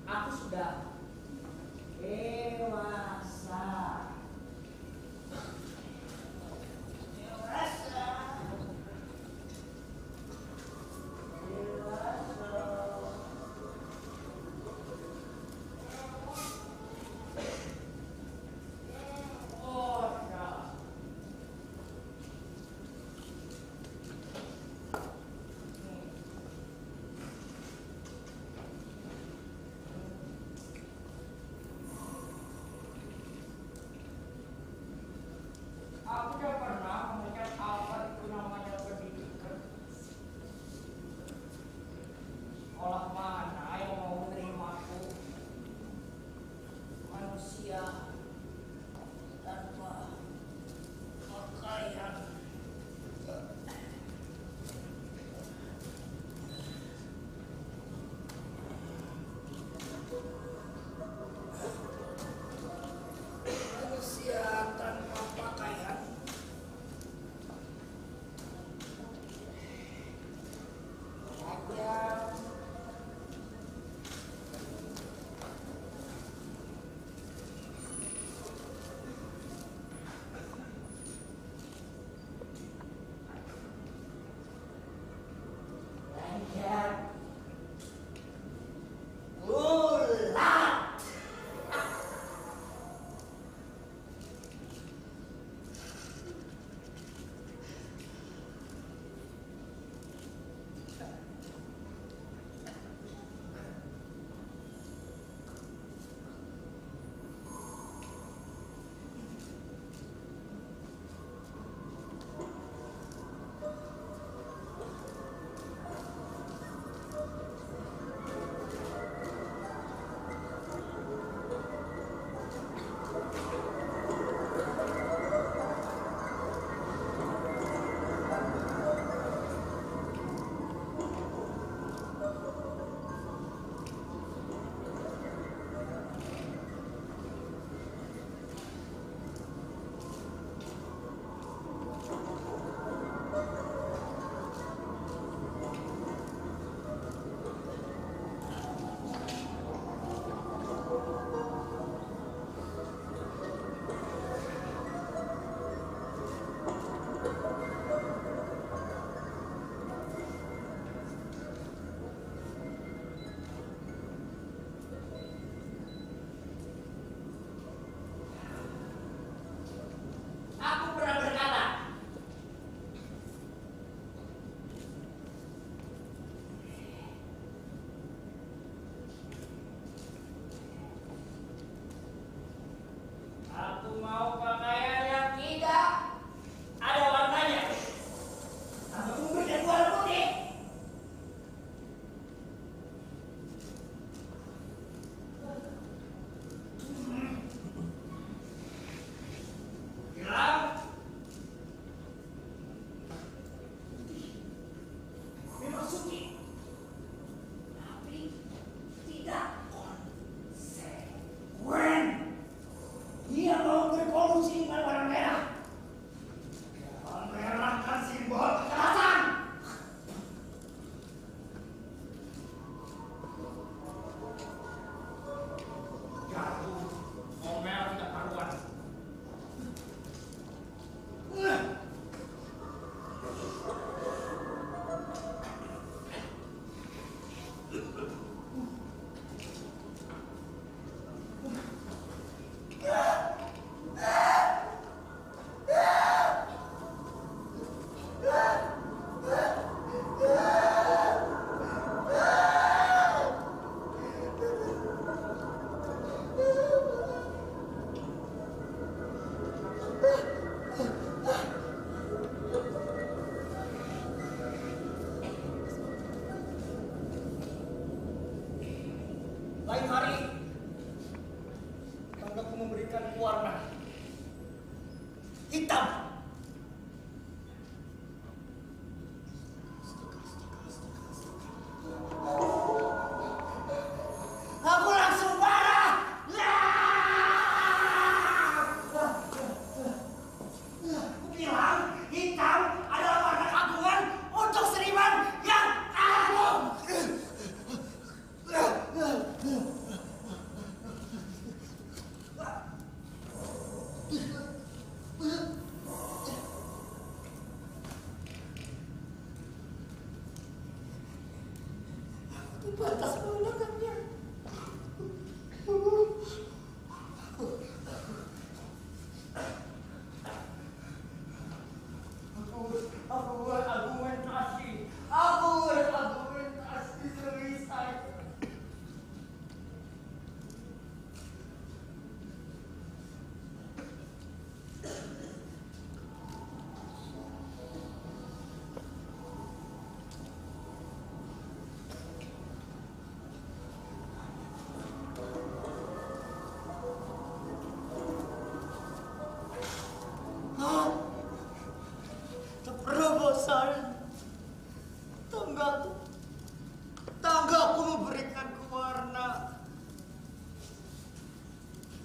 Aku sudah dewasa. Aku tidak pernah mengucap apa itu namanya pendidikan. Sekolah mana yang mau menerimaku? Manusia tanpa pakaian. Manusia tanpa pakaian. Aku mau pakaian yang tidak ada warnanya. Aku tunggu dan warna putih. Hilang. Memasuki. Tapi tidak konsekuen. Dia mau berkolusi dengan warna merah. Warna merah kan simbol kekerasan. Jatuh, warna merah tidak karuan. Lain hari, tanggaku memberikan warna hitam. Aku langsung marah. Aku bilang hitam adalah warna kagum. seniman yang agung.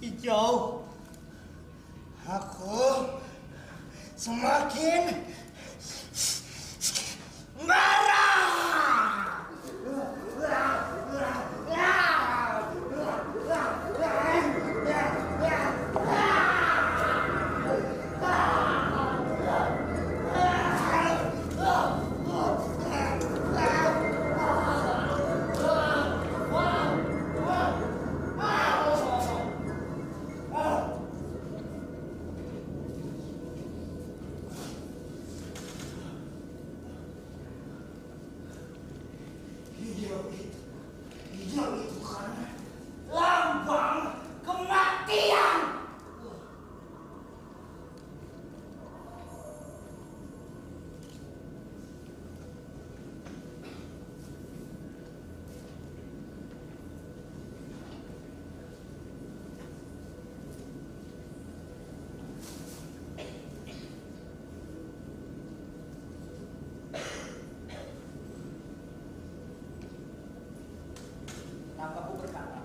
hijau. Aku semakin marah. Hijau itu kan lambang kematian. Aku berkata,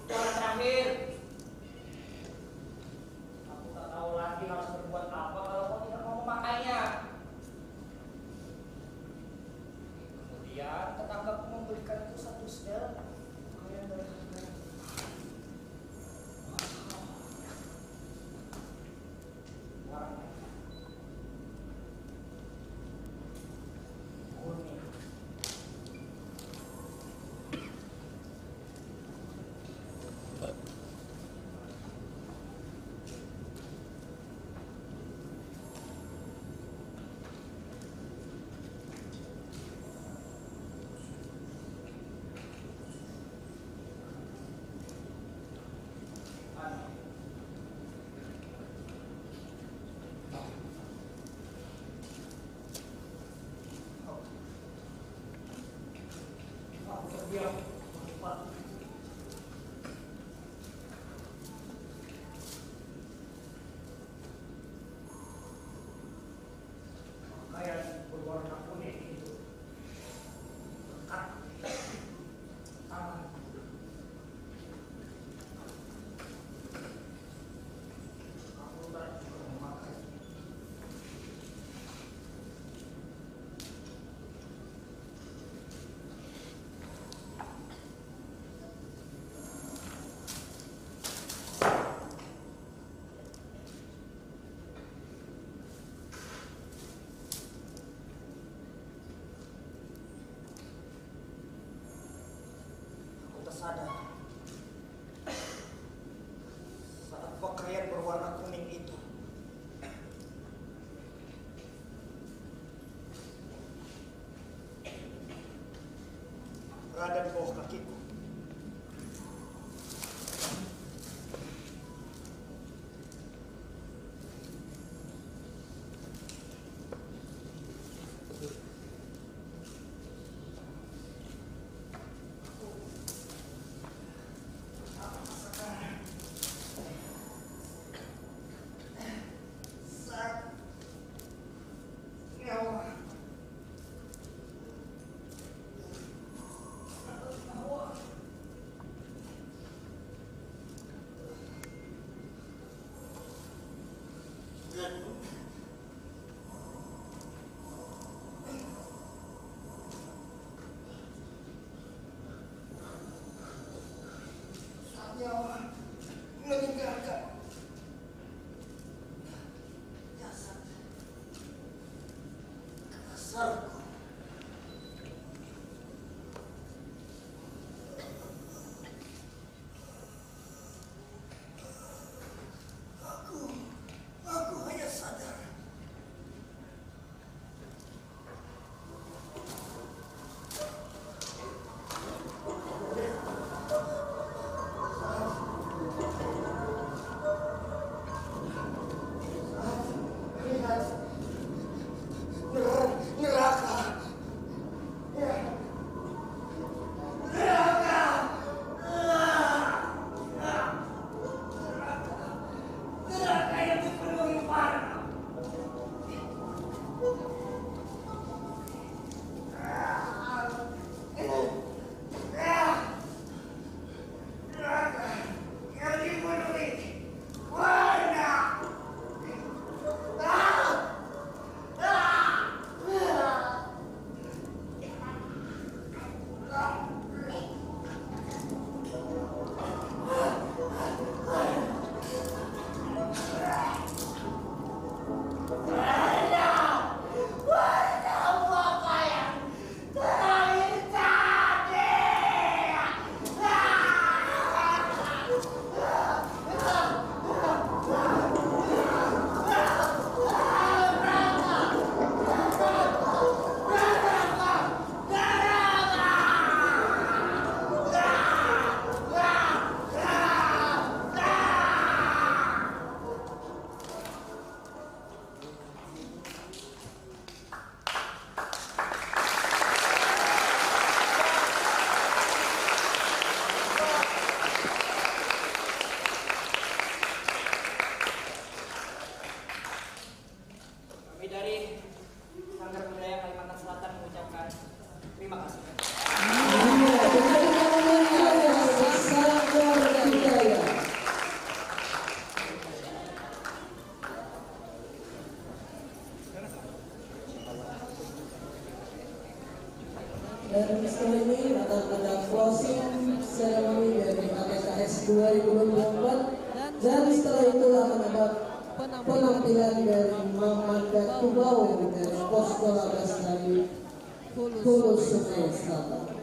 Yang terakhir, aku tak tahu lagi harus berbuat apa kalau kau tidak mau memakainya. Kemudian tetanggaku memberikanku satu sel pakaian berharga. Warna kuning. Aku terdiam, lupa. Pakaian berwarna kuning itu dekat tangan. Aku tak juga memakai. Aku tersadar saat pakaian berwarna kuning itu berada di bawah kakiku. Nyawa Dan setelah ini akan ada closing ceremony dari ATKS 2024 dan setelah itu akan ada penampilan dari Muhammad Tubau dari Posko Labas dari Hulu Sungai Selatan.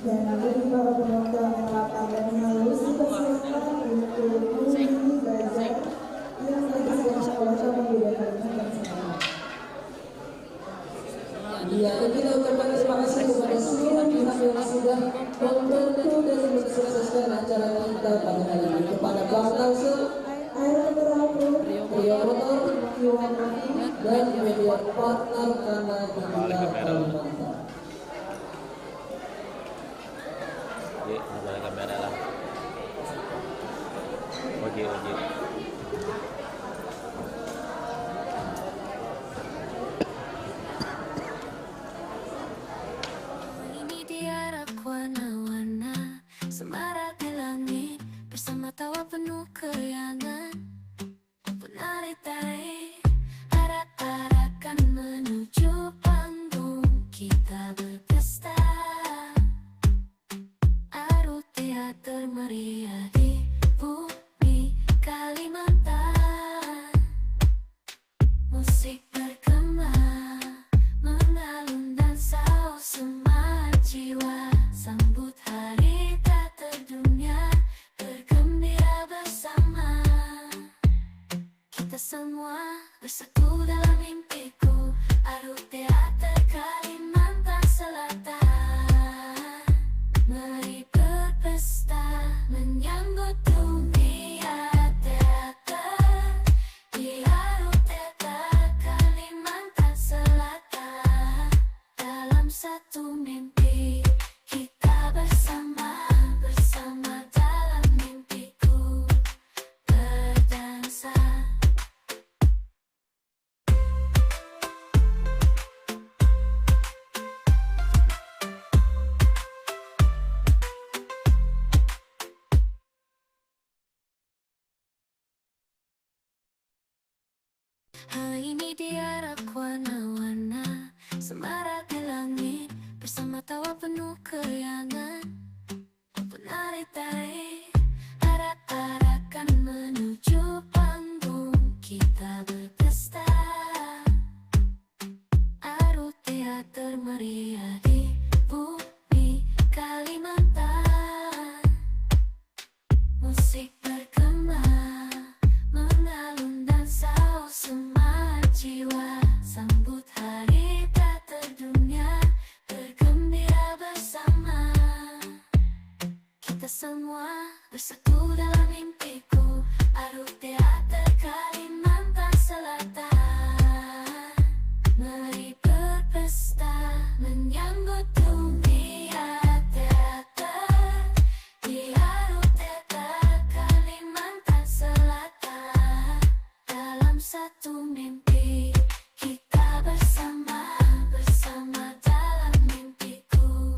Dan bagi para penonton yang lapar dan haus, dipersilakan untuk mengunjungi bazar yang disediakan oleh pembudayaan bersama. Iya, dan kita ucapkan terima kasih kepada seluruh pihak yang sudah membantu dan mensukseskan acara kita pada hari ini. Kepada Bang Tangsel, Air Terapur, Rio Motor, dan media partner karena kita Kalimantan. Nama kamera lah. Oke. Ini diarak warna-warna semarak di langit bersama tawa penuh keriangan. Penari-tari arak-arakan menuju panggung kita berpesta. Arus teater meriah di bumi Kalimantan. Musik bergema mengalun dan saus semangat jiwa. Sambut hari tak terdunia, bergembira bersama. Kita semua bersatu dalam mimpiku. Arus teater Kalimantan Selatan. Mari berpesta menyambut dunia teater di Arus Teater Kalimantan Selatan. Dalam satu mimpi kita bersama dalam mimpiku berdansa. Hari ini diarak warna-warna semarak di langit bersama tawa penuh keriangan. Penari-tari arak-arakan menuju panggung kita berpesta. Arus teater meriah di bumi Kalimantan. Musik bergema mengalun dan saus semangat jiwa. Sambut hari tak terdunia, bergembira bersama. Kita semua bersatu dalam mimpiku. Arus teater Kalimantan Selatan. Mari berpesta menyambut dunia teater di Arus Teater Kalimantan Selatan. Dalam satu mimpi kita bersama dalam mimpiku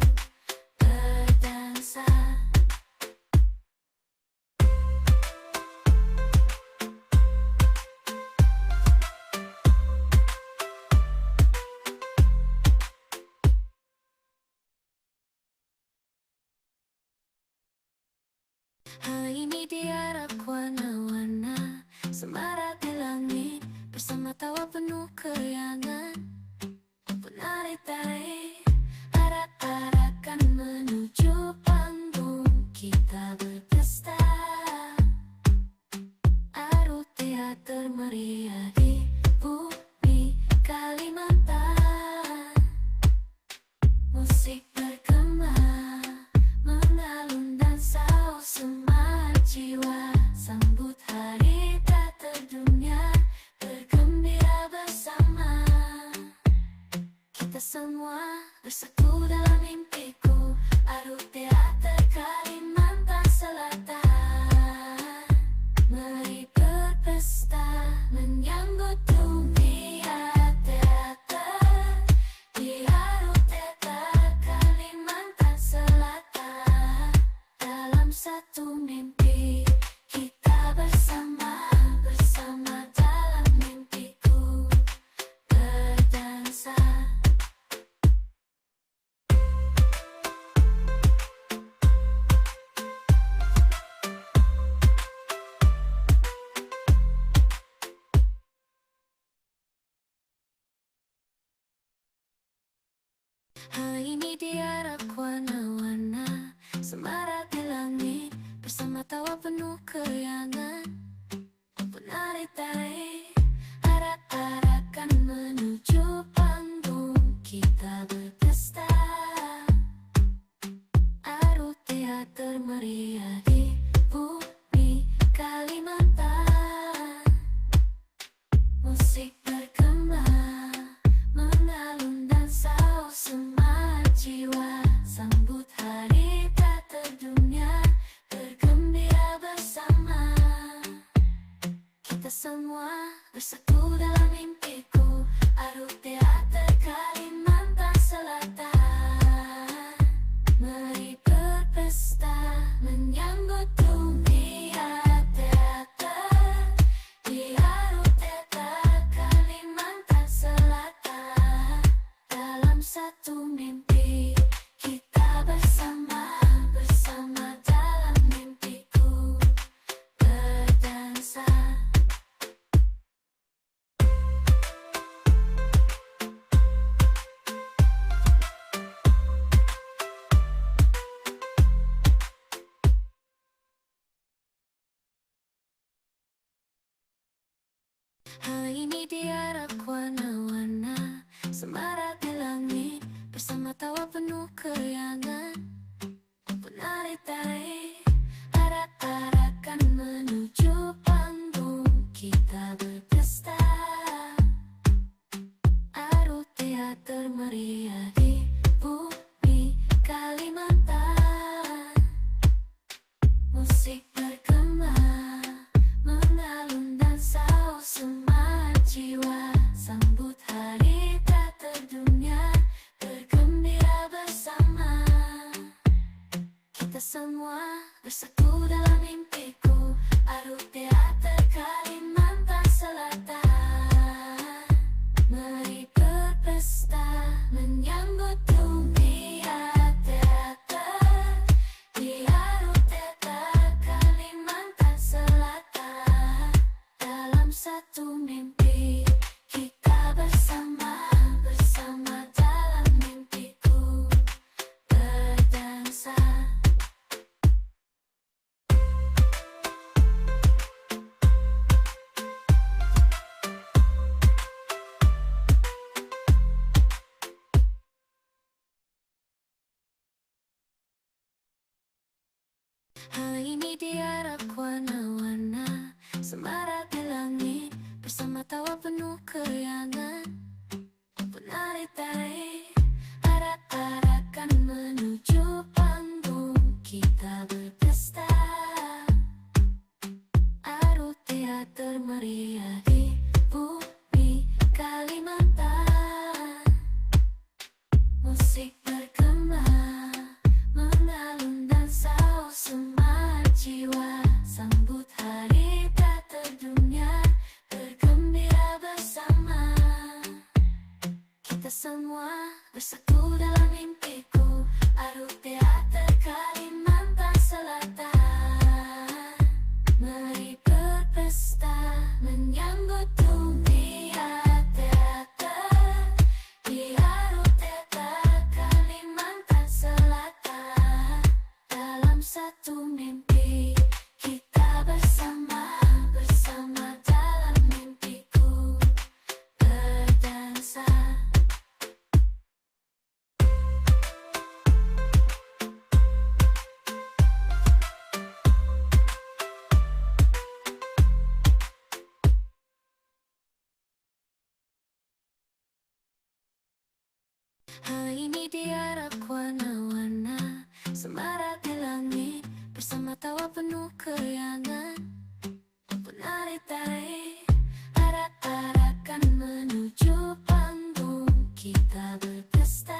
berdansa. Hari ini diarak warna-warna semarak di langit bersama tawa penuh keriangan. Penari-tari arak-arakan menuju panggung kita berpesta. Arus teater meriah di bumi Kalimantan. Musik bergema mengalun dan saus semangat jiwa. Sambut hari tak terdunia, bergembira bersama. Kita semua bersatu dalam mimpiku. Arus teater Kalimantan Selatan. Mari berpesta menyambut dunia teater di Arus Teater Kalimantan Selatan. Dalam satu mimpi kita bersama dalam mimpiku berdansa. Hari ini diarak warna-warna, semarak di langit, bersama tawa penuh keriangan. Penari-tari arak-arakan menuju panggung, kita berpesta. Arus teater meriah di bumi Kalimantan. Musik bergema, mengalun dan saus semangat jiwa. Sambut hari tak terdunia, bergembira bersama. Kita semua bersatu dalam mimpiku, Arus Teater Kalimantan Selatan. Mari berpesta menyambut dunia teater di Arus Teater Kalimantan Selatan. Dalam satu mimpi kita bersama dalam mimpiku berdansa. Hari ini diarak warna-warna, semarak di langit, bersama tawa penuh keriangan. Penari-tari arak-arakan menuju panggung, kita berpesta. Arus teater meriah di bumi Kalimantan. Musik bergema, mengalun dan saus semangat jiwa. Sambut hari tak terdunia, bergembira bersama. Kita semua bersatu dalam mimpiku, Arus Teater Kalimantan Selatan. Mari berpesta menyambut dunia teater di Arus Teater Kalimantan Selatan. Dalam satu mimpi kita bersama dalam mimpiku berdansa. Hari ini diarak warna-warna, semarak di langit, bersama tawa penuh keriangan. Penari-tari arak-arakan menuju panggung, kita berpesta. Arus teater meriah di bumi Kalimantan. Musik bergema, mengalun dan saus semangat jiwa. Sambut hari tak terdunia, bergembira bersama. Kita semua bersatu dalam mimpiku, Arus Teater Kalimantan Selatan. Mari berpesta menyambut dunia teater di Arus Teater Kalimantan Selatan. Dalam satu mimpi kita bersama dalam mimpiku berdansa. Hari ini diarak warna-warna, semarak di langit, bersama tawa penuh keriangan. Penari-tari arak-arakan menuju panggung, kita berpesta.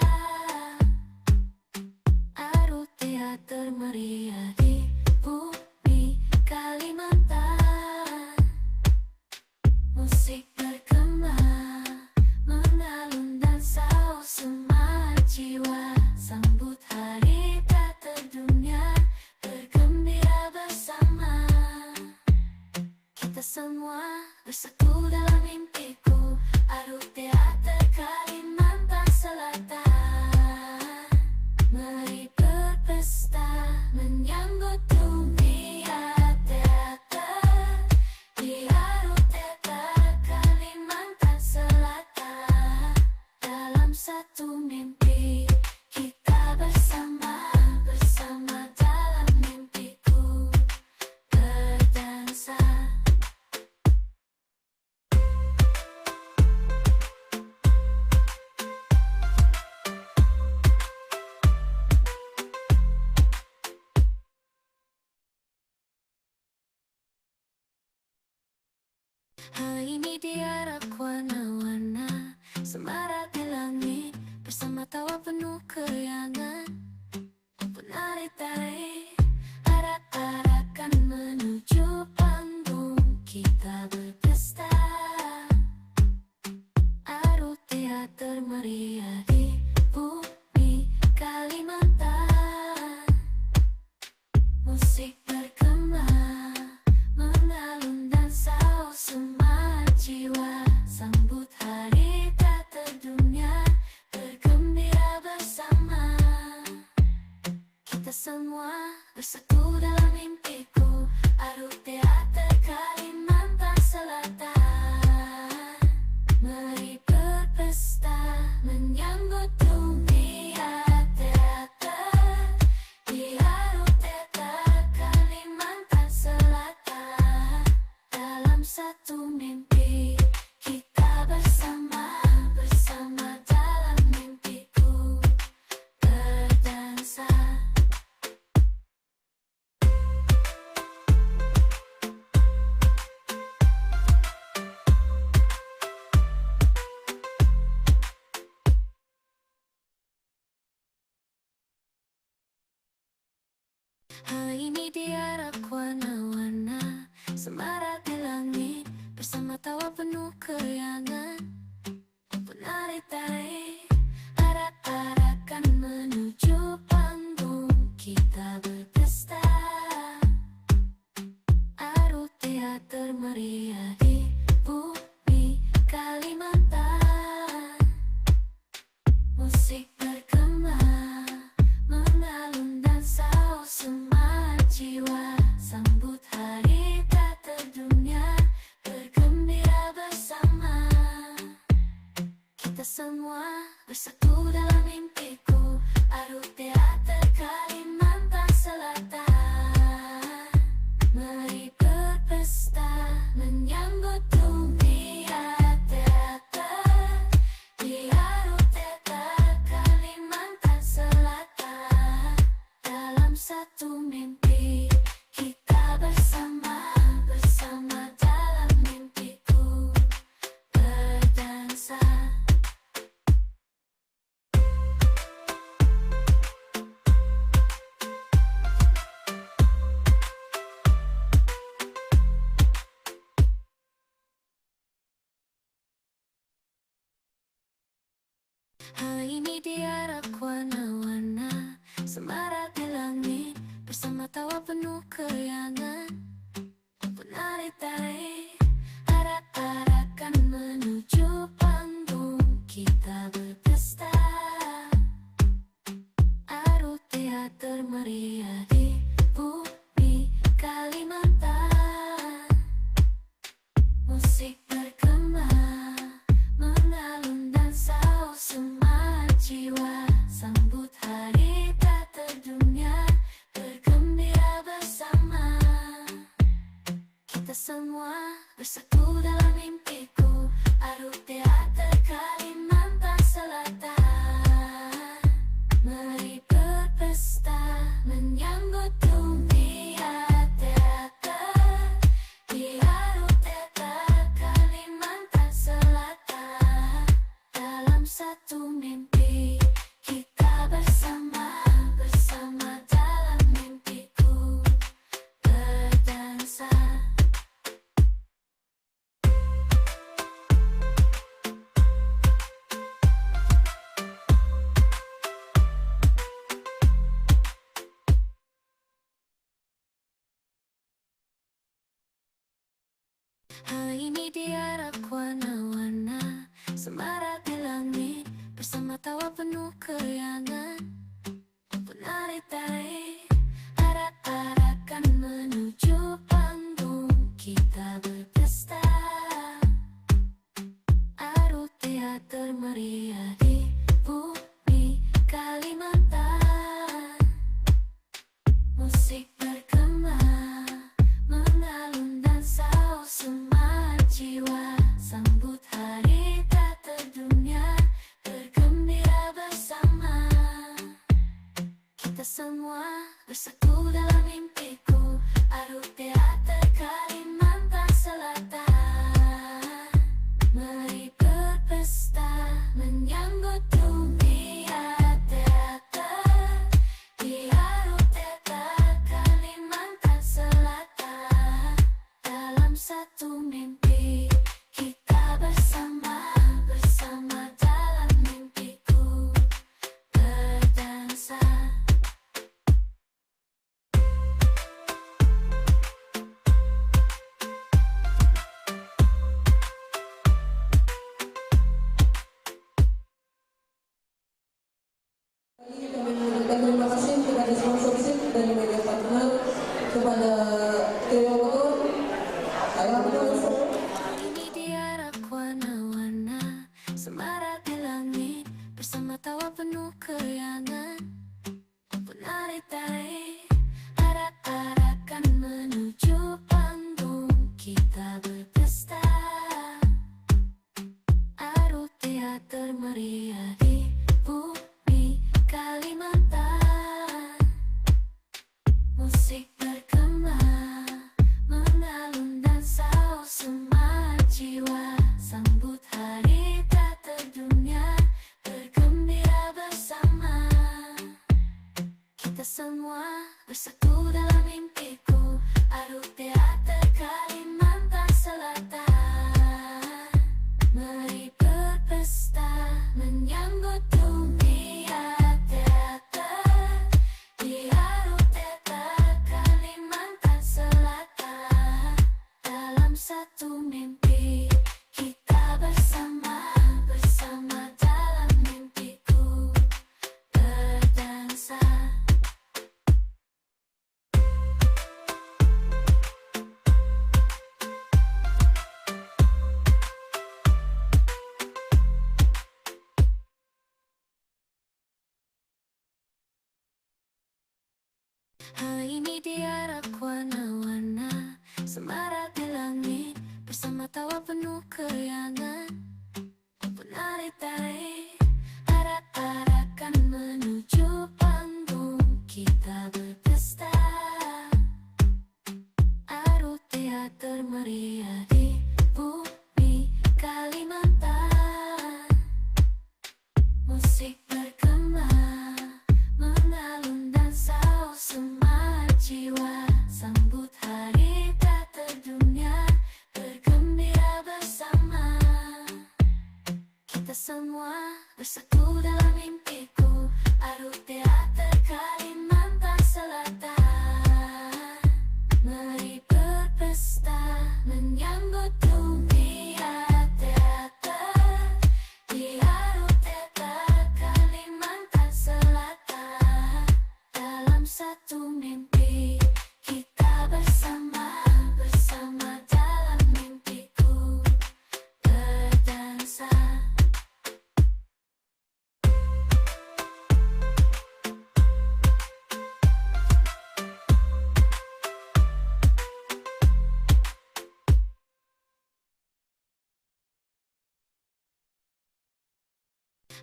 Arus teater meriah di bumi Kalimantan. Musik bergema, mengalun dan saus semangat jiwa. Sambut hari tak terdunia, bergembira bersama. teater meriah di bumi Kalimantan. Musik bergema, mengalun dan saus semangat jiwa. Sambut hari teater dunia, bergembira bersama. Kita semua bersatu dalam mimpiku, Aru Teater Kalimantan Selatan. Mari berpesta menyambut dunia teater di Aru Teater Kalimantan Selatan. Dalam satu mimpi kita bersama dalam mimpiku berdansa. Hari ini diarak warna-warna, semarak di langit, bersama tawa penuh keriangan. Penari-tari arak-arakan menuju panggung, kita berpesta. Aru Teater meriah di bumi Kalimantan. Musik bergema, mengalun dan saus semangat jiwa. Sambut hari teater dunia, bergembira bersama. Kita semua bersatu dalam mimpiku, Aru Teater Kalimantan Selatan. Mari berpesta menyambut dunia teater di Aru Teater Kalimantan Selatan. Dalam satu mimpi kita bersama dalam mimpiku berdansa. Hari ini diarak warna-warna, semarak di langit, bersama tawa penuh keriangan. Penari-tari arak-arakan menuju panggung, kita berpesta. Aru Teater meriah di bumi Kalimantan. Musik bergema, mengalun dan saus semangat jiwa. Sambut hari teater dunia, bergembira bersama. Kita semua bersatu dalam mimpiku, Aru Teater Kalimantan Selatan. Mari berpesta menyambut dunia teater di Aru Teater Kalimantan Selatan. Dalam satu mimpi kita bersama dalam mimpiku berdansa. Hari ini diarak warna-warna, semarak di langit, bersama tawa penuh keriangan. Penari-tari arak-arakan menuju panggung, kita berpesta. Aru Teater meriah di bumi Kalimantan. Musik bergema, mengalun dan saus semangat jiwa. Sambut hari teater dunia, bergembira bersama. Kita semua bersatu dalam mimpiku, Aru Teater Kalimantan Selatan. Mari berpesta teater meriah di bumi Kalimantan. Musik bergema, mengalun dan saus semangat jiwa. Sambut hari teater dunia, bergembira bersama. Kita semua bersatu dalam mimpiku, adu teater Kalimantan Selatan. Mari berpesta menyambut dunia teater di adu teater Kalimantan Selatan. Dalam satu mimpi kita bersama dalam mimpiku berdansa. Hari ini diarak warna-warna, semarak di langit, bersama tawa penuh keriangan. Penari-tari arak-arakan menuju panggung, kita berpesta. Adu teater meriah di bumi Kalimantan. Musik bergema, mengalun dan saus semangat jiwa. Sambut hari teater dunia, bergembira bersama. Kita semua bersatu dalam mimpiku, adu teater Kalimantan Selatan. Mari berpesta menyambut dunia teater di adu teater Kalimantan Selatan. Dalam satu mimpi kita bersama dalam mimpiku berdansa.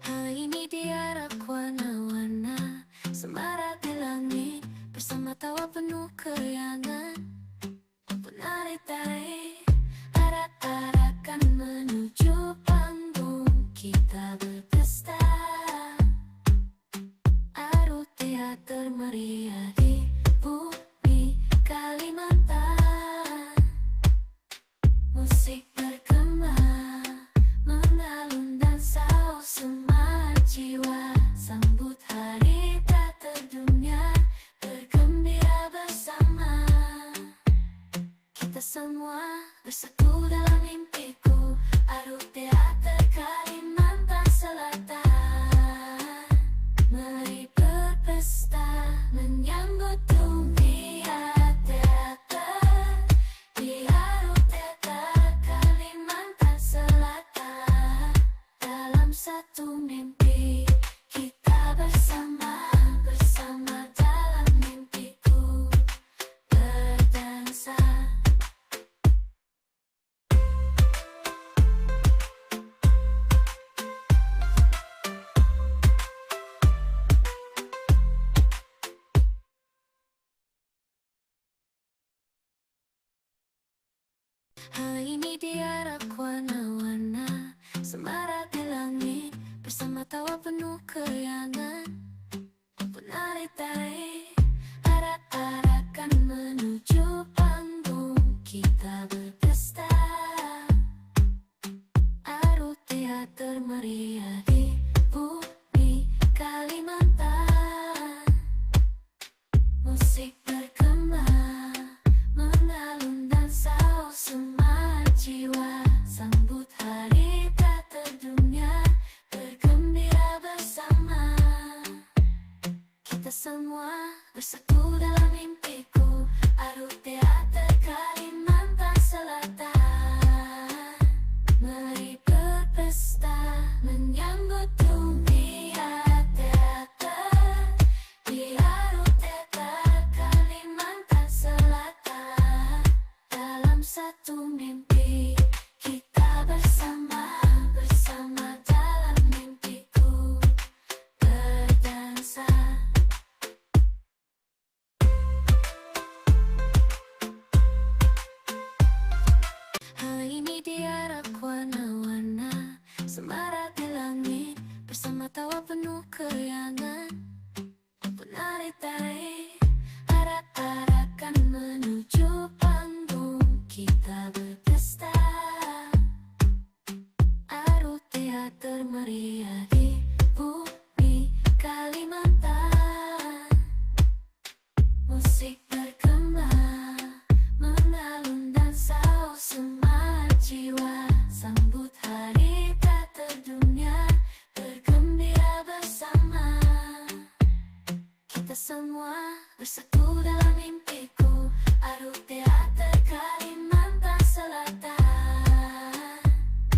Hari ini diarak warna-warna, semarak di langit, bersama tawa penuh keriangan. Penari-tari arak-arakan menuju panggung, kita berpesta. Adu teater meriah di bumi Kalimantan. Musik bergema, mengalun dan saus semangat jiwa. Sambut hari teater dunia, bergembira bersama. Kita semua bersatu dalam mimpiku, adu teater Kalimantan Selatan. Mari berpesta menyambut dunia teater di adu teater Kalimantan Selatan. Dalam satu mimpi kita bersama dalam mimpiku berdansa. Hari ini diarak warna-warna, semarak di langit, bersama tawa penuh keriangan. Penari-tari arak-arakan menuju panggung, kita berpesta. Adu teater meriah di bumi Kalimantan. Musik bergema, mengalun dan saus semangat jiwa. Sambut hari teater dunia, bergembira bersama. Kita semua bersatu dalam mimpiku, adu teater Kalimantan Selatan. Mari berpesta menyambut dunia teater di adu teater Kalimantan Selatan. Dalam satu mimpi penuh kenangan. Penari-tari arak-arakan menuju panggung kita berpesta. Aruh teater meriah di bumi Kalimantan. Musik bergema mengalun dan saus semangat jiwa. Sambut hari teater dunia, bergembira bersama. Kita semua bersatu dalam mimpiku. Aruh teater Kalimantan Selatan.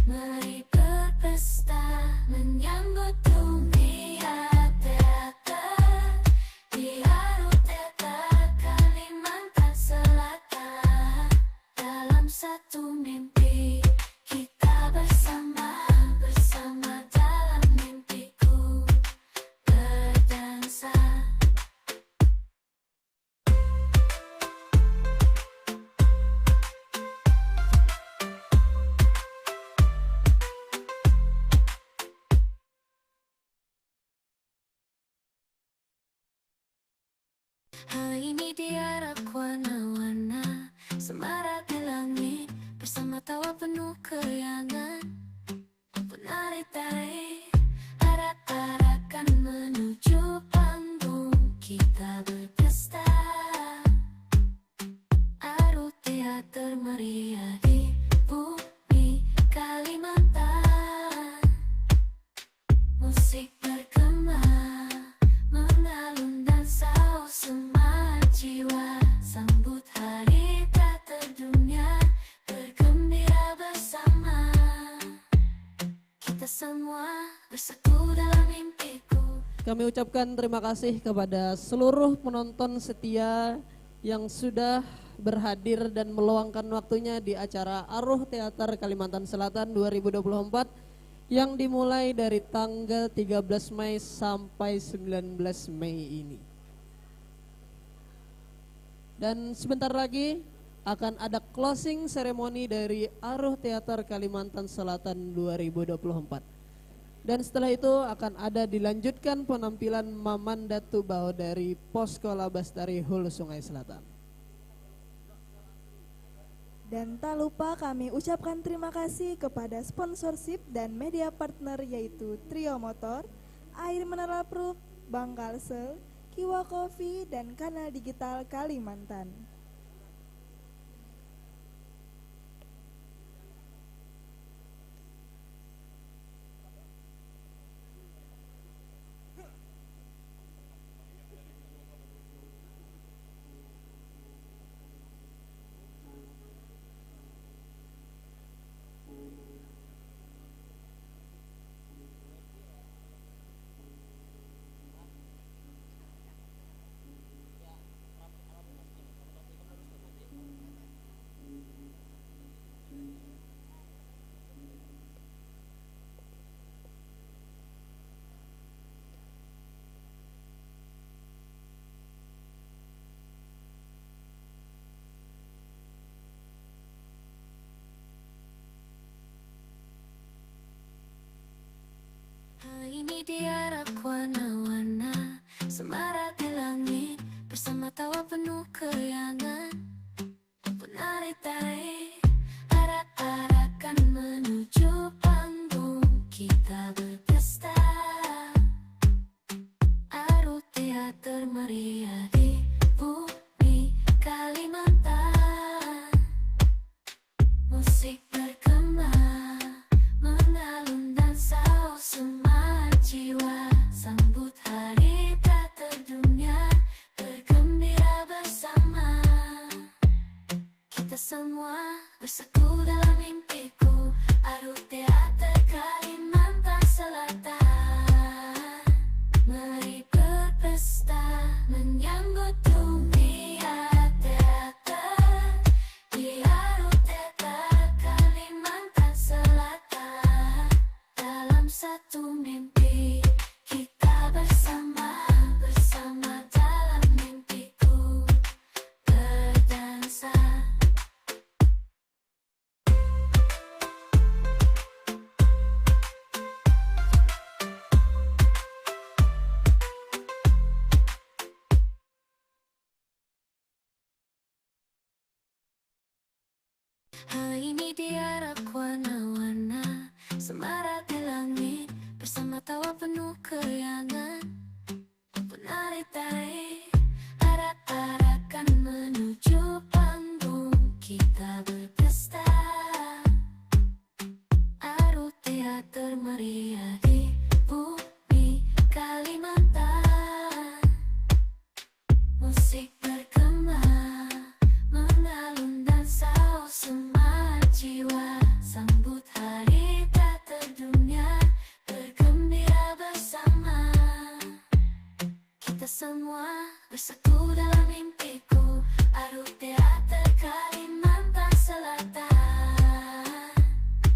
Mari berpesta menyambut dunia teater. Di Aruh teater Kalimantan Selatan. Dalam satu mimpi kita bersama, bersama dalam mimpiku berdansa. Hari ini diarak warna-warna, semarak di langit, bersama tawa penuh keriangan. Penari-tari arak-arakan menuju panggung kita berpesta. Aruh teater meriah di bumi Kalimantan. Musik bergema mengalun dan saus semangat jiwa. Sambut hari teater dunia, bergembira bersama. Kita semua bersatu dalam mimpiku. Kami ucapkan terima kasih kepada seluruh penonton setia yang sudah berhadir dan meluangkan waktunya di acara Aruh Teater Kalimantan Selatan 2024 yang dimulai dari tanggal 13 Mei sampai 19 Mei ini. Dan sebentar lagi akan ada closing ceremony dari Aruh Teater Kalimantan Selatan 2024. Dan setelah itu akan ada dilanjutkan penampilan Maman Datu Bao dari Poskola Bastari Hulu Sungai Selatan. Dan tak lupa kami ucapkan terima kasih kepada sponsorship dan media partner yaitu Trio Motor, Air Mineral Proof, Bank Kalsel, Kiwa Coffee, dan Kanal Digital Kalimantan. Hari ini diarak warna-warna, semarak di langit, bersama tawa penuh keriangan. Penari-tari arak-arakan menuju panggung kita berpesta. Aruh teater meriah di bumi Kalimantan. Musik bergema mengalun dan saus semangat jiwa. Sambut hari teater dunia, bergembira bersama. Kita semua bersatu dalam mimpiku. Aruh teater Kalimantan Selatan. Mari berpesta menyambut dunia teater. Di Aruh teater Kalimantan Selatan. Dalam satu mimpi kita bersama, bersama dalam mimpiku berdansa. Hari ini diharap warna-warna semarak di langit bersama tawa penuh keriangan. Penari-tari arak-arakan menuju panggung kita berpesta. Aru teater meriah di bumi Kalimantan. Musik bergema mengalun dan saus semangat jiwa. Sambut hari tak terdunia, bergembira bersama. Kita semua bersatu dalam mimpiku. Aru teater Kalimantan Selatan.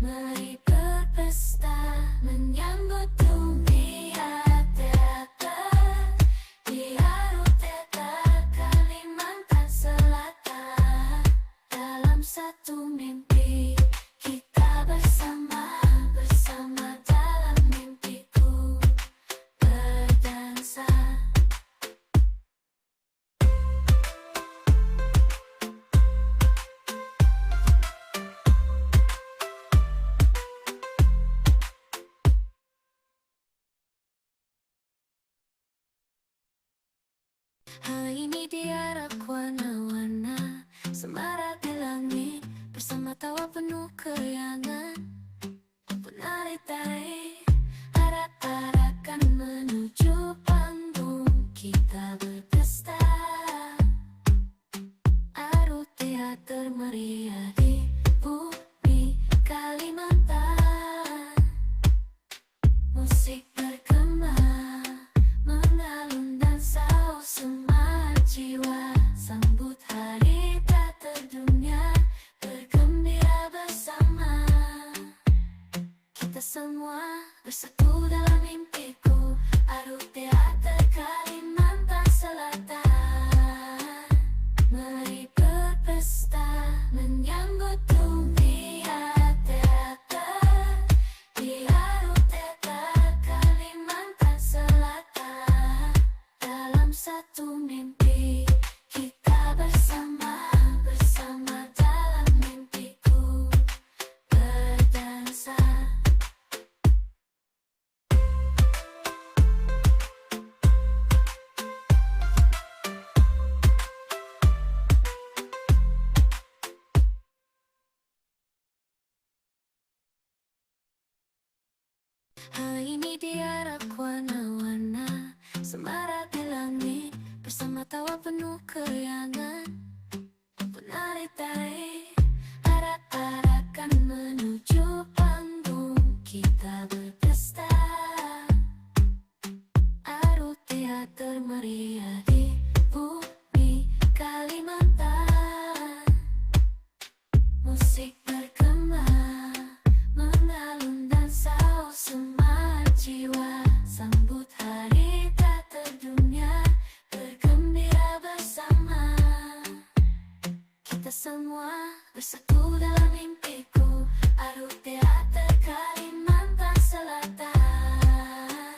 Mari berpesta menyambut dunia teater di Aru Teater Kalimantan Selatan. Dalam satu mimpi kita bersama dalam mimpiku berdansa. Hari ini diharap warna-warna semarak di langit bersama tawa penuh keriangan. Penari-tari arak-arakan menuju panggung kita berpesta. Aru teater meriah di bumi Kalimantan. Musik bergema mengalun dan saus semangat jiwa. Sambut hari tak terdunia, bergembira bersama. Kita semua bersatu dalam mimpiku. Aru Teater Kalimantan Selatan. Mari berpesta menyambut dunia teater di Aru Teater Kalimantan Selatan. Dalam satu mimpi kita bersama dalam mimpiku berdansa. Hari ini diharap warna-warna semarak di langit bersama tawa penuh keriangan. Penari-tari arak-arakan menuju panggung kita berpesta. Aru teater meriah di bumi Kalimantan. Musik bergema mengalun dan saus semangat jiwa. Sambut hari tak terdunia, bergembira bersama. Kita semua bersatu dalam mimpiku. Aru Teater Kalimantan Selatan.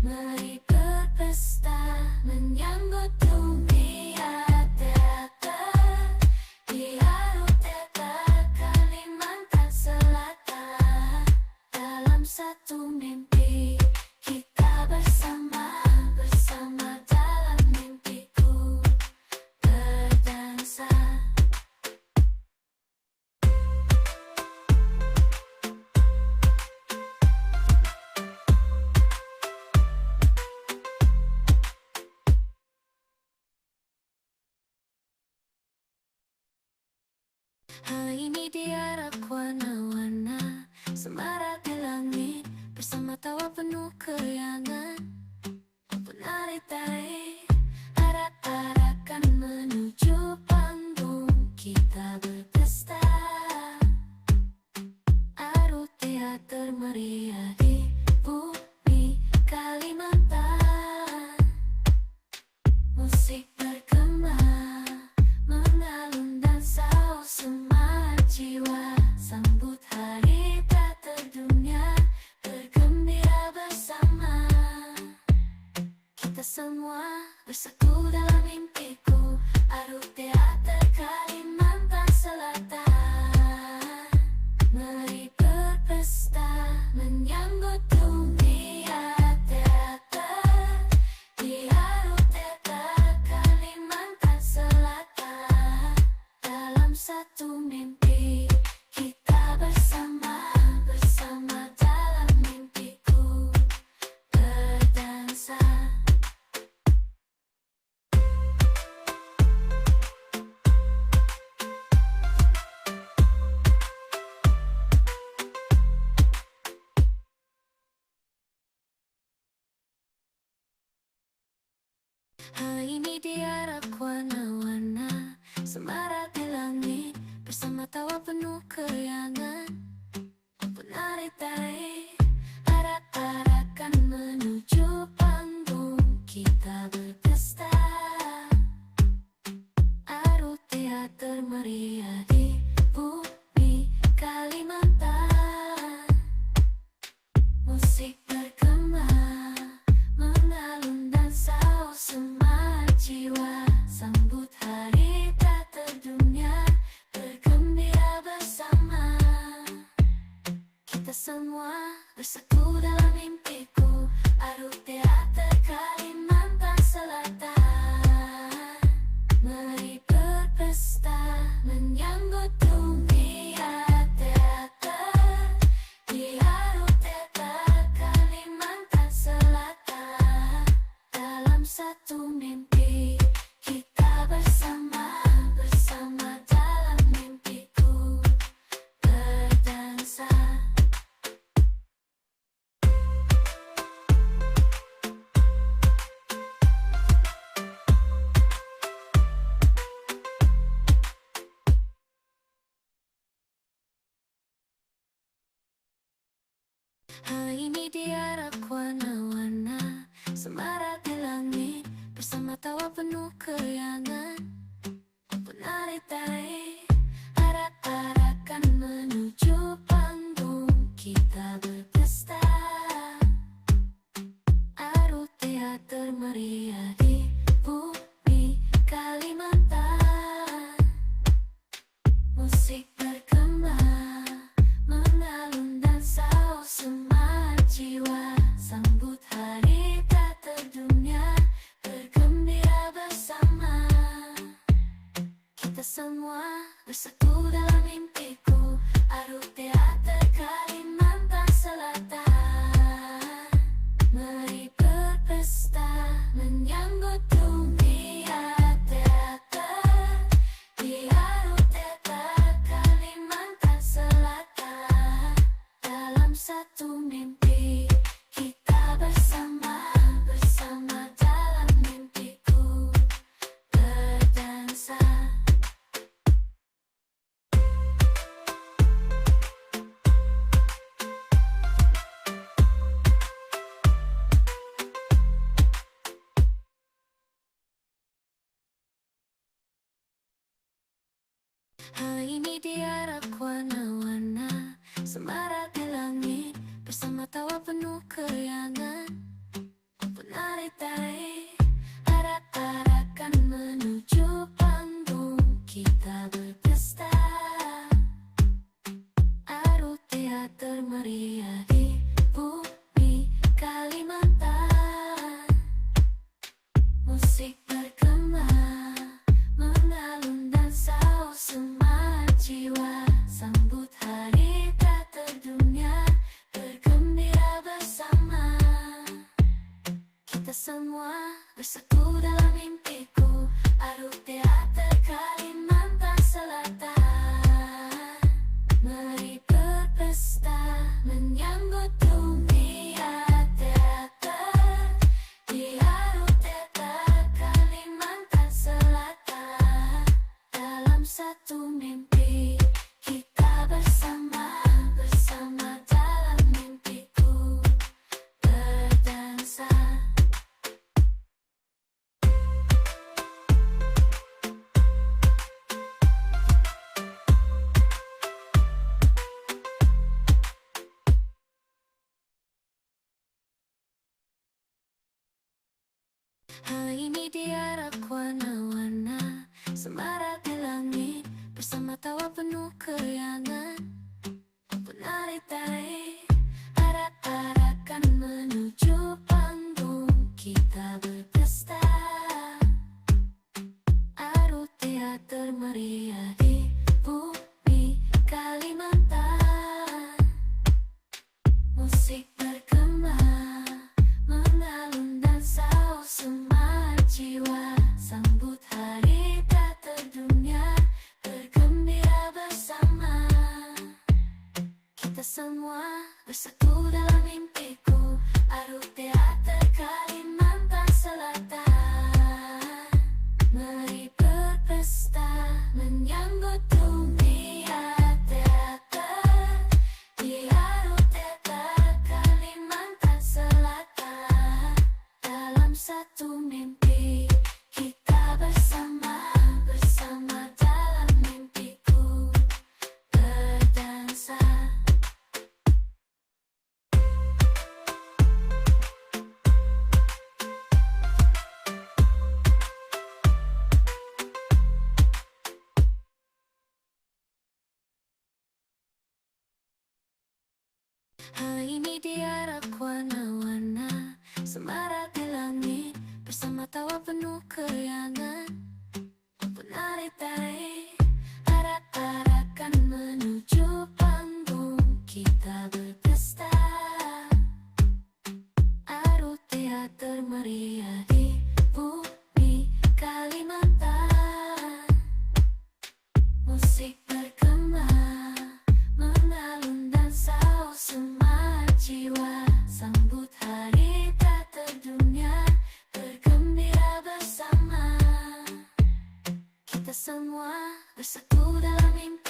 Mari berpesta menyambut dunia teater di Aru Teater Kalimantan Selatan. Dalam satu mimpi kita bersama dalam mimpiku berdansa. Hari ini diharap warna-warna semarak di langit bersama tawa penuh keriangan. Penari-tari arak-arakan menuju panggung kita berpesta. Aru teater meriah di bumi Kalimantan. Musik bergema mengalun dan saus semangat jiwa. Sambut hari tak terdunia, bergembira bersama. Kita semua bersatu dalam mimpiku. Aru Teater Kalimantan Selatan. penuh keriangan. Penari-tari arak-arakan menuju panggung kita berpesta. Aru teater meriah di bumi Kalimantan. Musik bergema mengalun dan saus semangat jiwa. Sambut hari tak terdunia, bergembira bersama. Kita semua bersatu dalam mimpiku. Aru teater Kalimantan Selatan. Mari berpesta menyambut dunia teater di Aru Teater Kalimantan Selatan. Dalam satu mimpi kita bersama dalam mimpiku berdansa. Hari ini diarak warna-warna semarak di langit bersama tawa penuh keriangan. Penari-tari arak-arakan menuju panggung kita berpesta. Aru teater meriah di bumi Kalimantan. Musik bergema mengalun dan saus semangat jiwa. Sambut hari tak terdunia, bergembira bersama. Kita semua bersatu dalam mimpiku. Aru Teater Kalimantan Selatan. Mari berpesta menyambut dunia teater di Aru Teater Kalimantan Selatan. Dalam satu mimpi kita bersama dalam mimpiku berdansa. Hari ini diarak warna-warna semarak di langit bersama tawa penuh keriangan. Penari-tari arak-arakan menuju panggung kita berpesta. Aru teater meriah di bumi Kalimantan. Musik bergema mengalun dan saus semangat jiwa. Sambut hari tak terdunia, bergembira bersama. Kita semua bersatu dalam mimpiku. Aru Teater Kalimantan Selatan. Mari berpesta menyambut dunia teater di Aru Teater Kalimantan Selatan. Dalam satu mimpi kita bersama dalam mimpiku berdansa. Hari ini diarak warna-warna semarak di langit bersama tawa penuh keriangan. Penari-tari arak-arakan menuju panggung kita berpesta. Aru teater meriah di bumi Kalimantan. Musik bergema mengalun dan saus semangat jiwa. Sambut hari tak terdunia, bergembira bersama. Kita semua bersatu dalam mimpi. Ini diarak warna-warna semarak di langit, bersama tawa penuh keriangan. Penari-tari arak-arakan menuju panggung, kita berpesta. Aru teater meriah di bumi Kalimantan. Musik bergema mengalun dan saus semangat jiwa, sambut hari tak terdunia, bergembira bersama. Kita semua bersatu dalam mimpi.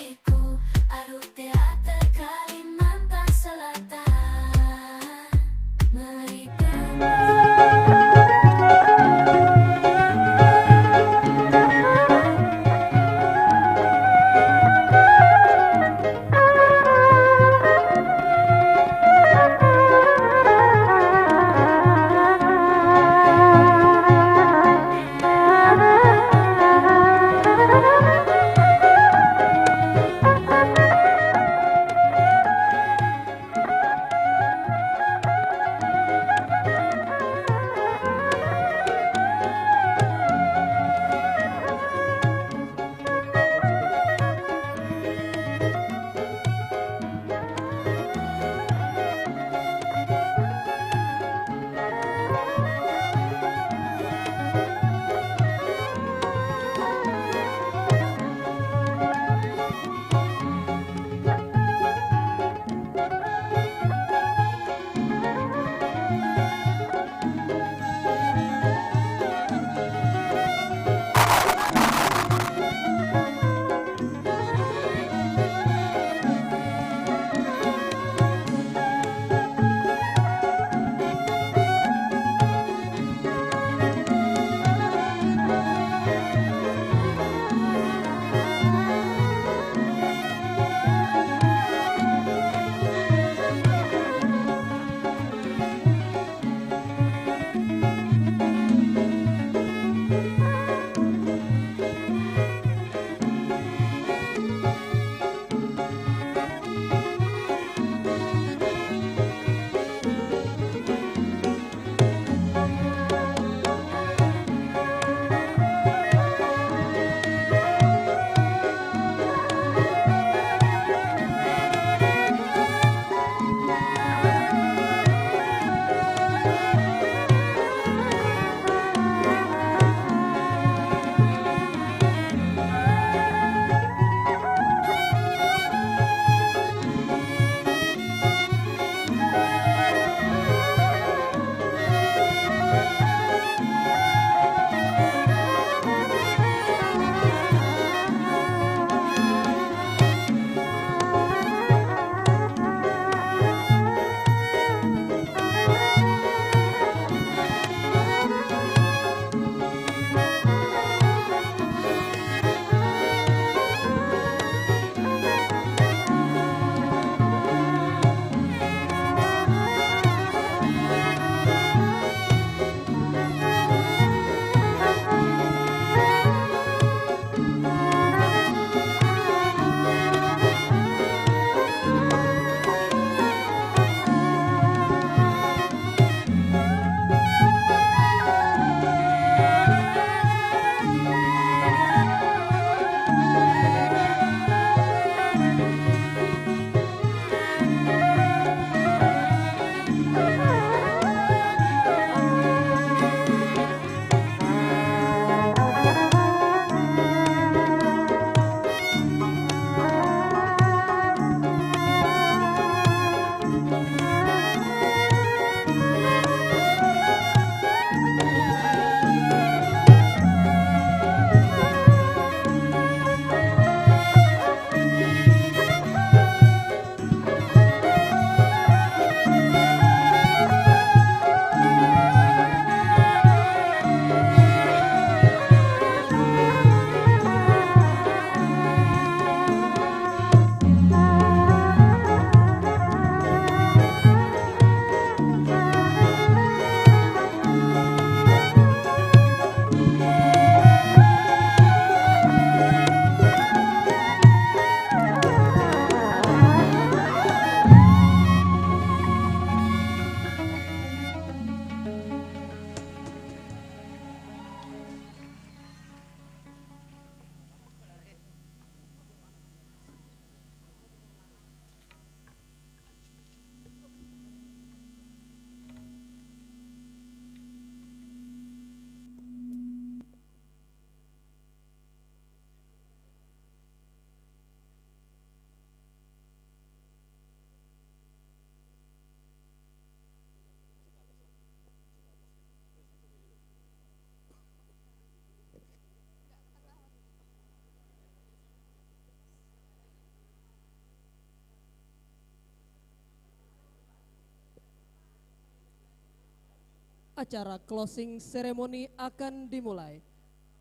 acara closing ceremony akan dimulai.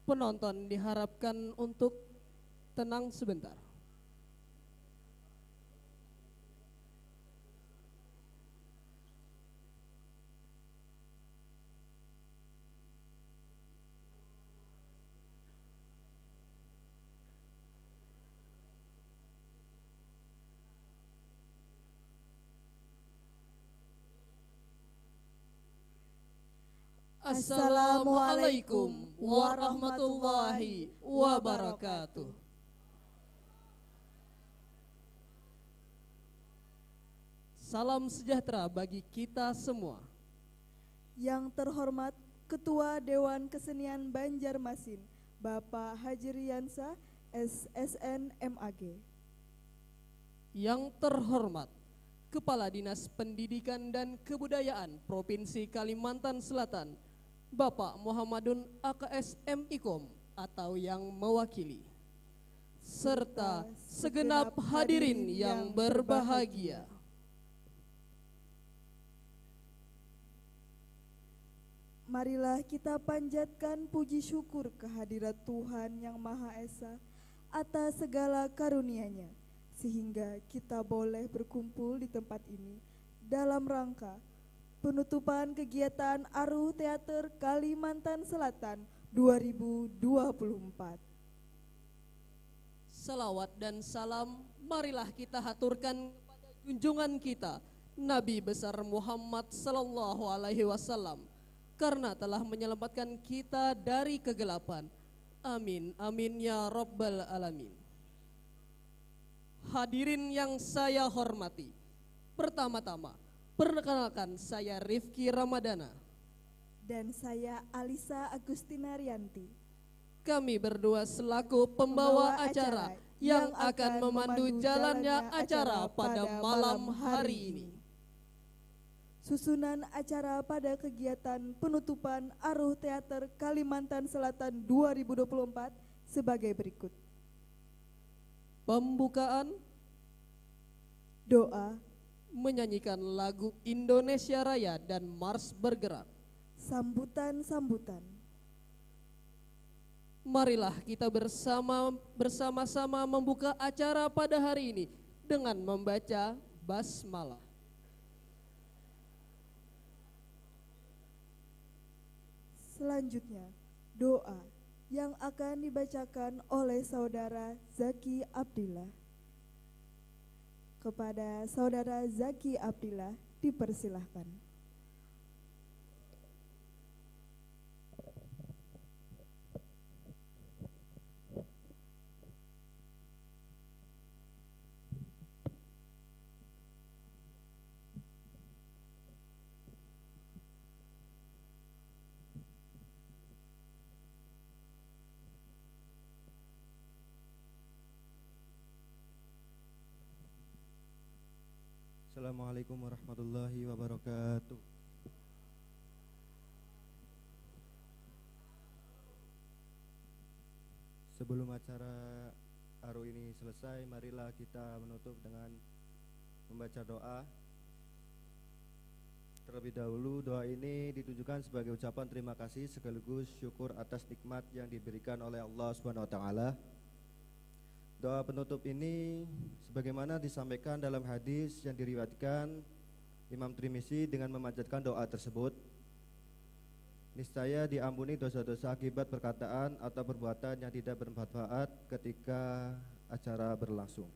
Penonton diharapkan untuk tenang sebentar. Assalamualaikum warahmatullahi wabarakatuh. Salam sejahtera bagi kita semua. Yang terhormat Ketua Dewan Kesenian Banjarmasin, Bapak Haji Riansa, SSN MAG. Yang terhormat Kepala Dinas Pendidikan dan Kebudayaan Provinsi Kalimantan Selatan, Bapak Muhammadun AKS MIKOM atau yang mewakili, serta segenap hadirin yang berbahagia. Marilah kita panjatkan puji syukur kehadirat Tuhan Yang Maha Esa atas segala karunia-Nya, sehingga kita boleh berkumpul di tempat ini dalam rangka penutupan kegiatan Aruh Teater Kalimantan Selatan 2024. Salawat dan salam marilah kita haturkan kepada junjungan kita Nabi besar Muhammad sallallahu alaihi wasallam, karena telah menyelamatkan kita dari kegelapan. Amin, amin ya rabbal alamin. Hadirin yang saya hormati, pertama-tama perkenalkan, saya Rifki Ramadana. Dan saya Alisa Agustina Rianti. Kami berdua selaku pembawa acara yang akan memandu jalannya acara pada malam hari ini. Susunan acara pada kegiatan penutupan Aruh Teater Kalimantan Selatan 2024 sebagai berikut. Pembukaan, doa, menyanyikan lagu Indonesia Raya dan Mars Bergerak. Sambutan-sambutan. Marilah kita bersama-sama membuka acara pada hari ini dengan membaca basmalah. Selanjutnya, doa yang akan dibacakan oleh Saudara Zaki Abdillah. Kepada Saudara Zaki Abdillah dipersilahkan. Assalamualaikum warahmatullahi wabarakatuh. Sebelum acara Aruh ini selesai, marilah kita menutup dengan membaca doa. Terlebih dahulu, doa ini ditujukan sebagai ucapan terima kasih sekaligus syukur atas nikmat yang diberikan oleh Allah Subhanahu wa taala. Doa penutup ini sebagaimana disampaikan dalam hadis yang diriwayatkan Imam Tirmizi dengan memanjatkan doa tersebut, niscaya diampuni dosa-dosa akibat perkataan atau perbuatan yang tidak bermanfaat ketika acara berlangsung.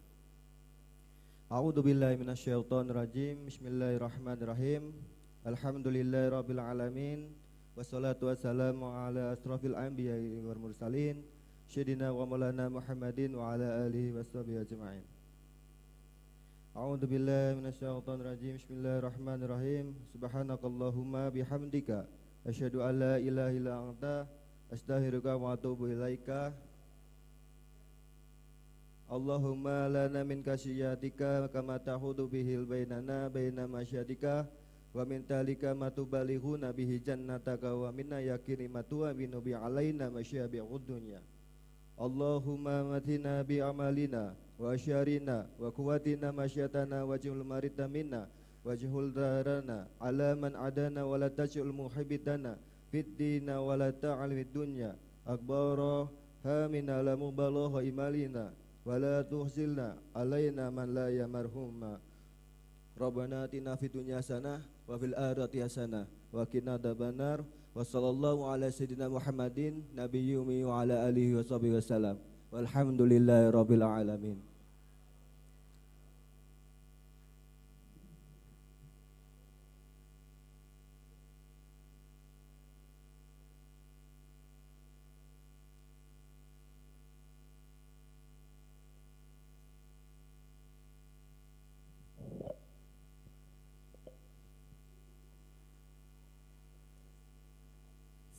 A'udzubillahi minasyaitonirrajim. Bismillahirrahmanirrahim. Alhamdulillahirabbil alamin. Wassalatu wassalamu ala asrofil anbiya'i wal mursalin Sayyidina wa maulana Muhammadin wa ala alihi washabihi ajma'in. A'udzu billahi minasyaitonir rajim. Bismillahirrahmanirrahim. Subhanakallahumma bihamdika asyhadu an la ilaha illa anta astaghfiruka wa atubu ilaika. Allahumma lana min kasyiatika kama tahudu bihil bainana baina masyiatika wa min talika ma tubalighuna bihi jannataka wa minna yaqini ma tu'minu bi alaina masyabi'ud dunya. Allahumma matina bi amalina wa syarina wa quwwatina masyatana wa juml marita minna wajhul darana ala man adana wala taj'al muhibbitana fid dina wala ta'al fid dunya akbara hamina la mubalagha imalina wala tuhzilna alaina man la yamarhumma Rabbana atina fid dunya hasanah wa fil akhirati hasanah wa qina adzabannar wa sallallahu ala sayyidina Muhammadin nabiyyumi wa ala alihi wa sahbihi wasallam walhamdulillahi rabbil alamin.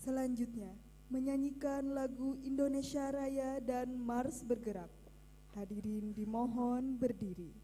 Selanjutnya, menyanyikan lagu Indonesia Raya dan Mars Bergerak. Hadirin dimohon berdiri.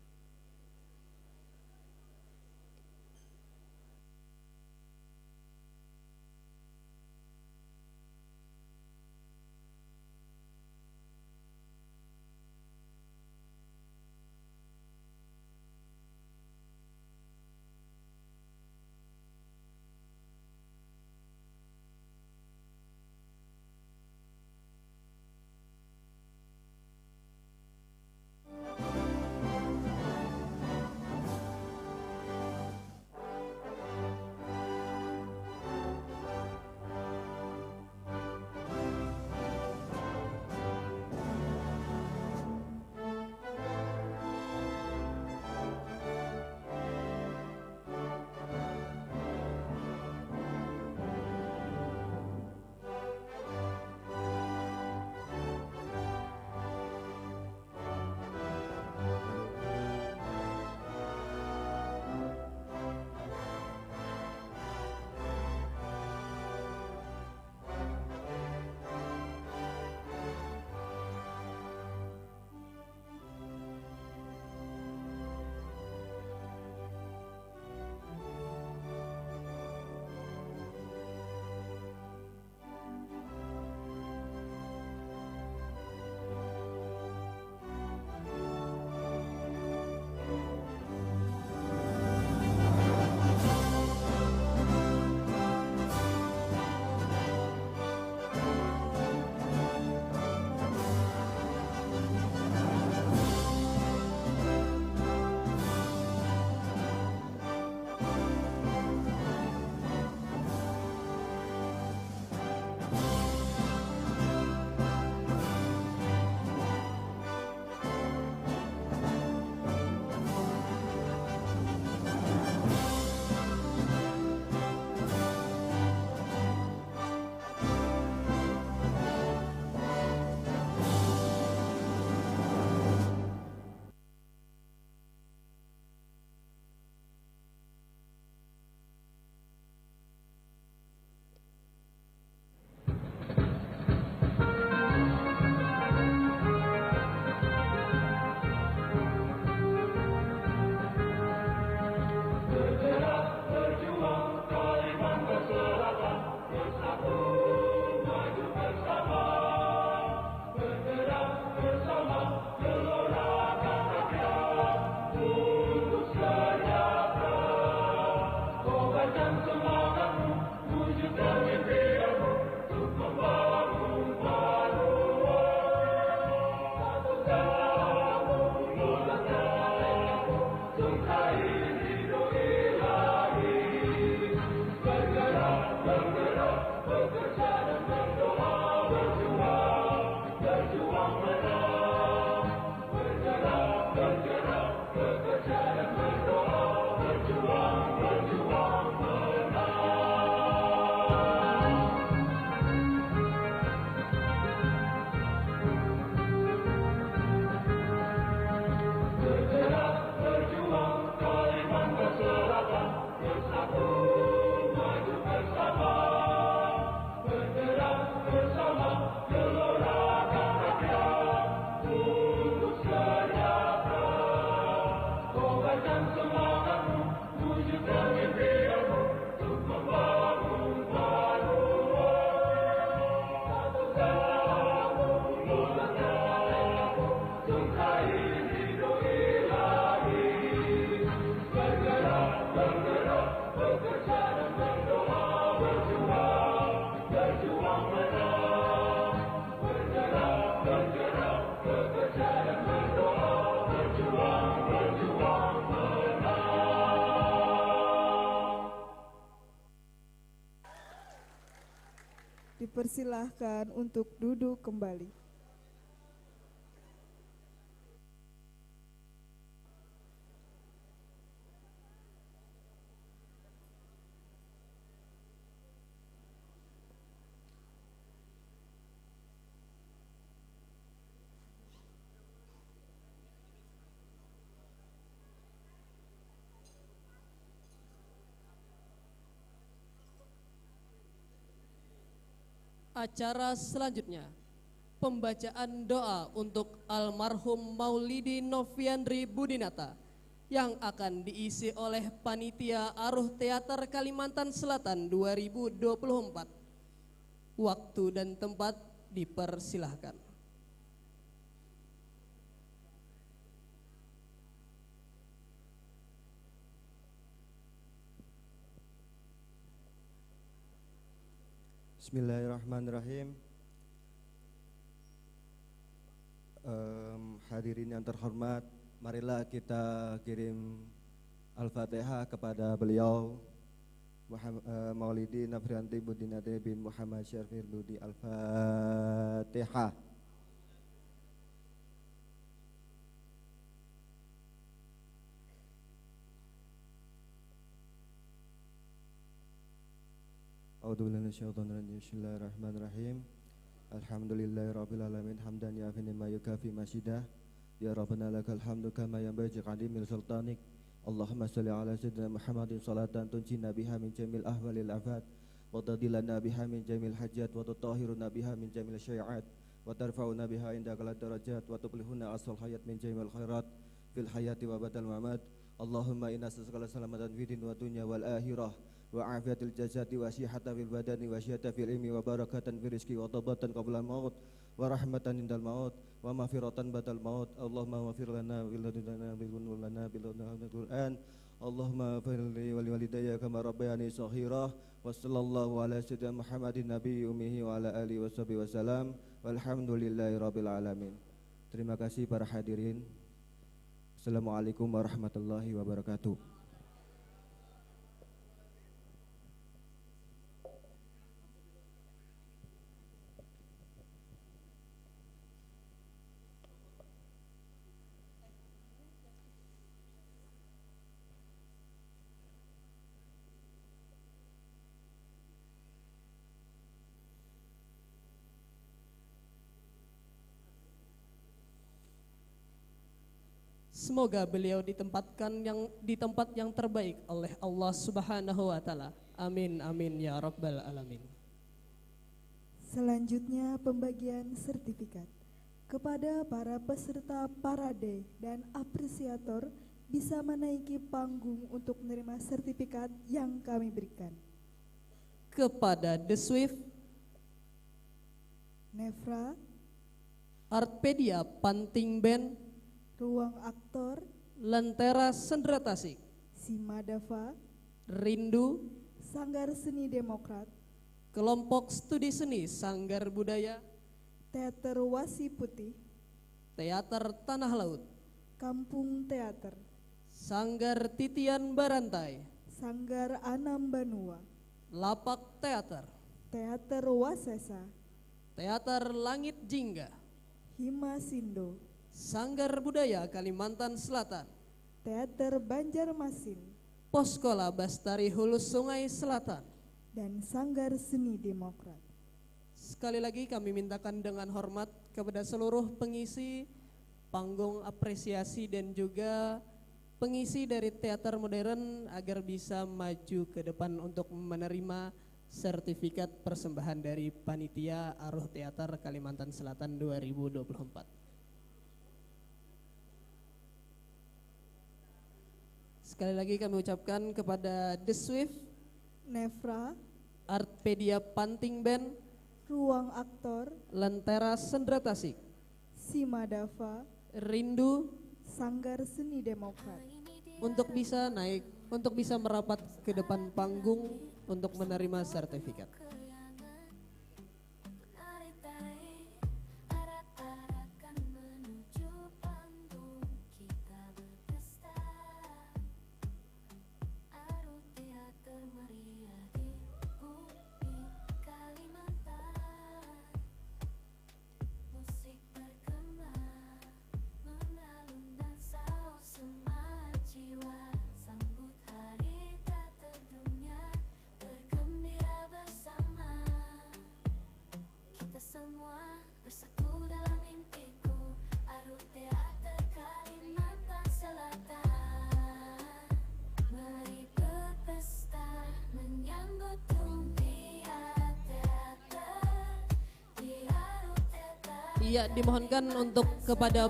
Dipersilahkan untuk duduk kembali. Acara selanjutnya, pembacaan doa untuk almarhum Maulidi Noviandri Budinata yang akan diisi oleh Panitia Aruh Teater Kalimantan Selatan 2024. Waktu dan tempat dipersilahkan. Bismillahirrahmanirrahim. Hadirin yang terhormat, marilah kita kirim Al-Fatihah kepada beliau Maulidi Nofrianti Budinati bin Muhammad Syarifil Ludi. Al-Fatihah. A'udzubillahi minasyaitonir rajim. Bismillahirrahmanirrahim. Alhamdulillahirabbil alamin hamdan ya'fini ma yukafi masidah. Ya Rabbana lakal hamdu kama yanbaghi qadimil sultanik. Allahumma shalli ala sayyidina Muhammadin salatan tunjina biha min jamil ahwalil afat wa tadillana biha min jamil hajat wa tutahhiruna biha min jamil syai'at wa tarfa'una biha indakal darajat wa tublihuna asal hayat min jamil khairat fil hayati wa badal mamat. Allahumma inna nas'aluka salamatan fid dunya wa dunya wal akhirah wa afiatil jasadi wa sihhatan fil badani wa syiatan fil ilmi wa barakatan fil rizqi wa tabatan qabla maut wa rahmatan indal maut wa maghfiratan batal maut. Allahumma maghfir lana wa lana bil lana bil Qur'an. Allahumma ighfir li wa liwalidayya kama rabbayani shaghira. Wa sallallahu ala sayyidina Muhammadin nabiyyi ummihi wa ala alihi washabihi wasallam. Walhamdulillahi rabbil alamin. Terima kasih para hadirin. Assalamualaikum warahmatullahi wabarakatuh. Semoga beliau ditempatkan di tempat yang terbaik oleh Allah Subhanahu wa taala. Amin amin ya rabbal alamin. Selanjutnya pembagian sertifikat kepada para peserta parade dan apresiator bisa menaiki panggung untuk menerima sertifikat yang kami berikan. Kepada The Swift, Nefra, Artpedia Panting Band, Ruang Aktor, Lentera Sendera Tasik, Simadava, Rindu, Sanggar Seni Demokrat, Kelompok Studi Seni Sanggar Budaya, Teater Wasi Putih, Teater Tanah Laut, Kampung Teater, Sanggar Titian Barantai, Sanggar Anam Banua, Lapak Teater, Teater Wasesa, Teater Langit Jingga, Hima Sindo, Sanggar Budaya Kalimantan Selatan, Teater Banjarmasin, Poskola Bastari Hulu Sungai Selatan, dan Sanggar Seni Demokrat. Sekali lagi kami mintakan dengan hormat kepada seluruh pengisi panggung apresiasi dan juga pengisi dari teater modern agar bisa maju ke depan untuk menerima sertifikat persembahan dari Panitia Aruh Teater Kalimantan Selatan 2024. Sekali lagi kami ucapkan kepada The Swift, Nefra, Artpedia Panting Band, Ruang Aktor, Lentera Sendera Tasik, Simadava, Rindu, Sanggar Seni Demokrat, untuk bisa naik, untuk bisa merapat ke depan panggung untuk menerima sertifikat. Aruh Teater meriah di bumi Kalimantan. Iya, dimohonkan untuk kepada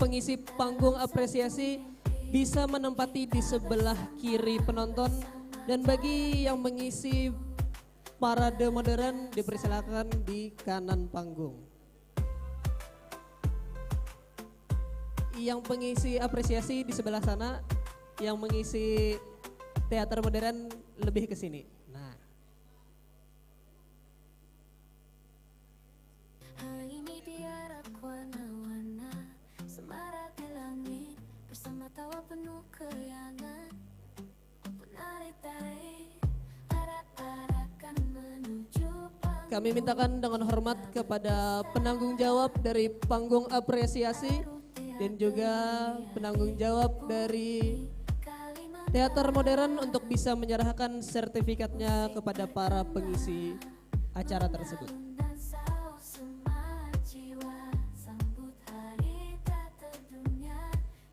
pengisi panggung apresiasi bisa menempati di sebelah kiri penonton, dan bagi yang mengisi parade modern dipersilakan di kanan panggung. Yang pengisi apresiasi di sebelah sana, yang mengisi teater modern lebih ke sini. Nah, hari ini diharap warna-warna semarak di langit bersama tawa penuh keriangan. Penari-tari arak-arakan menuju panggung. kami mintakan dengan hormat kepada penanggung jawab dari panggung apresiasi dan juga penanggung jawab dari teater modern untuk bisa menyerahkan sertifikatnya kepada para pengisi acara tersebut. Dan saus semangat jiwa sambut hari tak terdunia,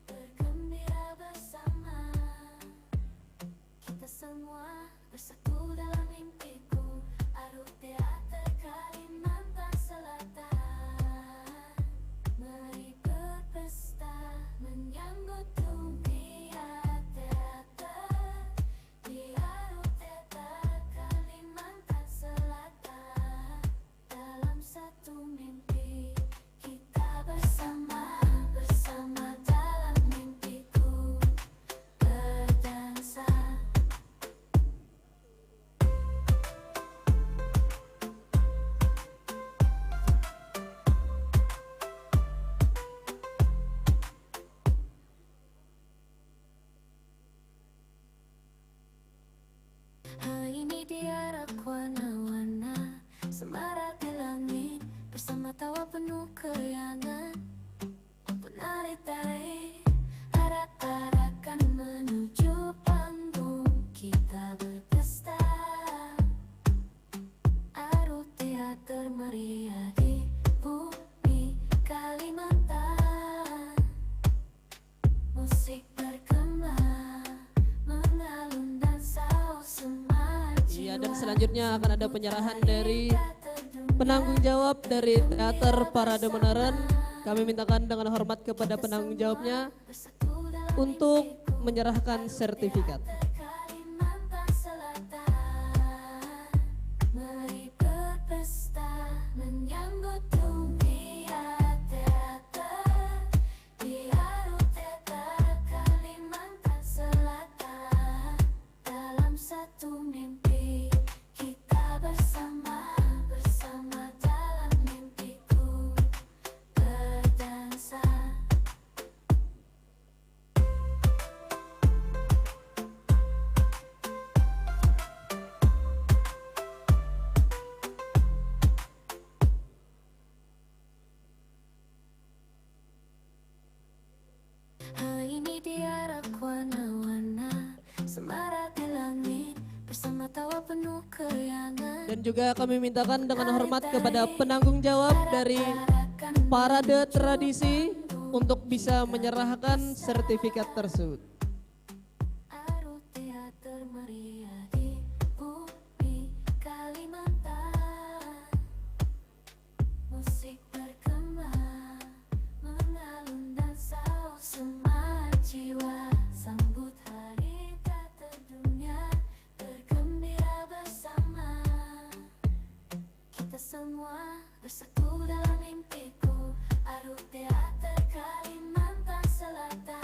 bergembira bersama. Kita semua bersatu dalam mimpiku, Arut Teater Kalimantan Selatan. Mari berpesta menyambut dunia teater di Arut Teater Kalimantan Selatan. Dalam satu mimpi kita bersama dalam mimpiku berdansa. Hari ini diarak warna-warna semarak di langit bersama tawa penuh keriangan. Penari-tari arak-arakan menuju panggung, kita berpesta. Arut Teater meriah di bumi Kalimantan. Musik bergema mengalun dan saus semangat Iya, jiwa. dan selanjutnya akan ada penyerahan dari penanggung jawab dari teater Parade Modern. Kami mintakan dengan hormat kepada penanggung jawabnya untuk menyerahkan sertifikat. Kalimantan Selatan. Mari berpesta menyambut dunia teater di Arut Teater Kalimantan Selatan. Dalam satu mimpi kita bersama dalam mimpiku berdansa. Hari ini diarak warna-warna semarak di langit bersama tawa penuh keriangan. Dan juga kami mintakan dengan hormat kepada penanggung jawab dari Parade Tradisi untuk bisa menyerahkan sertifikat tersebut. Arut Teater meriah di bumi Kalimantan. Musik bergema mengalun dan saus semangat jiwa sambut hari tak terdunia, bergembira bersama. Kita semua bersatu dalam mimpiku, Arut Teater Kalimantan Selatan.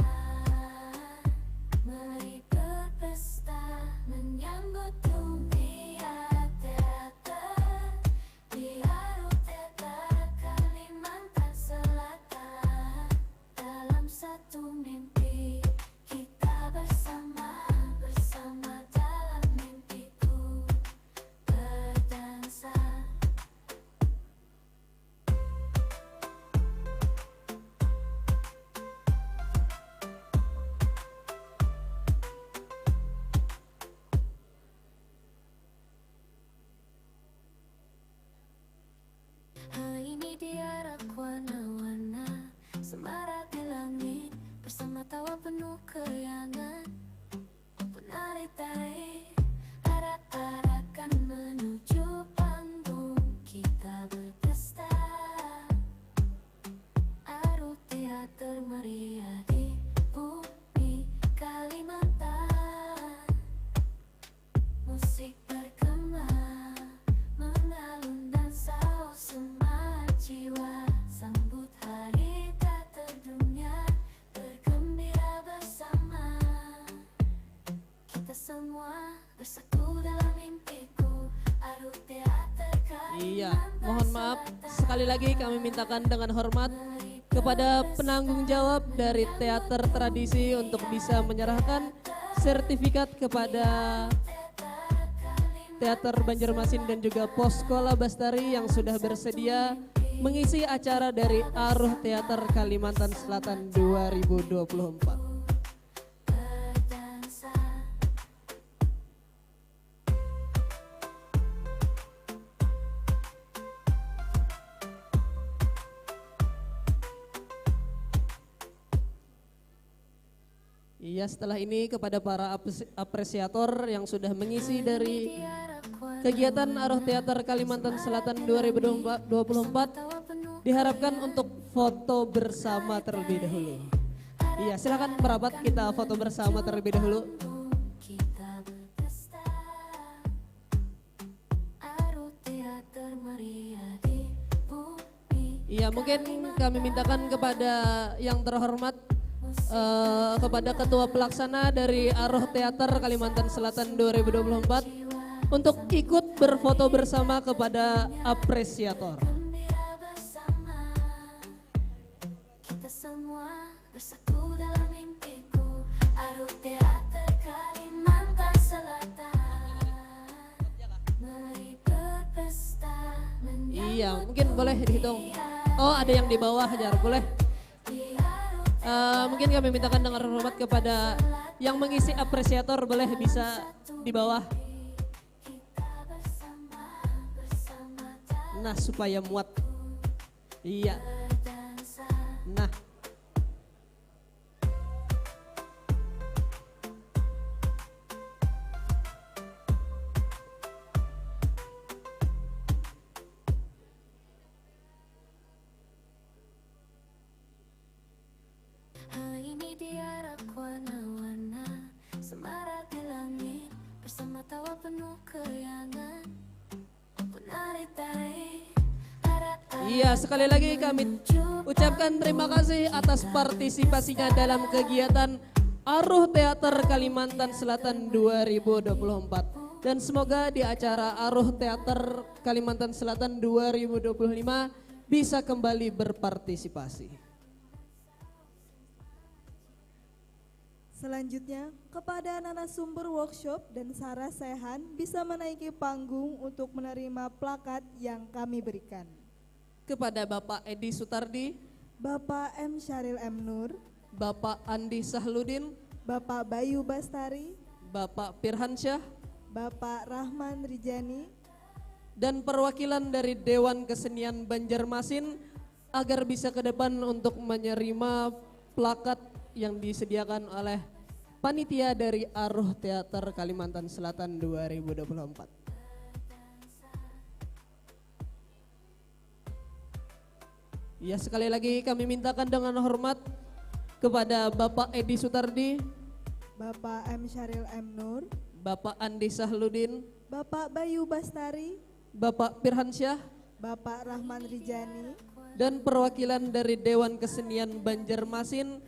mohon maaf. Sekali lagi kami mintakan dengan hormat kepada penanggung jawab dari teater tradisi untuk bisa menyerahkan sertifikat kepada Teater Banjarmasin dan juga Poskola Bastari yang sudah bersedia mengisi acara dari Aruh Teater Kalimantan Selatan 2024. Iya, setelah ini kepada para apresiator yang sudah mengisi dari kegiatan Aruh Teater Kalimantan Selatan 2024 diharapkan untuk foto bersama terlebih dahulu. Iya, silakan merapat kita foto bersama terlebih dahulu. Iya, mungkin kami mintakan kepada yang terhormat kepada Ketua Pelaksana dari Aruh Teater Kalimantan Selatan 2024 untuk ikut berfoto bersama kepada apresiator. Kita semua bersatu dalam mimpiku, Aruh Teater Kalimantan Selatan. Mari berpesta. Iya, mungkin boleh dihitung. Oh, ada yang di bawah, Jar, boleh. Mungkin kami mintakan dengan hormat kepada yang mengisi apresiator, boleh bisa di bawah. Nah, supaya muat. Iya. Nah. Hari ini diarak warna-warna, semarak di langit, bersama tawa penuh keriangan. Iya, sekali lagi kami ucapkan terima kasih atas partisipasinya dalam kegiatan Aruh Teater Kalimantan Selatan 2024. Dan semoga di acara Aruh Teater Kalimantan Selatan 2025 bisa kembali berpartisipasi. Selanjutnya, kepada narasumber workshop dan Sarah Sehan bisa menaiki panggung untuk menerima plakat yang kami berikan. Kepada Bapak Edi Sutardi, Bapak M. Syaril M. Nur, Bapak Andi Sahludin, Bapak Bayu Bastari, Bapak Pirhansyah, Bapak Rahman Rijani, dan perwakilan dari Dewan Kesenian Banjarmasin agar bisa ke depan untuk menerima plakat yang disediakan oleh panitia dari Aruh Teater Kalimantan Selatan 2024. Ya, sekali lagi kami mintakan dengan hormat kepada Bapak Edi Sutardi, Bapak M. Syaril M. Nur, Bapak Andi Sahludin, Bapak Bayu Bastari, Bapak Pirhansyah, Bapak Rahman Rijani, dan perwakilan dari Dewan Kesenian Banjarmasin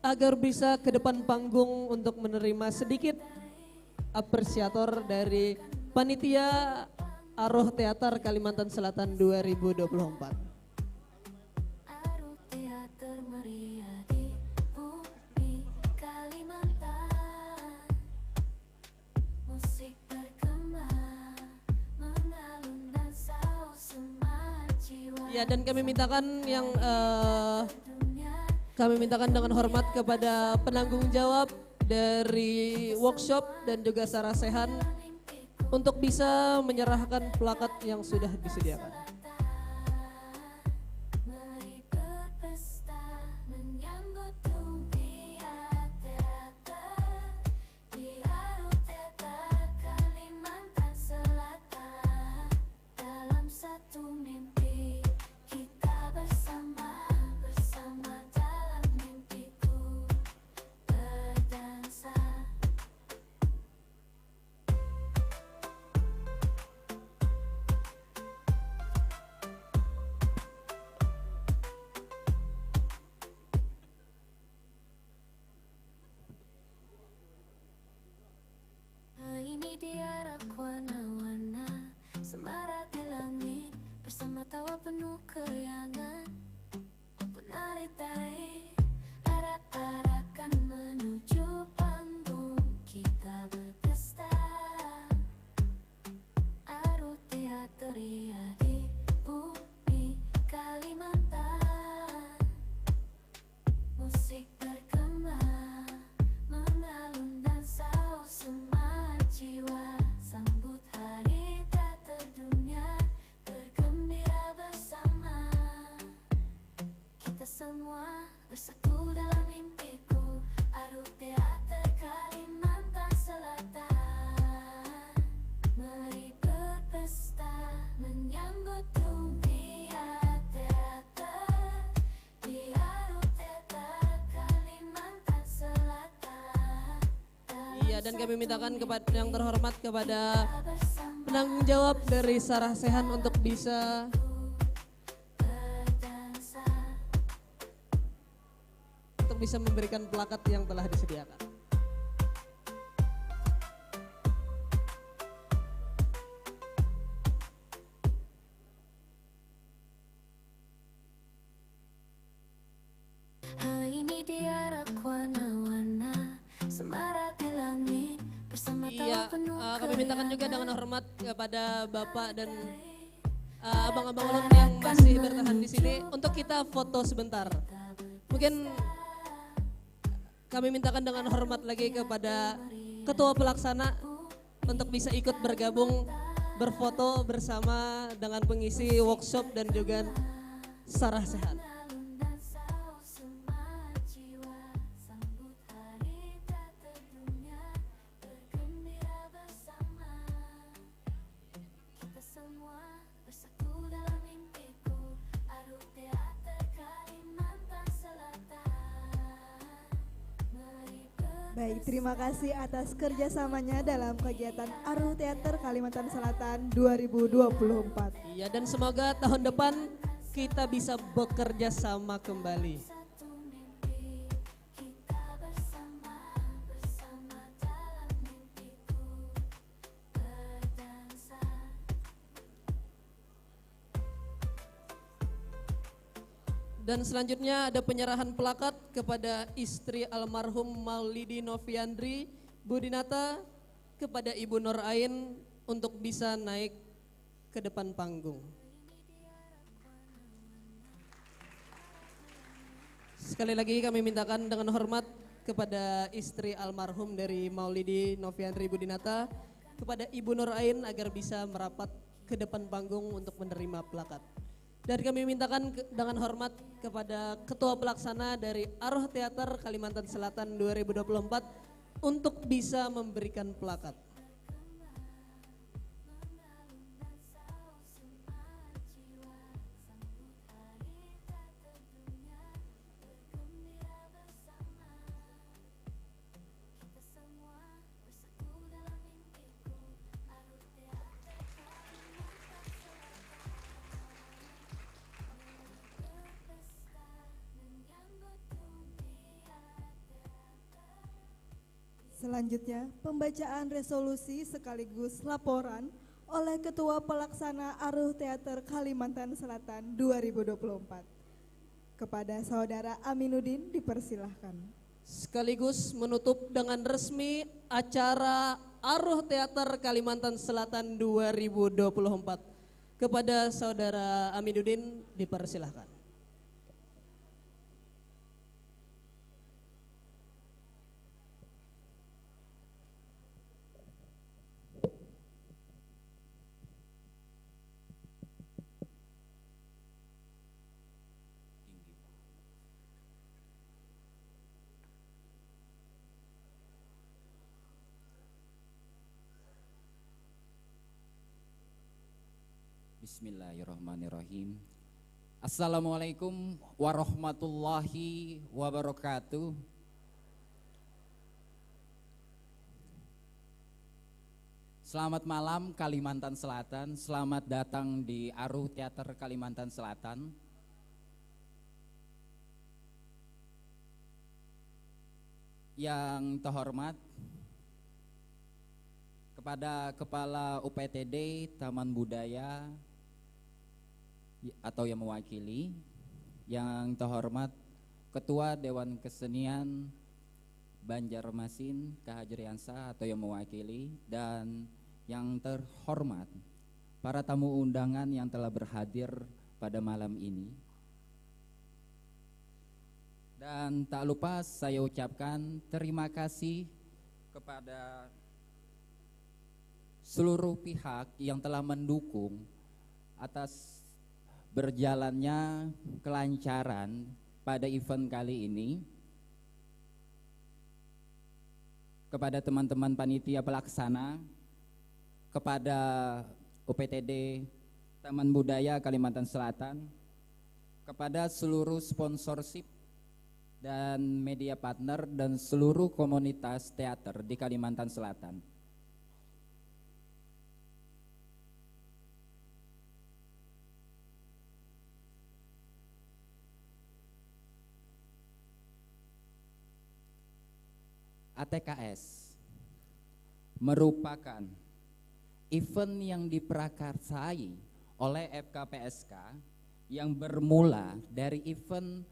agar bisa ke depan panggung untuk menerima sedikit apresiator dari panitia Aruh Teater Kalimantan Selatan 2024. Aruh Teater meriah di bumi Kalimantan, musik berkembang, mengalun dan saus semangat jiwa. Ya, dan kami mintakan dengan hormat kepada penanggung jawab dari workshop dan juga Sarah Sehan untuk bisa menyerahkan plakat yang sudah disediakan. Mari berpesta menyambut dunia teater di Aruh Teater Kalimantan Selatan. Dalam satu mimpi kita bersama dalam mimpiku berdansa. ceria di bumi Kalimantan. Musik bergema, mengalun dan saus semangat jiwa. Sambut hari tak terdunia, bergembira bersama. Kita semua bersatu dalam mimpiku, Aruh Teater Kalimantan Selatan. Mari berpesta menyambut dunia teater di Aruh Teater Kalimantan Selatan. Iya, dan kami mintakan kepada yang terhormat kepada penanggung jawab dari Sarah Sehan untuk bisa memberikan plakat yang telah disediakan. Hari ini diarak warna-warna, semarak di langit bersama Iya, tawa penuh kami mintakan juga keriangan. dengan hormat kepada Bapak dan abang-abang ulun yang masih bertahan di sini untuk kita foto sebentar. Mungkin kami mintakan dengan hormat lagi kepada Ketua Pelaksana untuk bisa ikut bergabung berfoto bersama dengan pengisi workshop dan juga Sarah Sehan. Alun dan saus semangat jiwa, sambut hari tak terdunia, bergembira bersama. Kita semua bersatu dalam mimpiku, Aruh Teater Kalimantan Selatan. Mari Baik, terima kasih atas kerjasamanya dalam kegiatan Aruh Teater Kalimantan Selatan 2024. Iya, dan semoga tahun depan kita bisa bekerja sama kembali. satu mimpi, kita bersama dalam mimpiku, berdansa. Dan selanjutnya ada penyerahan plakat kepada istri almarhum Maulidi Noviandri Budinata kepada Ibu Nur Ain untuk bisa naik ke depan panggung. Sekali lagi kami mintakan dengan hormat kepada istri almarhum dari Maulidi Noviandri Budinata kepada Ibu Nur Ain agar bisa merapat ke depan panggung untuk menerima plakat. Dan kami mintakan dengan hormat kepada Ketua Pelaksana dari Aruh Teater Kalimantan Selatan 2024 untuk bisa memberikan plakat. Selanjutnya, pembacaan resolusi sekaligus laporan oleh Ketua Pelaksana Aruh Teater Kalimantan Selatan 2024. Kepada Saudara Aminuddin dipersilahkan. Sekaligus menutup dengan resmi acara Aruh Teater Kalimantan Selatan 2024. Kepada Saudara Aminuddin dipersilahkan. Bismillahirrahmanirrahim. Assalamualaikum warahmatullahi wabarakatuh. Selamat malam Kalimantan Selatan. Selamat datang di Aruh Teater Kalimantan Selatan. Yang terhormat kepada Kepala UPTD Taman Budaya atau yang mewakili, yang terhormat Ketua Dewan Kesenian Banjarmasin KH Juriansa atau yang mewakili, dan yang terhormat para tamu undangan yang telah berhadir pada malam ini. Dan tak lupa saya ucapkan terima kasih kepada seluruh pihak yang telah mendukung atas berjalannya kelancaran pada event kali ini. Kepada teman-teman panitia pelaksana, kepada UPTD Taman Budaya Kalimantan Selatan, kepada seluruh sponsorship dan media partner dan seluruh komunitas teater di Kalimantan Selatan. ATKS merupakan event yang diprakarsai oleh FKPSK yang bermula dari event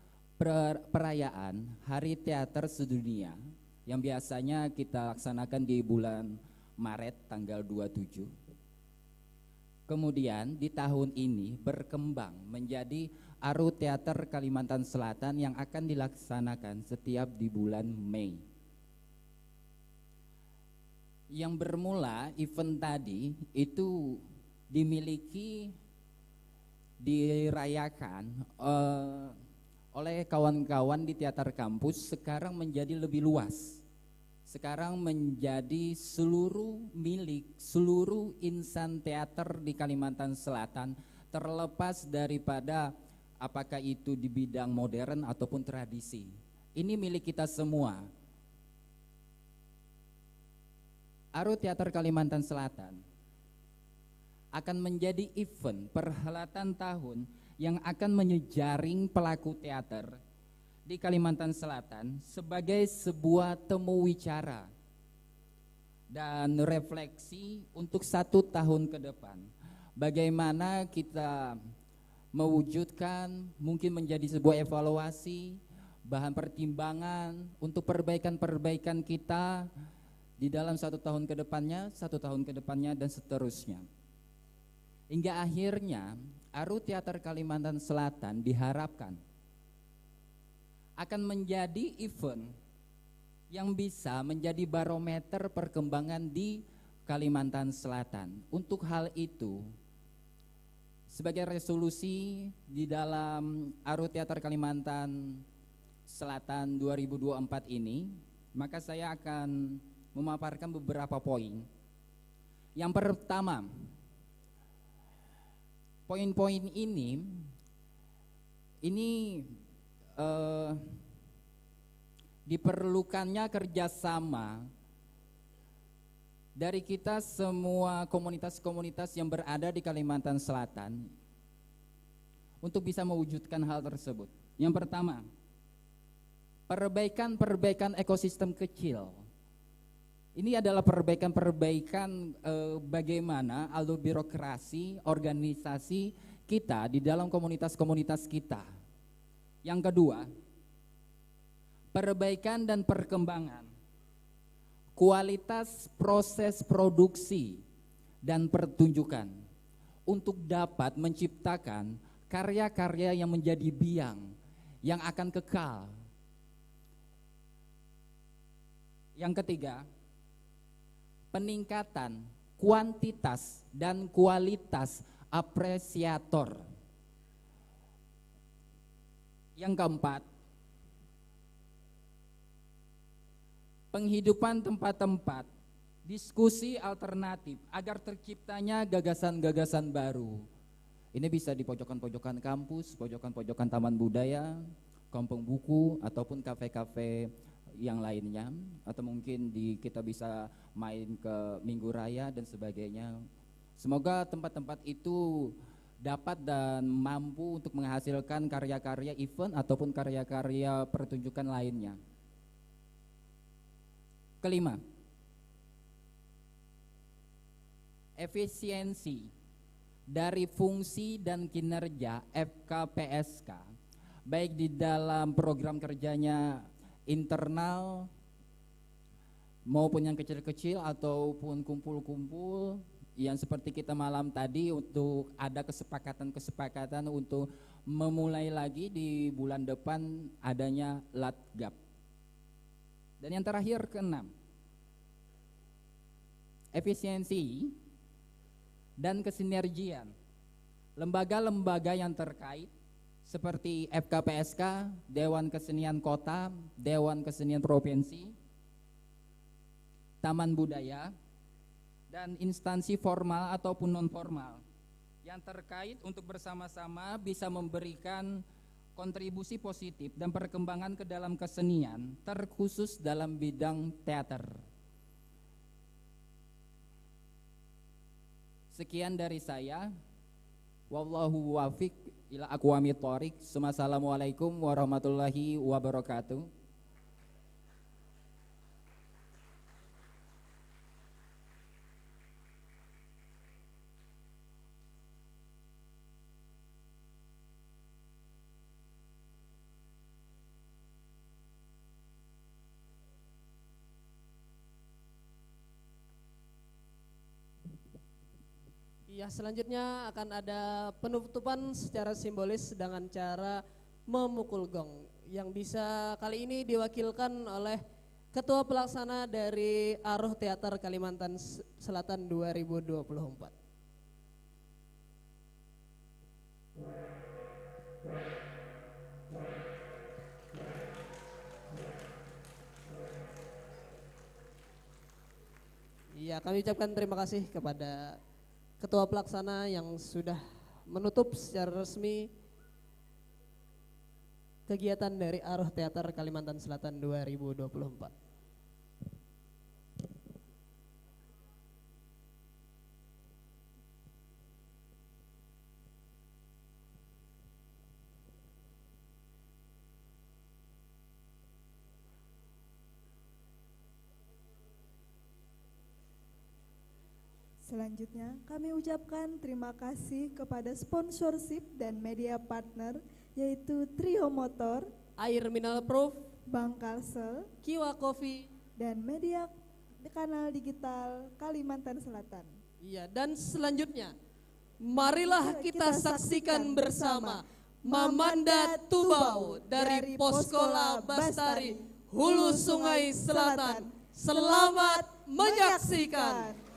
perayaan Hari Teater Sedunia yang biasanya kita laksanakan di bulan Maret tanggal 27. Kemudian di tahun ini berkembang menjadi Aru Teater Kalimantan Selatan yang akan dilaksanakan setiap di bulan Mei. Yang bermula event tadi itu dimiliki, dirayakan oleh kawan-kawan di teater kampus, sekarang menjadi lebih luas. Sekarang menjadi milik seluruh insan teater di Kalimantan Selatan, terlepas daripada apakah itu di bidang modern ataupun tradisi. Ini milik kita semua. Aru Teater Kalimantan Selatan akan menjadi event perhelatan tahun yang akan menyejaring pelaku teater di Kalimantan Selatan sebagai sebuah temu wicara dan refleksi untuk 1 tahun ke depan. Bagaimana kita mewujudkan, mungkin menjadi sebuah evaluasi, bahan pertimbangan untuk perbaikan-perbaikan kita di dalam 1 tahun ke depannya, 1 tahun ke depannya, dan seterusnya. Hingga akhirnya Aru Teater Kalimantan Selatan diharapkan akan menjadi event yang bisa menjadi barometer perkembangan di Kalimantan Selatan. Untuk hal itu, sebagai resolusi di dalam Aru Teater Kalimantan Selatan 2024 ini, maka saya akan memaparkan beberapa poin. Yang pertama, poin-poin ini diperlukannya kerjasama dari kita semua komunitas-komunitas yang berada di Kalimantan Selatan untuk bisa mewujudkan hal tersebut. Yang pertama, perbaikan ekosistem kecil. Ini adalah perbaikan bagaimana alur birokrasi, organisasi kita di dalam komunitas-komunitas kita. Yang kedua, perbaikan dan perkembangan kualitas proses produksi dan pertunjukan untuk dapat menciptakan karya-karya yang menjadi biang, yang akan kekal. Yang ketiga, peningkatan kuantitas dan kualitas apresiator. Yang keempat, penghidupan tempat-tempat diskusi alternatif agar terciptanya gagasan-gagasan baru. Ini bisa di pojokan-pojokan kampus, pojokan-pojokan taman budaya, kampung buku, ataupun kafe-kafe yang lainnya, atau mungkin kita bisa main ke Minggu Raya dan sebagainya. Semoga tempat-tempat itu dapat dan mampu untuk menghasilkan karya-karya event ataupun karya-karya pertunjukan lainnya. Kelima, efisiensi dari fungsi dan kinerja FKPSK, baik di dalam program kerjanya internal maupun yang kecil-kecil ataupun kumpul-kumpul yang seperti kita malam tadi untuk ada kesepakatan untuk memulai lagi di bulan depan adanya Latgab. Dan yang terakhir keenam, efisiensi dan kesinergian lembaga-lembaga yang terkait seperti FKPSK, Dewan Kesenian Kota, Dewan Kesenian Provinsi, Taman Budaya, dan instansi formal ataupun non formal yang terkait untuk bersama-sama bisa memberikan kontribusi positif dan perkembangan ke dalam kesenian, terkhusus dalam bidang teater. Sekian dari saya. Wallahu wafiq ila aqwamit thoriq. Assalamualaikum warahmatullahi wabarakatuh. Ya, selanjutnya akan ada penutupan secara simbolis dengan cara memukul gong yang bisa kali ini diwakilkan oleh Ketua Pelaksana dari Aruh Teater Kalimantan Selatan 2024. Iya, kami ucapkan terima kasih kepada Ketua Pelaksana yang sudah menutup secara resmi kegiatan dari Aruh Teater Kalimantan Selatan 2024. Selanjutnya, kami ucapkan terima kasih kepada sponsorship dan media partner yaitu Trio Motor, Air Mineral Proof, Bank Kalsel, Kiwa Coffee, dan media kanal digital Kalimantan Selatan. Iya, dan selanjutnya marilah kita saksikan bersama Mamanda Tubau dari Poskola Bastari, Hulu Sungai Selatan. Selamat menyaksikan.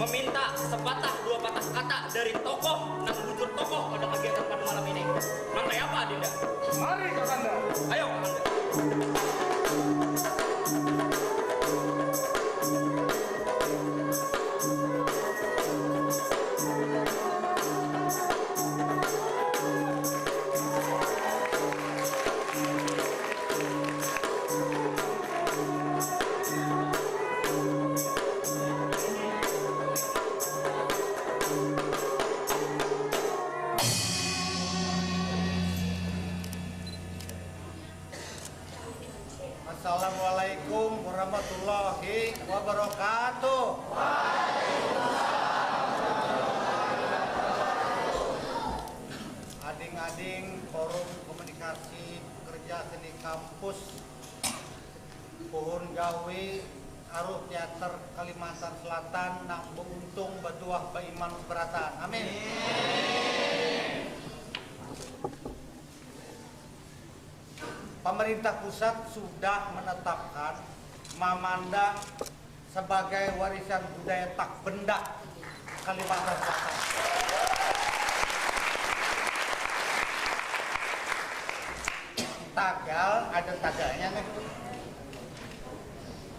meminta sepatah dua patah kata dari tokoh dan bujur tokoh pada kegiatan pada malam ini. Mangkai apa, Dinda? Mari Kakanda. Ayo, Kakanda. Assalamualaikum warahmatullahi wabarakatuh. Ading-ading forum komunikasi kerja seni kampus Pohon Gawe Aruh Teater Kalimantan Selatan nak beruntung batuah baiman beratan. Amin. Pemerintah pusat sudah menetapkan Mamanda sebagai warisan budaya tak benda Kalimantan Selatan. Tagal ada tagalnya nih.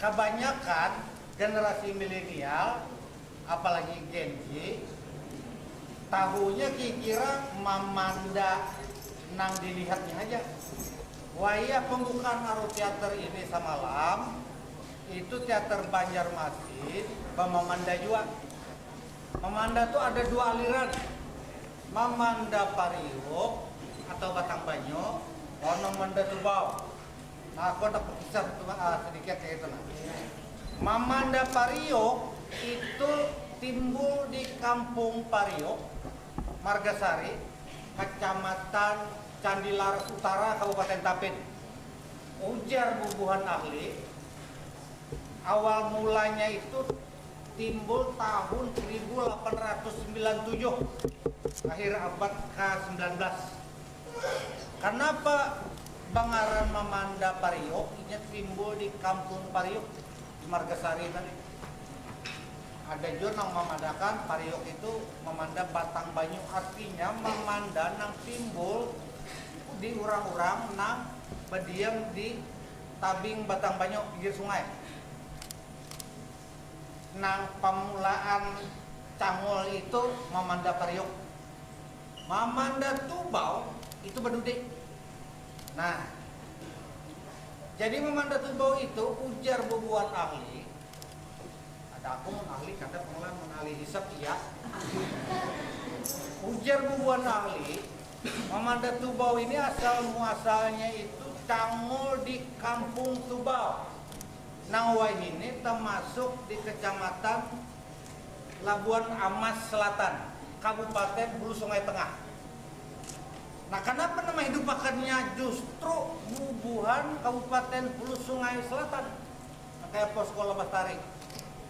Kebanyakan generasi milenial, apalagi Gen Z, tahunya kira Mamanda nang dilihatnya aja. Waya pembukaan Aruh Teater ini semalam itu teater Banjarmasin, Mamanda juga. Mamanda tuh ada dua aliran, Mamanda Pariok atau Batang Banyo, Mamanda Tubau. Nah, aku ada kisah sedikit kayak itu. Mamanda Pariok itu timbul di Kampung Pariok, Margasari, Kecamatan Candilaras Utara, Kabupaten Tapin. Ujar bubuhan ahli, awal mulanya itu timbul tahun 1897, akhir abad ke-19. Kenapa Bangaran Mamanda Pariok ini timbul di Kampung Pariok di Margasari tadi? Ada juga yang memandakan Pariok itu memandang Batang Banyu, artinya memandang nang timbul di urang-urang nang berdiam di tabing Batang Banyu pinggir sungai. Nang pemulaan Cangol itu Mamanda Pariok. Mamanda Tubau itu Badudik. Nah, jadi Mamanda Tubau itu ujar bubuan ahli. Ada aku mun ahli, kata pengelan mun ahli hisab iya. Ujar bubuan ahli, Mamanda Tubau ini asal muasalnya itu Cangol di Kampung Tubau. Nang ini termasuk di Kecamatan Labuan Amas Selatan, Kabupaten Hulu Sungai Tengah. Nah, kenapa nama hidupakannya justru Bubuhan Kabupaten Hulu Sungai Selatan? Kayak Posko Lebastari.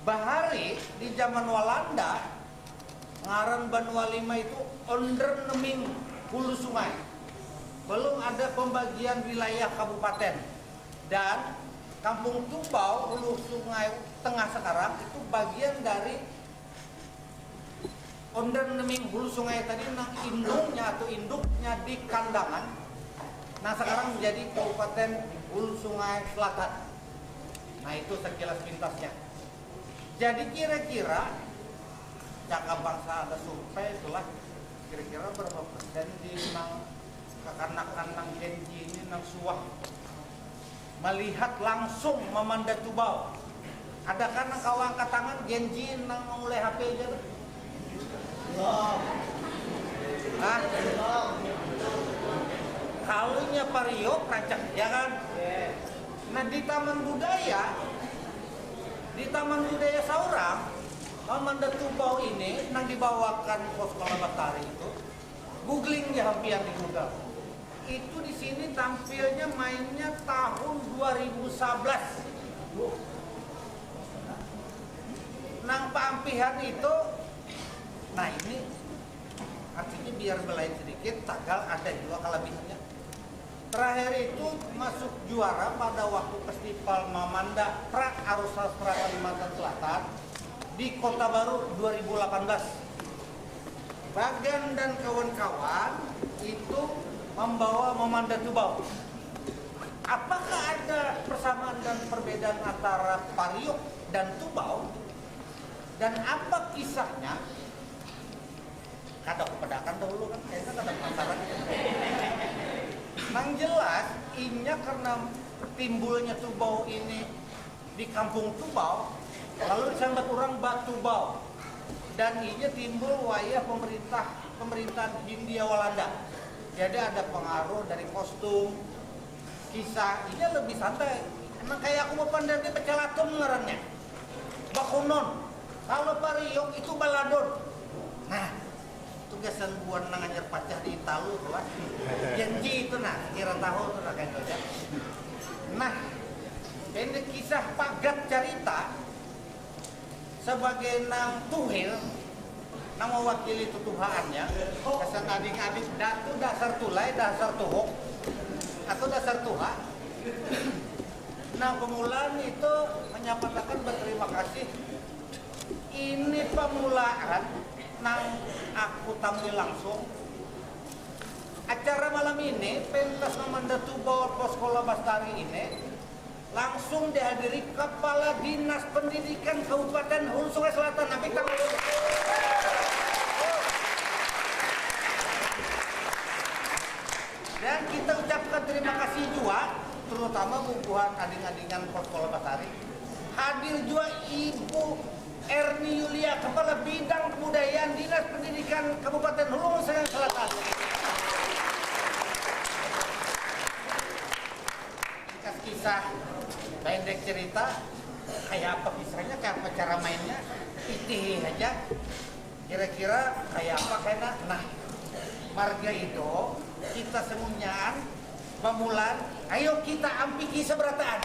Bahari di zaman Walanda, ngaran Banua Lima itu onderneming hulu sungai. Belum ada pembagian wilayah kabupaten. Dan Kampung Tubau, hulu sungai tengah sekarang itu bagian dari onderneming hulu sungai tadi nang induknya atau induknya di Kandangan. Nah, sekarang menjadi Kabupaten Hulu Sungai Selatan. Nah, itu sekilas pintasnya. Jadi kira-kira Jaka Bangsa ada survei itulah kira-kira berapa persen di nang kekanak-kanak Genji ini nang suah melihat langsung Mamanda Tubau. Adakah nang kau angkat tangan Genji nang mulai HP aja tuh? Hah? Kalunya Pariok rancak ya kan? Nah, di Taman Budaya Saurang, Mamanda Tubau ini nang dibawakan Posko Lebastari itu, googling ya hampir di Google. Itu di sini tampilnya mainnya tahun 2011. Nang pampihan itu, nah ini artinya biar belain sedikit, tagal ada juga kelebihannya. Terakhir itu masuk juara pada waktu festival Mamanda Pra Arus Sastra Kalimantan Selatan di Kota Baru 2018. Bagan dan kawan-kawan itu membawa Mamanda Tubau. Apakah ada persamaan dan perbedaan antara Pariuk dan Tubau? Dan apa kisahnya? Kata kepedakan dahulu kan, kayaknya kata penasaran. Nang jelas, inya karena timbulnya Tubau ini di kampung Tubau, lalu disambat orang Batu Bau. Dan inya timbul wayah pemerintahan Hindia Walanda. Jadi ada pengaruh dari kostum, kisah, ini lebih santai. Emang kayak aku mau pandai dia pecalatum ngarannya. Bakunon. Kalau Pariuk itu baladon. Nah, tugasan buan nanganyer pacah di Italu tuh lah. Janji itu nah, kira tahu tuh nah kayak gitu. Nah, pendek kisah pagat cerita sebagai nang tuhil, nang mewakili tutuhaannya, kesan adik-adik datu dasar tulai, dasar tuhuk, atau dasar tuha. Nah, pemulaan itu menyatakan berterima kasih. Ini pemulaan nang aku tampil langsung. Acara malam ini pentas Mamanda Tubau Poskola Bastari ini langsung dihadiri Kepala Dinas Pendidikan Kabupaten Hulu Sungai Selatan. Dan kita ucapkan terima kasih juga, terutama buat ading-adingan Poskola Bastari. Hadir juga Ibu Erni Yulia, Kepala Bidang Kebudayaan Dinas Pendidikan Kabupaten Hulu Sungai Selatan. Kisah pendek cerita, kayak apa kisahnya, kayak apa cara mainnya, itih aja. Kira-kira kayak apa kayaknya. Nah, marga itu kita semuanya pemulaan, ayo kita ampiki seberataan.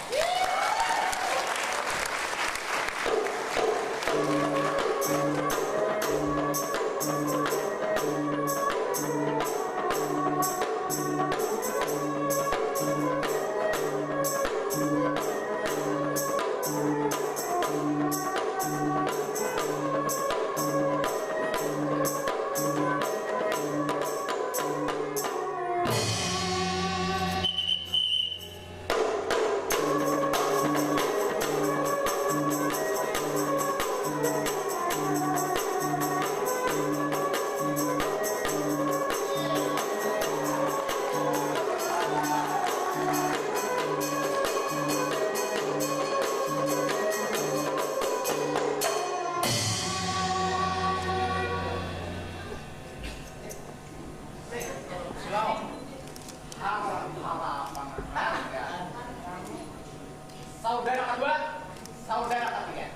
Saudara kedua, saudara ketiga.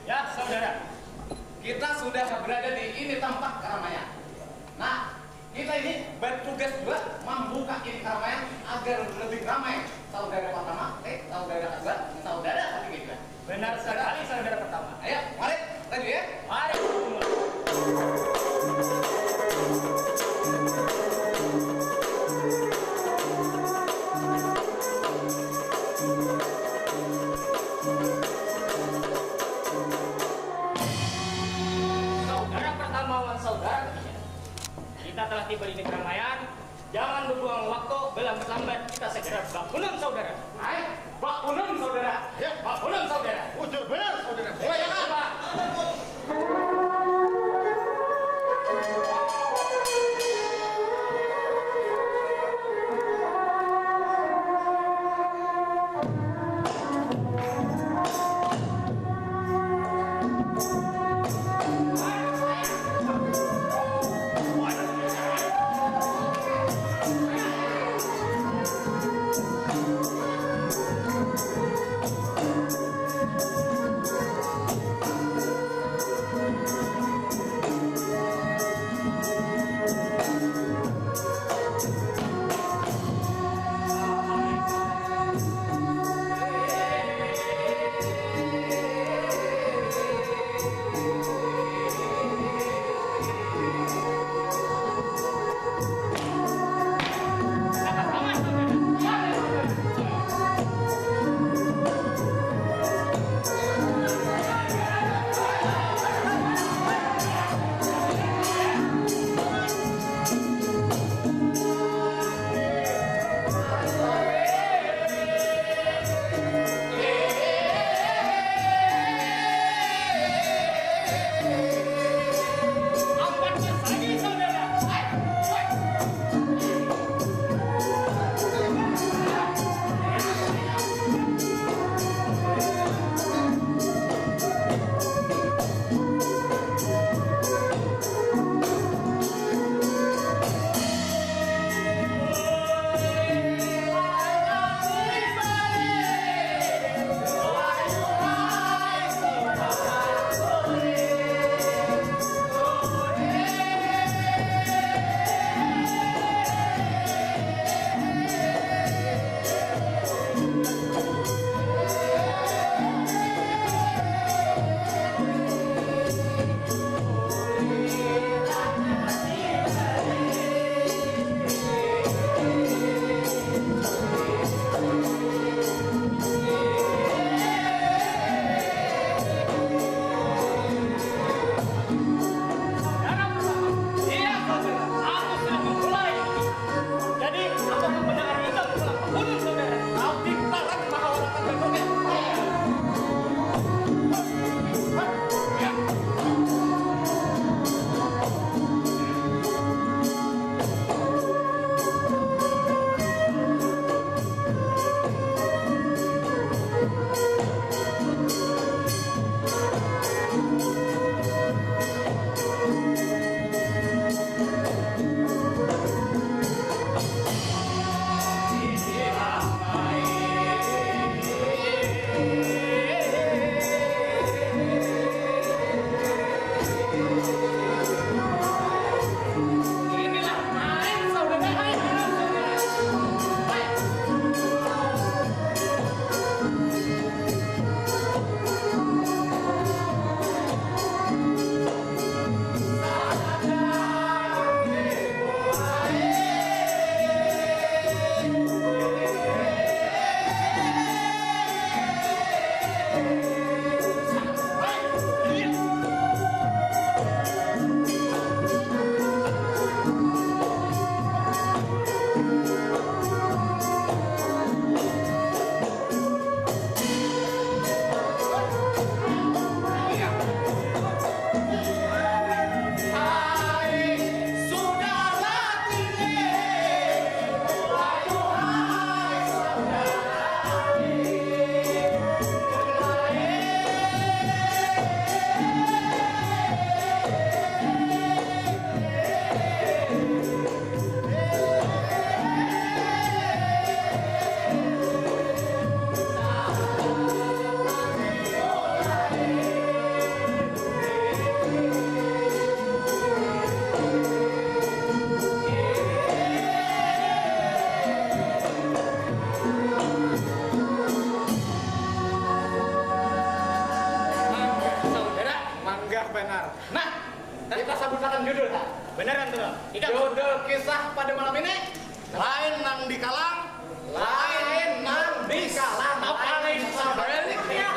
Ya, saudara. Kita sudah berada di ini tempat keramaian. Nah, kita ini bertugas juga membuka ini keramaian agar lebih ramai. Saudara pertama, saudara kedua, saudara ketiga. Benar sekali, saudara pertama. Ayo, mari, lanjut ya. Mari. Kita telah tiba di keramaian. Jangan berbuang waktu, belum terlambat. Kita segera bakunan saudara. Ayo, bakunan saudara. Ya, bakunan saudara. Ujur benar saudara. Ya, Pak. benar. Nah, kita sebutkan judul. Beneran tuh. Judul kisah pada malam ini lain nang di kalang, lain nang di kalang. Paling sebaliknya.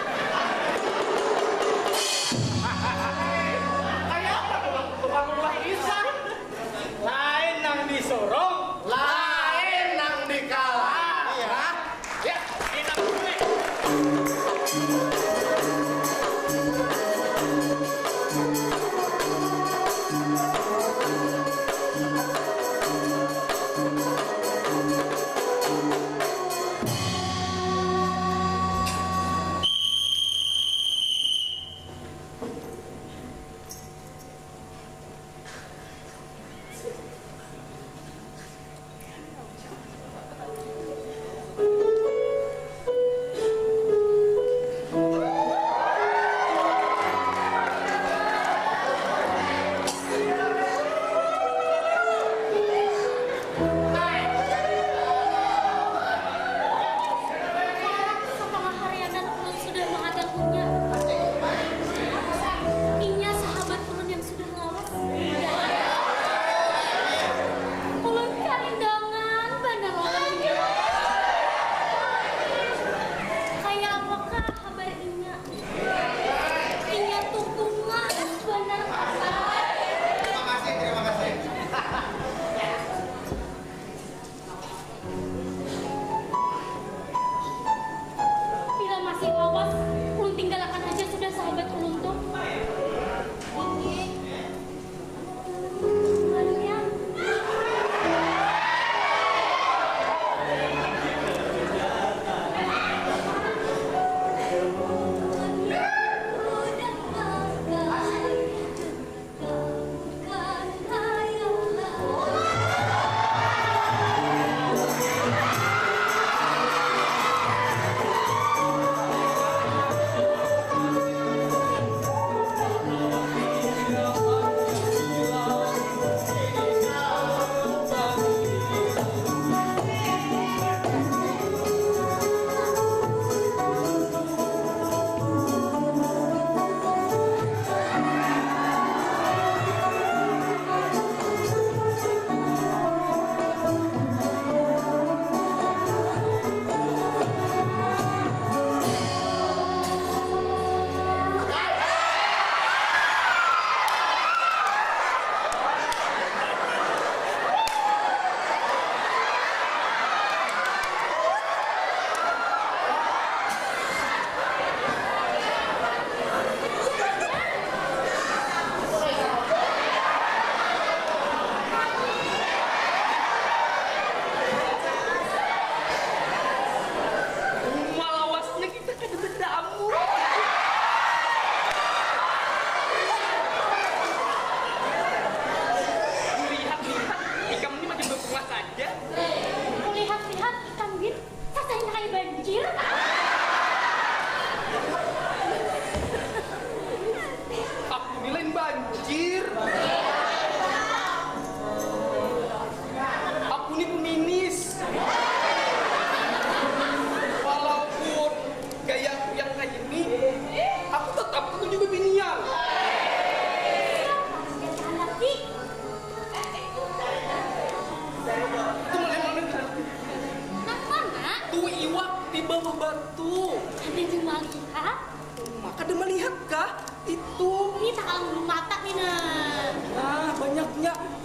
Kayak apa tuh? Tukang ulah kisah. Lain nang disorong, lain nang di kalang. Iya. Ya, kita mulai.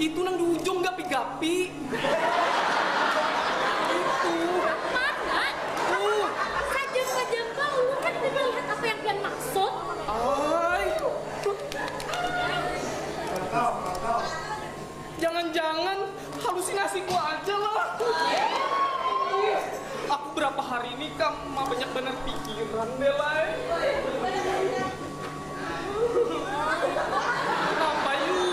Itu nang di ujung gapi-gapi. Itu. Mana? Sajam-sajam kau, lu kan tidak melihat apa yang kalian maksud. Ay. Jangan-jangan halusinasi gua aja lah. Aku berapa hari ini kamu banyak bener pikiran deh, Lai. Apa yuk?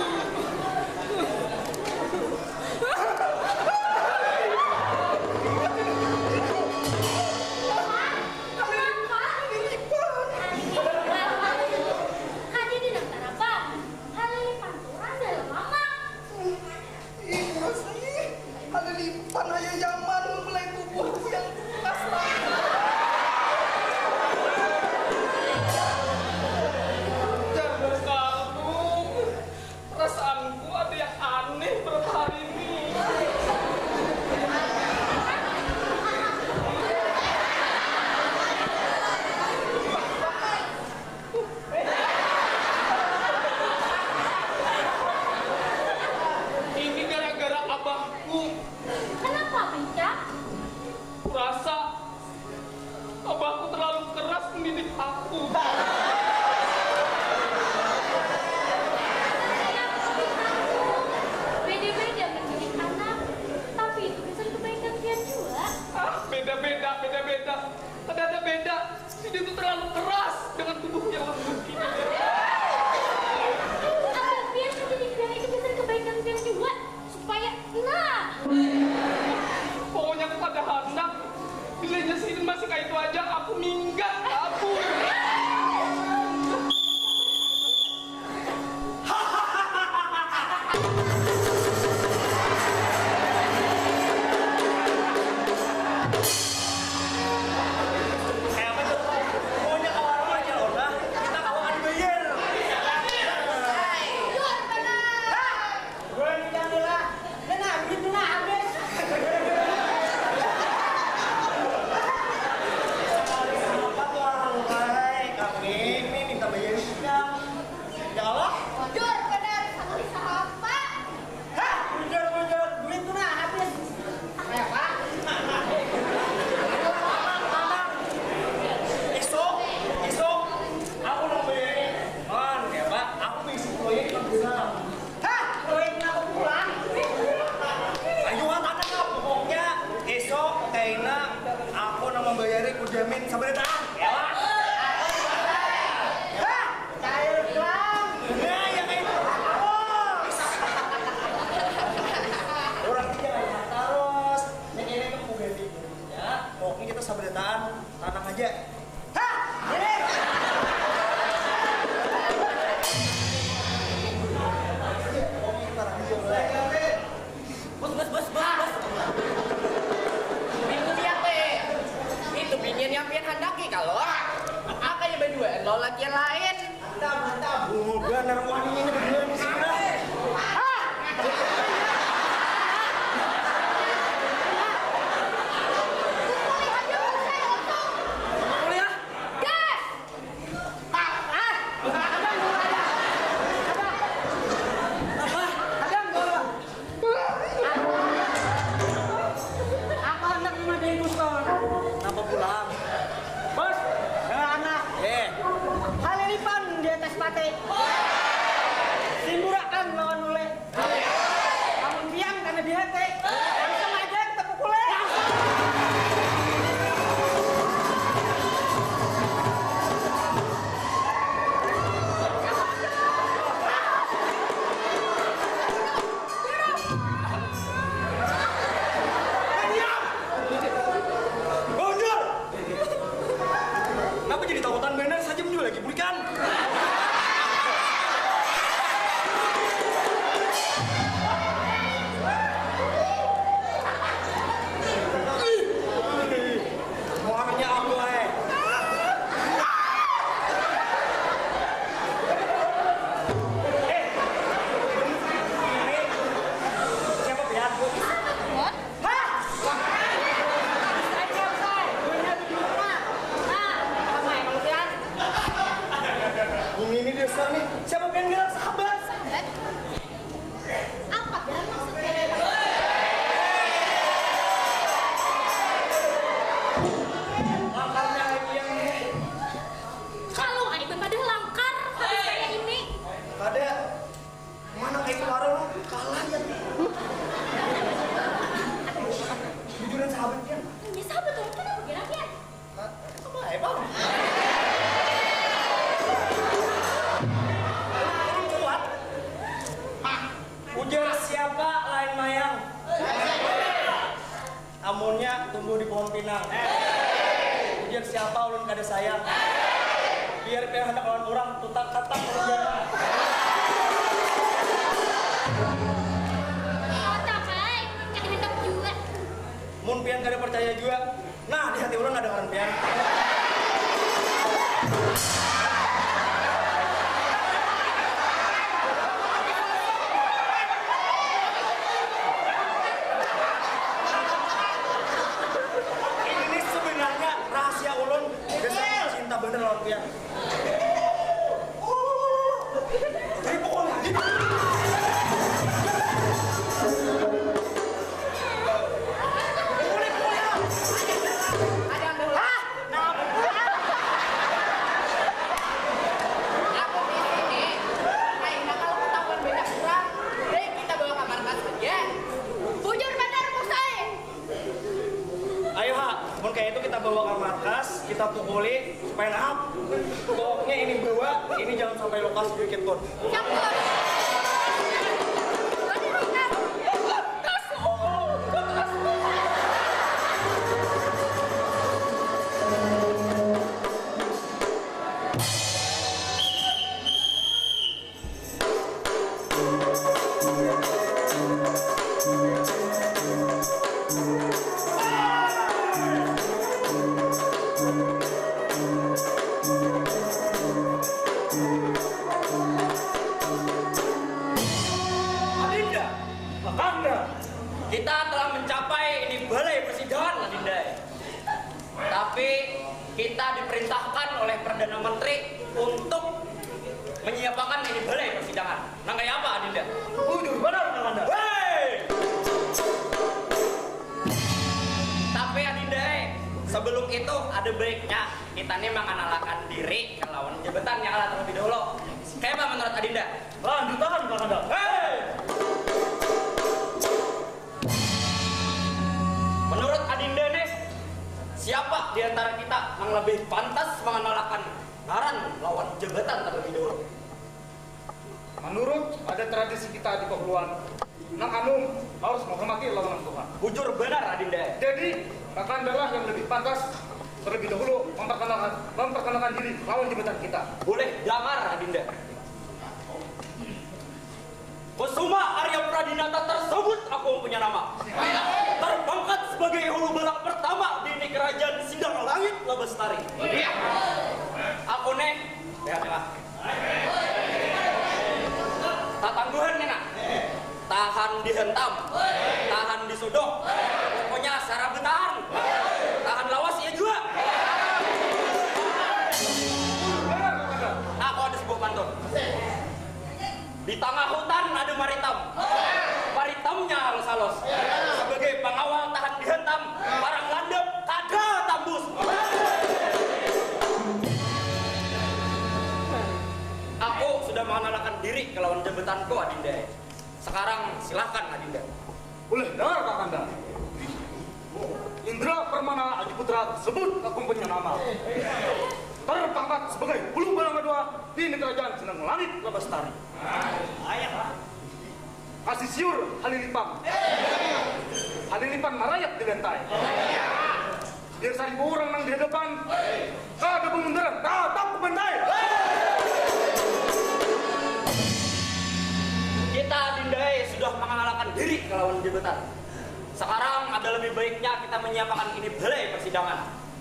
ini minta bayarin sidang. Ya Allah. Jujur, benar. Sama bisa apa? Hah? Bujur, duit tuh nah habis. Kayak apa? Esok, aku mau bayarin. Man, ya Pak, aku mengisi proyek yang pulang. Hah? Proyek kenapa pulang? Ayo tangan lah, pokoknya esok kayaknya aku mau bayarin kujamin sampai datang. Ya Pak. Hah? Cair pulang. Nah, yang itu. Orang jangan terus. Ini aku ganti. Ya, pokoknya kita sampai datang, tanam aja. Hah? Ini. Bos. Minggu dia teh. Itu pingin yang pian handaki kalau. Apa yang berdua? Lo lagi yang lain. Mantap. Benar wanginya ini berdua di sini. Hah? Kuliah? Gas! Apa anak rumah dari Guston? Kenapa pulang? Bos, dengan anak. Halilipan di atas pate. Simburakan lawan mulai. Kamu biang karena di hati. Langsung aja tepuk kulek. Bonjol! Kenapa jadi takutan bener saja menjual lagi bulikan? Muamannya aku siapa pihak? Ini dasar nih. Siapa pengen bilang sahabat? Apa bilang maksudnya? Langkarnya lagi yang ini. Kalau Aiban pada langkar habis kayak ini. Pada mana kayak warung kalah ya. Jujuran sahabatnya. Ya sahabat tuh, kenapa geraknya? Apa bang? Kuat. Ujar siapa lain mayang? Amunnya tumbuh di pohon pinang. Ujar siapa ulun kada sayang? Biar pengen hendak lawan orang tutak katak ujar. Oh, capai. Kan hendak juga. Mun pian kada percaya juga. Nah, di hati orang ada orang pian. Ini sebenarnya rahasia ulun. Biasanya cinta bener lawan pian. Jadi pokoknya Ada yang dahulu. Hah? Aku di sini. Kayaknya kalau ketahuan beda kurang, deh kita bawa ke markas aja. Bujur benar Musai. ayo ha, mun kayak itu kita bawa ke markas, kita pukuli supaya nahap. Pokoknya ini bawa, ini jangan sampai lokasi dikit pun. Campur. untuk menyiapkan ini balai persidangan. Nah, kayak apa, Adinda? Jujur benar, Kakanda. Hei! Tapi Adinda, sebelum itu ada baiknya kita nih mengenalkan diri ke lawan jabatan yang kalah terlebih dahulu. Kayak apa menurut Adinda? Lanjutkan, Kakanda. Hei! Menurut Adinda nih, siapa di antara kita yang lebih pantas mengenalkan ngaran lawan jabatan terlebih dahulu? Menurut ada tradisi kita di Pahuluan, Nang Anung harus menghormati lawanan Tuhan. Bujur benar, Adinda. Jadi, Kakanda lah yang lebih pantas terlebih dahulu memperkenalkan diri lawan jabatan kita. Boleh damar, Adinda. Kusuma Arya Pradinata tersebut aku punya nama. Terpangkat sebagai hulu balak pertama di ini kerajaan Sindang Langit Lebestari. Aku nih, lihat. Tak tangguhan nih nak. Tahan dihentam, tahan disodok. Pokoknya sarap bertahan. Tahan lawas ya juga. Aku ada sebuah pantun. Di tengah hutan ada maritam. Maritamnya halus-halus. Sebagai pengawal tahan dihentam, barang landep kada tambus. Aku sudah mengenalkan diri ke lawan jabatanku, Adinda. Sekarang silahkan, Adinda. Boleh dengar, Kakanda. Indra Permana Aji Putra tersebut aku punya nama. Terpangkat sebagai hulu balang kedua di kerajaan Sindang Langit Lebestari. Kasih siur Halilipan. Halilipan marayap di lantai. Biar seribu orang nang di depan. Kada pemunduran, tatap ke bantai. Kita, Adinda, sudah mengenalkan diri ke lawan jabatan. Sekarang ada lebih baiknya kita menyiapkan ini balai persidangan.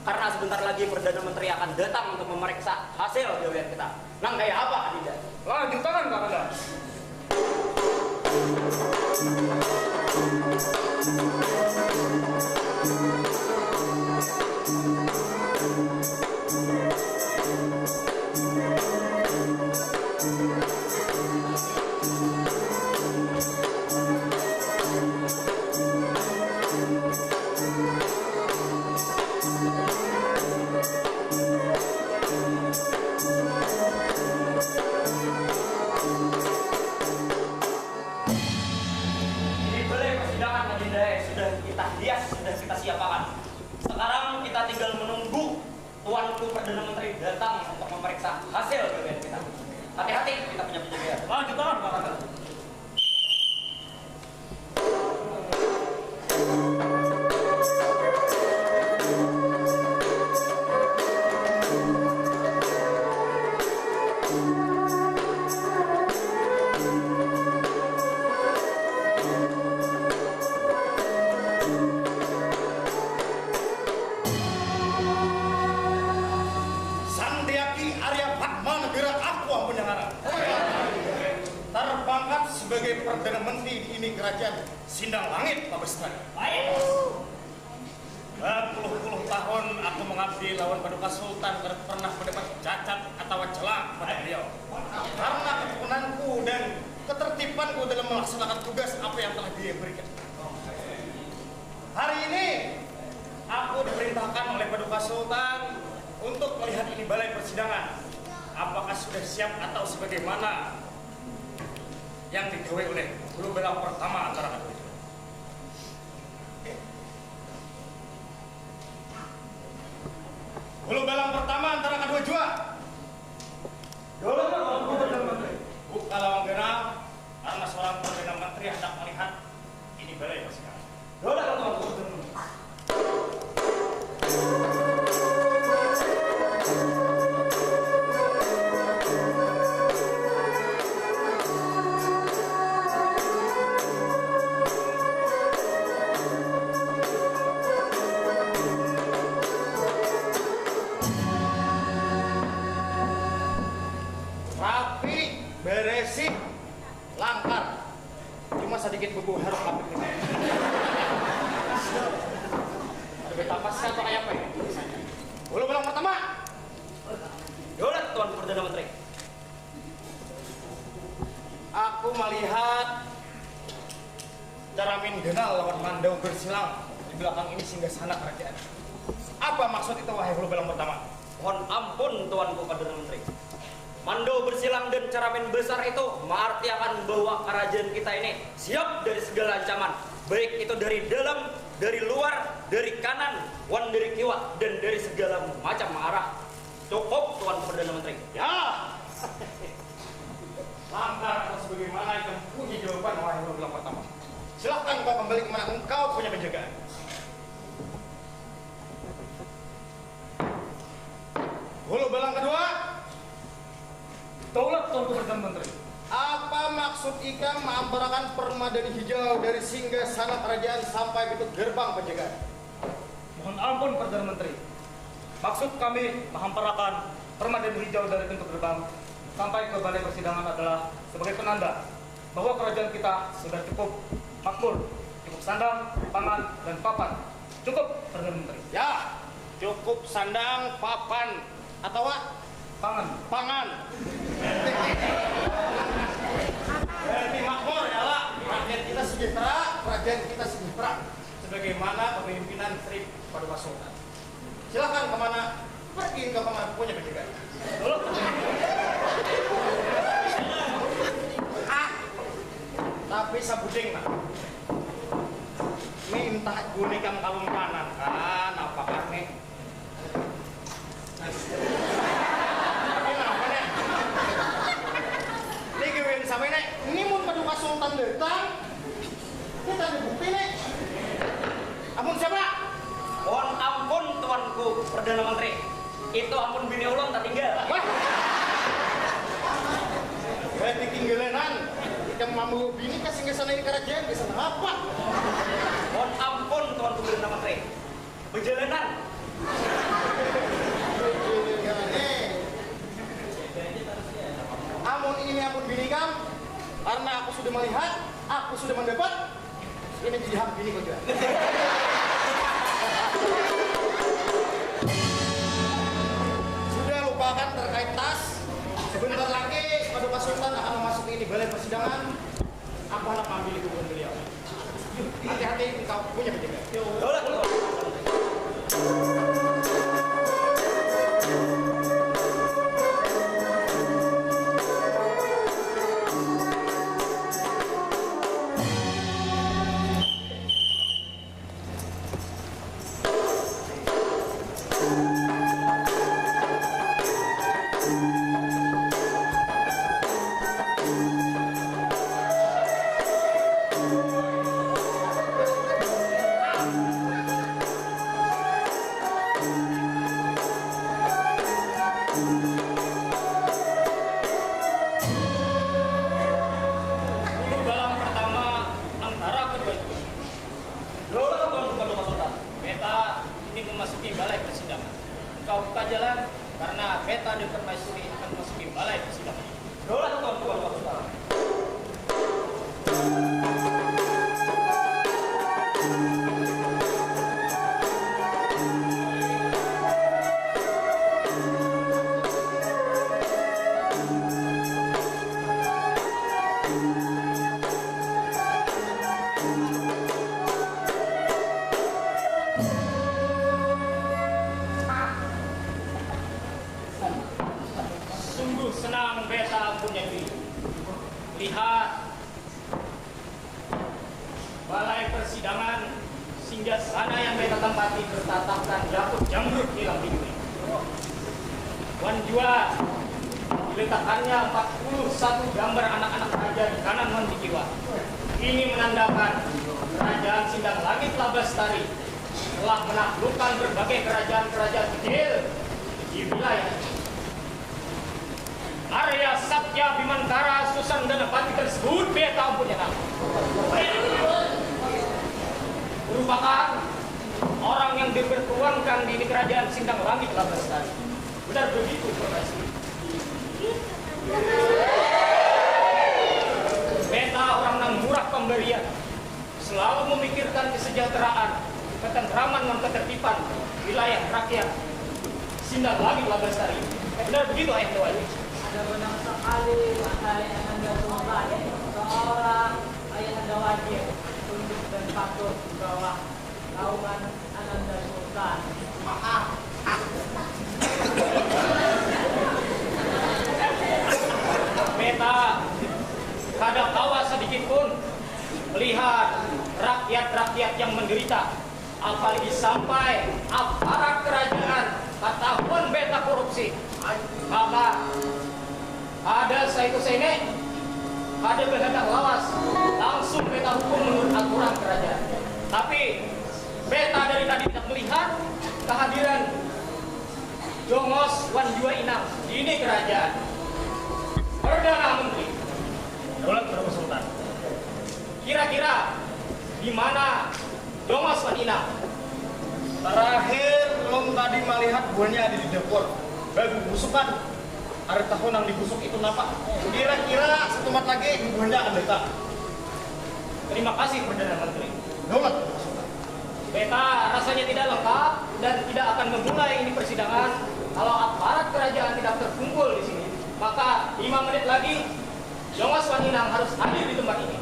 Karena sebentar lagi Perdana Menteri akan datang untuk memeriksa hasil jawaban kita. Nang kayak apa, Adinda? Lanjutkan, Kakanda. Sudah kita siapkan. Sekarang kita tinggal menunggu Tuanku Perdana Menteri datang untuk memeriksa hasil jawaban kita. Hati-hati, kita punya penjagaan. Lanjutkan, Kakanda. Sebagai Perdana Menteri di ini kerajaan Sindang Langit Lebestari. Berpuluh-puluh tahun aku mengabdi lawan Paduka Sultan dan pernah mendapat cacat atau celah pada beliau. Karena ketekunanku dan ketertibanku dalam melaksanakan tugas apa yang telah dia berikan. Hari ini aku diperintahkan oleh Paduka Sultan untuk melihat ini balai persidangan. Apakah sudah siap atau sebagaimana yang digawe oleh hulu balang pertama antara kedua. Hulu balang pertama antara kedua jua. Dola lawan Perdana Menteri. Buka lawang genap karena seorang Perdana Menteri hendak melihat ini balai persidangan. Dola lawan Perdana Menteri. Sedikit bebu harus lapik ini. Ada betapa siapa kayak apa ya? Hulu balang pertama. Dolat Tuan Perdana Menteri? Aku melihat cara Mingenal lawan Mandau bersilang di belakang ini singgasana kerajaan. Apa maksud itu wahai Hulu Balang pertama? Mohon ampun Tuanku Perdana Menteri. Mando bersilang dan caramen besar itu mengartikan bahwa kerajaan kita ini siap dari segala ancaman, baik itu dari dalam, dari luar, dari kanan, wan dari kiwa, dan dari segala macam arah. Cukup Tuan Perdana Menteri. Ya. Langkah atau sebagaimana yang punya jawaban wahai Hulu Balang pertama. Silahkan kau kembali kemana engkau punya penjagaan. Hulu Balang kedua. Tolak Tuan Perdana Menteri. Apa maksud Ika mengamparakan permadani hijau dari singgasana kerajaan sampai pintu gerbang penjagaan? Mohon ampun Perdana Menteri. Maksud kami menghamparakan permadani hijau dari pintu gerbang sampai ke balai persidangan adalah sebagai penanda bahwa kerajaan kita sudah cukup makmur, cukup sandang, pangan, dan papan. Cukup Perdana Menteri. Ya, cukup sandang, papan, atau apa? Pangan. Berarti makmur ya lah. Rakyat kita sejahtera, kerajaan kita sejahtera. Sebagaimana kepemimpinan Sri Paduka Sultan. Silakan kemana? Pergi ke kemana punya penjagaan. Tapi sabuding nak. Minta gunikam kalung kanan kan? Apakah nih? Sampai nek ngimun Paduka Sultan datang, kita ada bukti nek. Ampun siapa? Mohon ampun Tuanku Perdana Menteri. Itu ampun bini ulun tak tinggal. Wah. Berarti tinggalenan. Kita mampu bini kasih kesana ini kerajaan kesana apa? Mohon ampun Tuanku Perdana Menteri. Berjalanan. Amun ini ampun bini kam, karena aku sudah melihat, aku sudah mendapat, ini jadi hak bini kau juga. Sudah lupakan terkait tas. Sebentar lagi Paduka Sultan akan memasuki ini balai persidangan. Aku hendak mengambil hubungan beliau. Hati-hati engkau punya penjaga. benar begitu Ayah Anda Wajib? Ada benar sekali kata Ayah Anda Sultan. Seorang Ayah Anda Wajib tunduk dan patuh di bawah naungan Ananda Sultan. Maaf. Beta kada kawa sedikit pun melihat rakyat-rakyat yang menderita, apalagi sampai aparat kerajaan katahuan beta korupsi. Maka ada saya ini ada berhendak lawas, langsung beta hukum menurut aturan kerajaan. Tapi beta dari tadi tidak melihat kehadiran Jongos Wan Jua Inang di ini kerajaan. Perdana Menteri Daulat Prabu Sultan, kira-kira di mana Jongos Wan Inang? Terakhir belum tadi melihat buahnya ada di dapur. Baru busukan. Ada tahun yang dibusuk itu nampak. Kira-kira setempat lagi buahnya akan datang. Terima kasih Perdana Menteri. Daulat. Beta rasanya tidak lengkap dan tidak akan memulai ini persidangan kalau aparat kerajaan tidak terkumpul di sini. Maka 5 menit lagi Jongos Wan Inang harus hadir di tempat ini.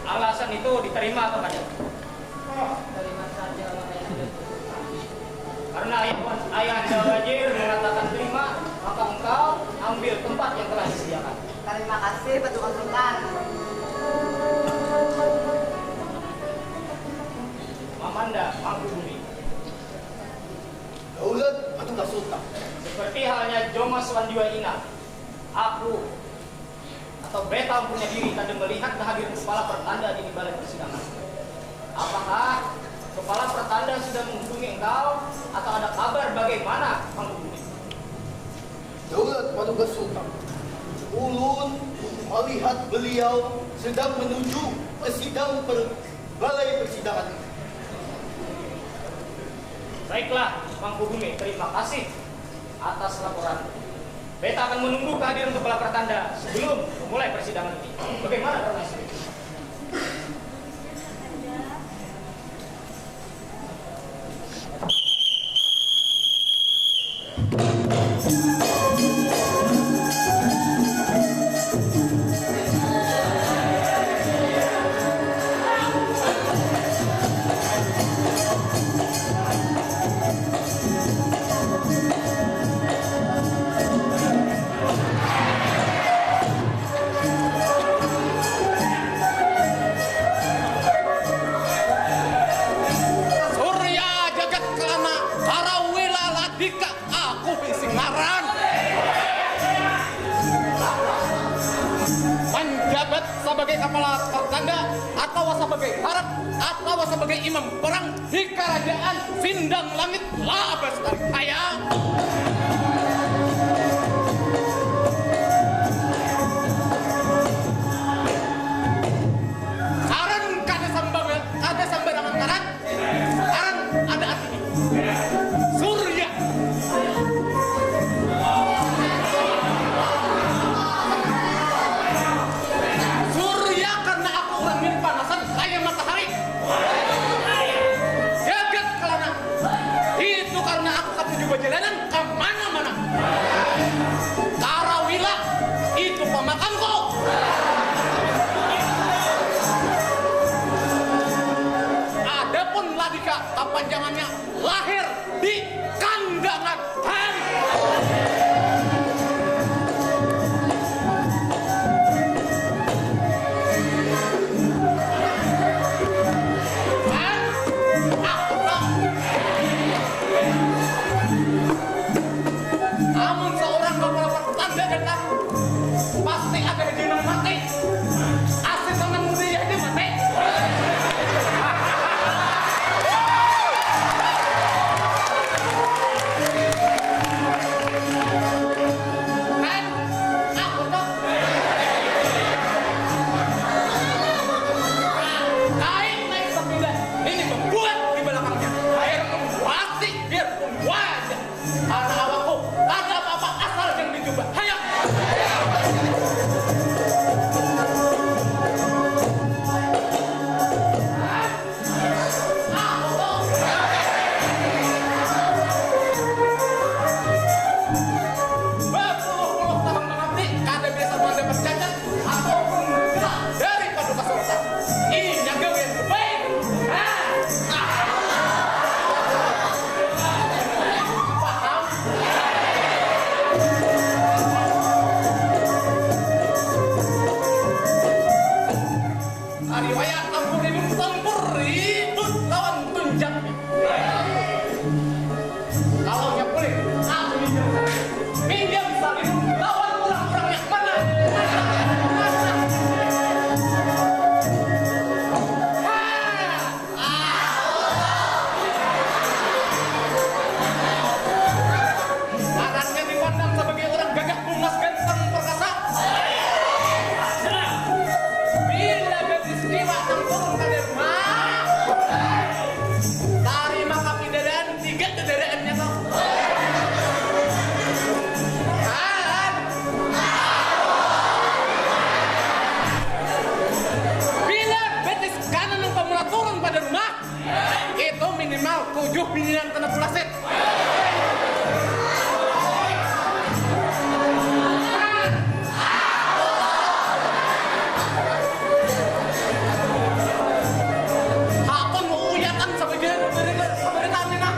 Alasan itu diterima atau tidak? Terima saja. Karena Ayah Anda Wajir mengatakan terima, maka engkau ambil tempat yang telah disediakan. Terima kasih Paduka Sultan. Mamanda Mangkubumi. Daulat Paduka Sultan. Seperti halnya Jongos Wan Jua Inang, aku atau beta punya diri tadi melihat kehadiran kepala pertanda di balai persidangan. Apakah kepala pertanda sudah menghubungi engkau atau ada kabar bagaimana menghubungi? Daulat Paduka Sultan, ulun melihat beliau sedang menuju ke sidang balai persidangan. Baiklah, Manghubumi, terima kasih atas laporan. Beta akan menunggu kehadiran kepala pertanda sebelum memulai persidangan ini. Bagaimana informasi? Sebagai kepala pertanda atau sebagai harap atau sebagai imam perang di kerajaan Sindang Langit Labas dari Kaya. Sekarang kada sembarangan karan. Sekarang ada artinya. Surya. Perjalanan kemana-mana. Karawila itu pemakamku. Adapun Ladika kepanjangannya lahir di Kandangan. Pasti ada yang mati. Asli teman dia ini mati. Kan aku tuh naik sepeda ini membuat di belakangnya air pasti biar wajah karena awakku ada apa-apa asal yang dicoba. Hayo. Minimal 7 pilihan kena pulaset. Aku mau uyatan sebagian pemerintahan ini.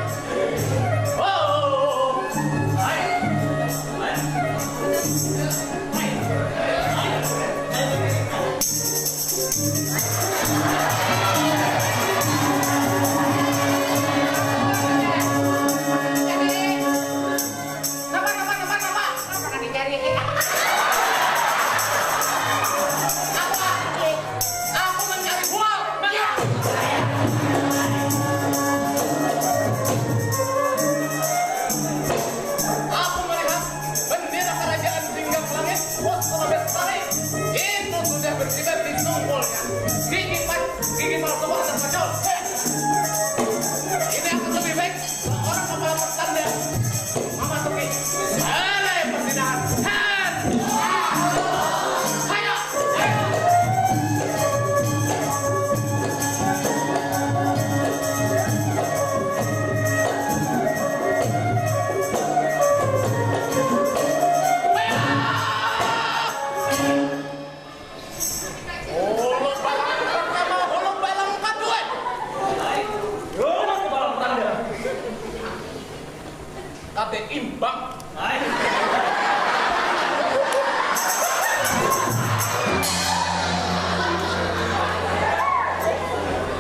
sate imbang.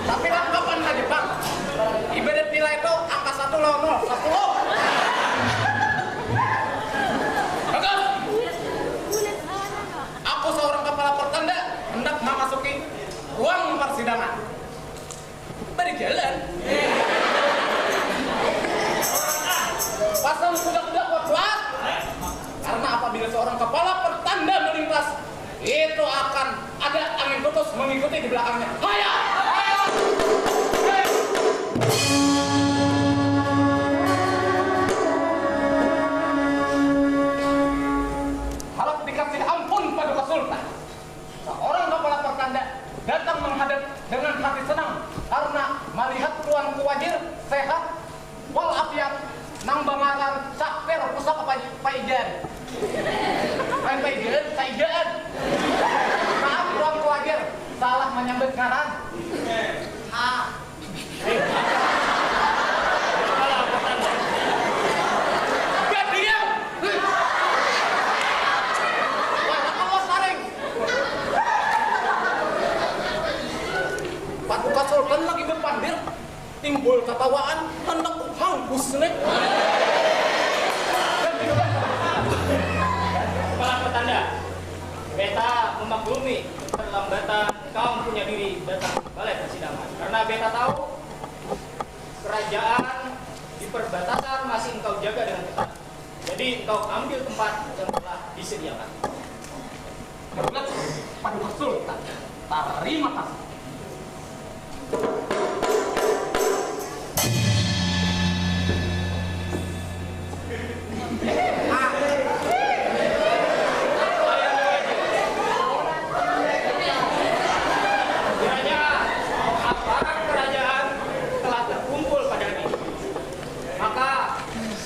Tapi kan kapan tadi Bang? Ibarat nilai itu angka 1 lawan 0, 10. Bagus. Aku seorang kepala pertanda hendak memasuki ruang persidangan. Beri jalan. Pasang kuda-kuda kuat. Karena apabila seorang kepala pertanda melintas, itu akan ada angin putus mengikuti di belakangnya. Ayo! Harap dikasih ampun pada Sultan. Seorang kepala pertanda datang menghadap dengan hati senang karena melihat tuan kuwajir sehat walafiat nang bamaran sakper pusaka paijan. Paijan. Maaf tuan kuwajir, salah menyambut ngaran. Paduka Sultan lagi berpandir, timbul ketawaan hendak hanggus nih. Kepala pertanda, beta memaklumi keterlambatan kau punya diri datang ke balai persidangan. Karena beta tahu kerajaan di perbatasan masih engkau jaga dengan ketat. Jadi engkau ambil tempat yang telah disediakan. Paduka Sultan, terima kasih.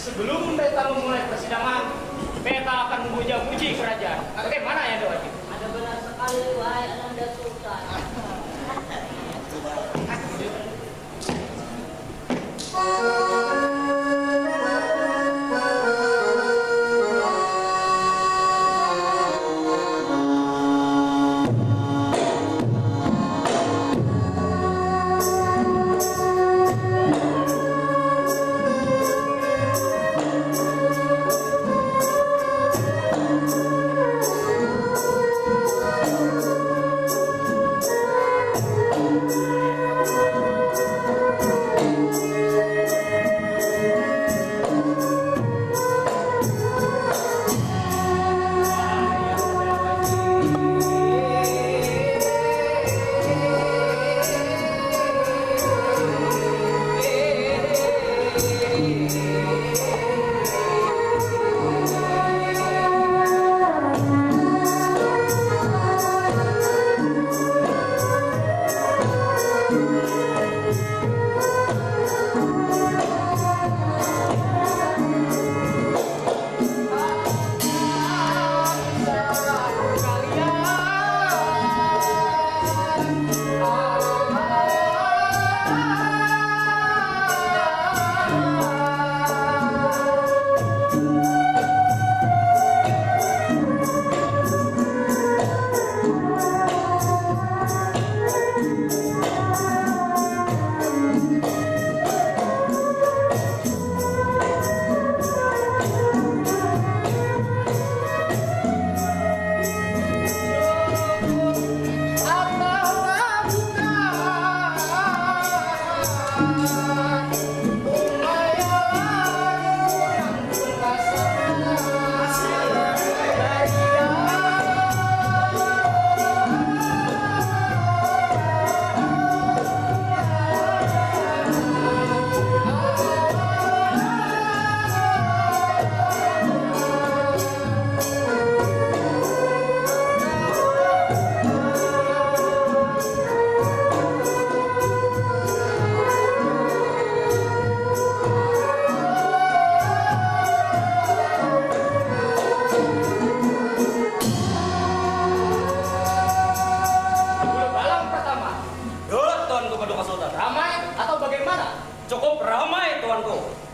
Sebelum beta memulai persidangan, beta akan memuja-muji kerajaan. Bagaimana ya Dewa? Ada benar sekali wahai Ananda Sultan.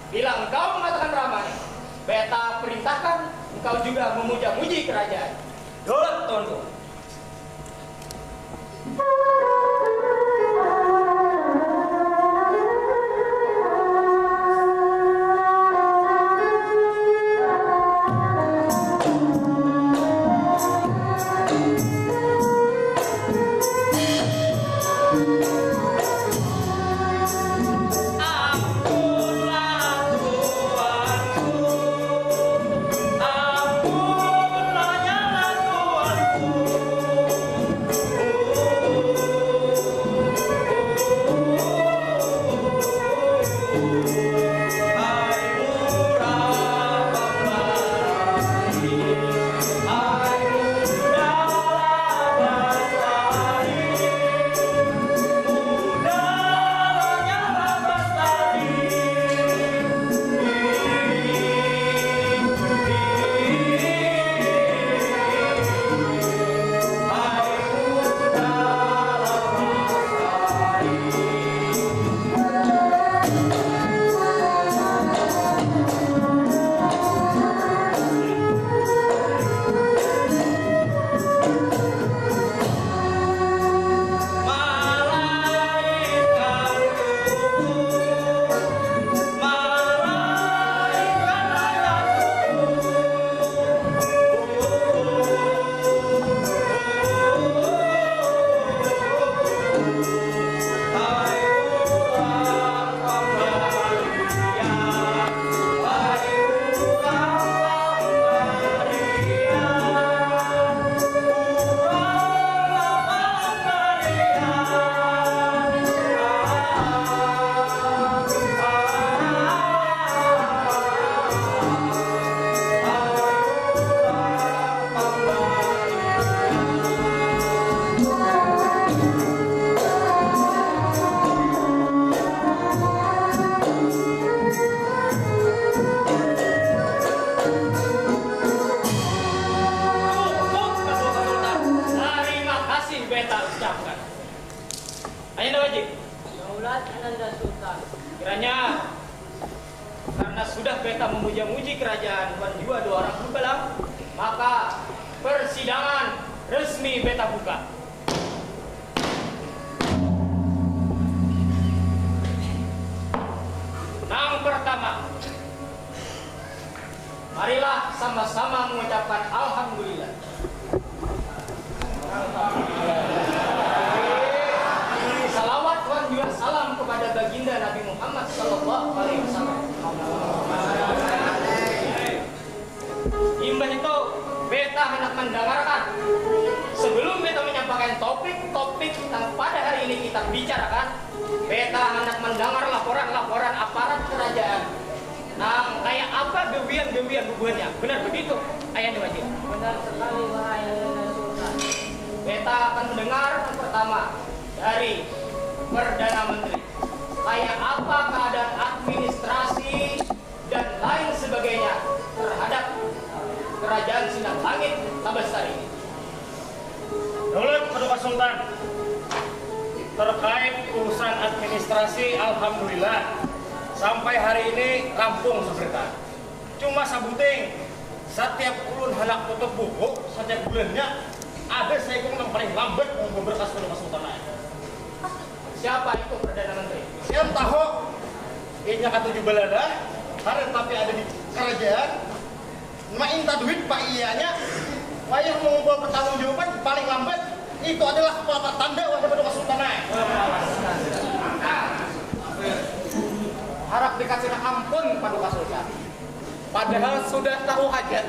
Bila engkau mengatakan ramai, beta perintahkan engkau juga memuja-muji kerajaan. Daulat tuanku. memuja-muji kerajaan bukan juga dua orang berbelang, maka persidangan resmi beta buka. Yang pertama, marilah sama-sama mengucapkan alhamdulillah. Salawat Tuhan juga salam kepada baginda Nabi Muhammad Sallallahu Alaihi Wasallam. Imbas itu beta hendak mendengarkan sebelum beta menyampaikan topik-topik yang pada hari ini kita bicarakan. Beta hendak mendengar laporan-laporan aparat kerajaan. Nah, kayak apa gebian-gebian hubungannya? Benar begitu, Ayahanda Wajib? Benar sekali, wahai Ayahanda Sultan. Beta akan mendengar yang pertama dari Perdana Menteri. Kayak apa keadaan administrasi dan lain sebagainya terhadap Kerajaan Sindang Langit Labastari ini. Daulat Paduka Sultan, terkait urusan administrasi, alhamdulillah sampai hari ini rampung sebentar. Cuma sabuting setiap ulun halak tutup buku setiap bulannya ada saya yang paling lambat mau berkas Paduka Sultan lain. Siapa itu Perdana Menteri? Yang tahu ini ketujuh belanda karena tapi ada di kerajaan minta duit Pak Iyanya wayah mengumpul pertanggungjawaban paling lambat itu adalah kepala tanda wajah Paduka Sultan lain. Harap dikasih ampun Paduka Sultan. Padahal sudah tahu aja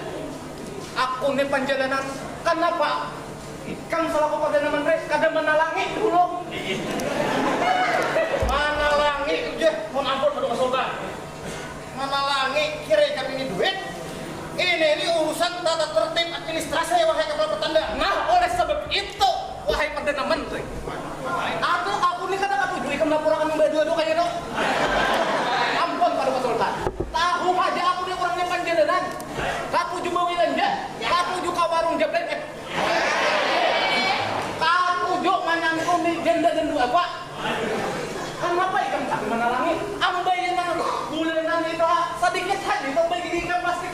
aku ini perjalanan kenapa kan selaku Perdana Menteri kadang menalangi dulu. Menalangi aja, mohon ampun Paduka Sultan. Menalangi kira kami ini duit. Ini urusan tata tertib administrasi wahai kepala pertanda. Nah, oleh sebab itu wahai Perdana Menteri, atau aku ini kan aku tujuh ikan laporan membeli dua kayak itu. Ampun Paduka Sultan. Tahu aja aku ini orangnya panjalanan. Kamu juga wilanja, kamu juga warung jablet. Kamu juga manangku di janda dan dua apa? Kenapa ikan tak menalangi? Ambai yang bulanan itu sedikit saja, kau bagi ikan pasti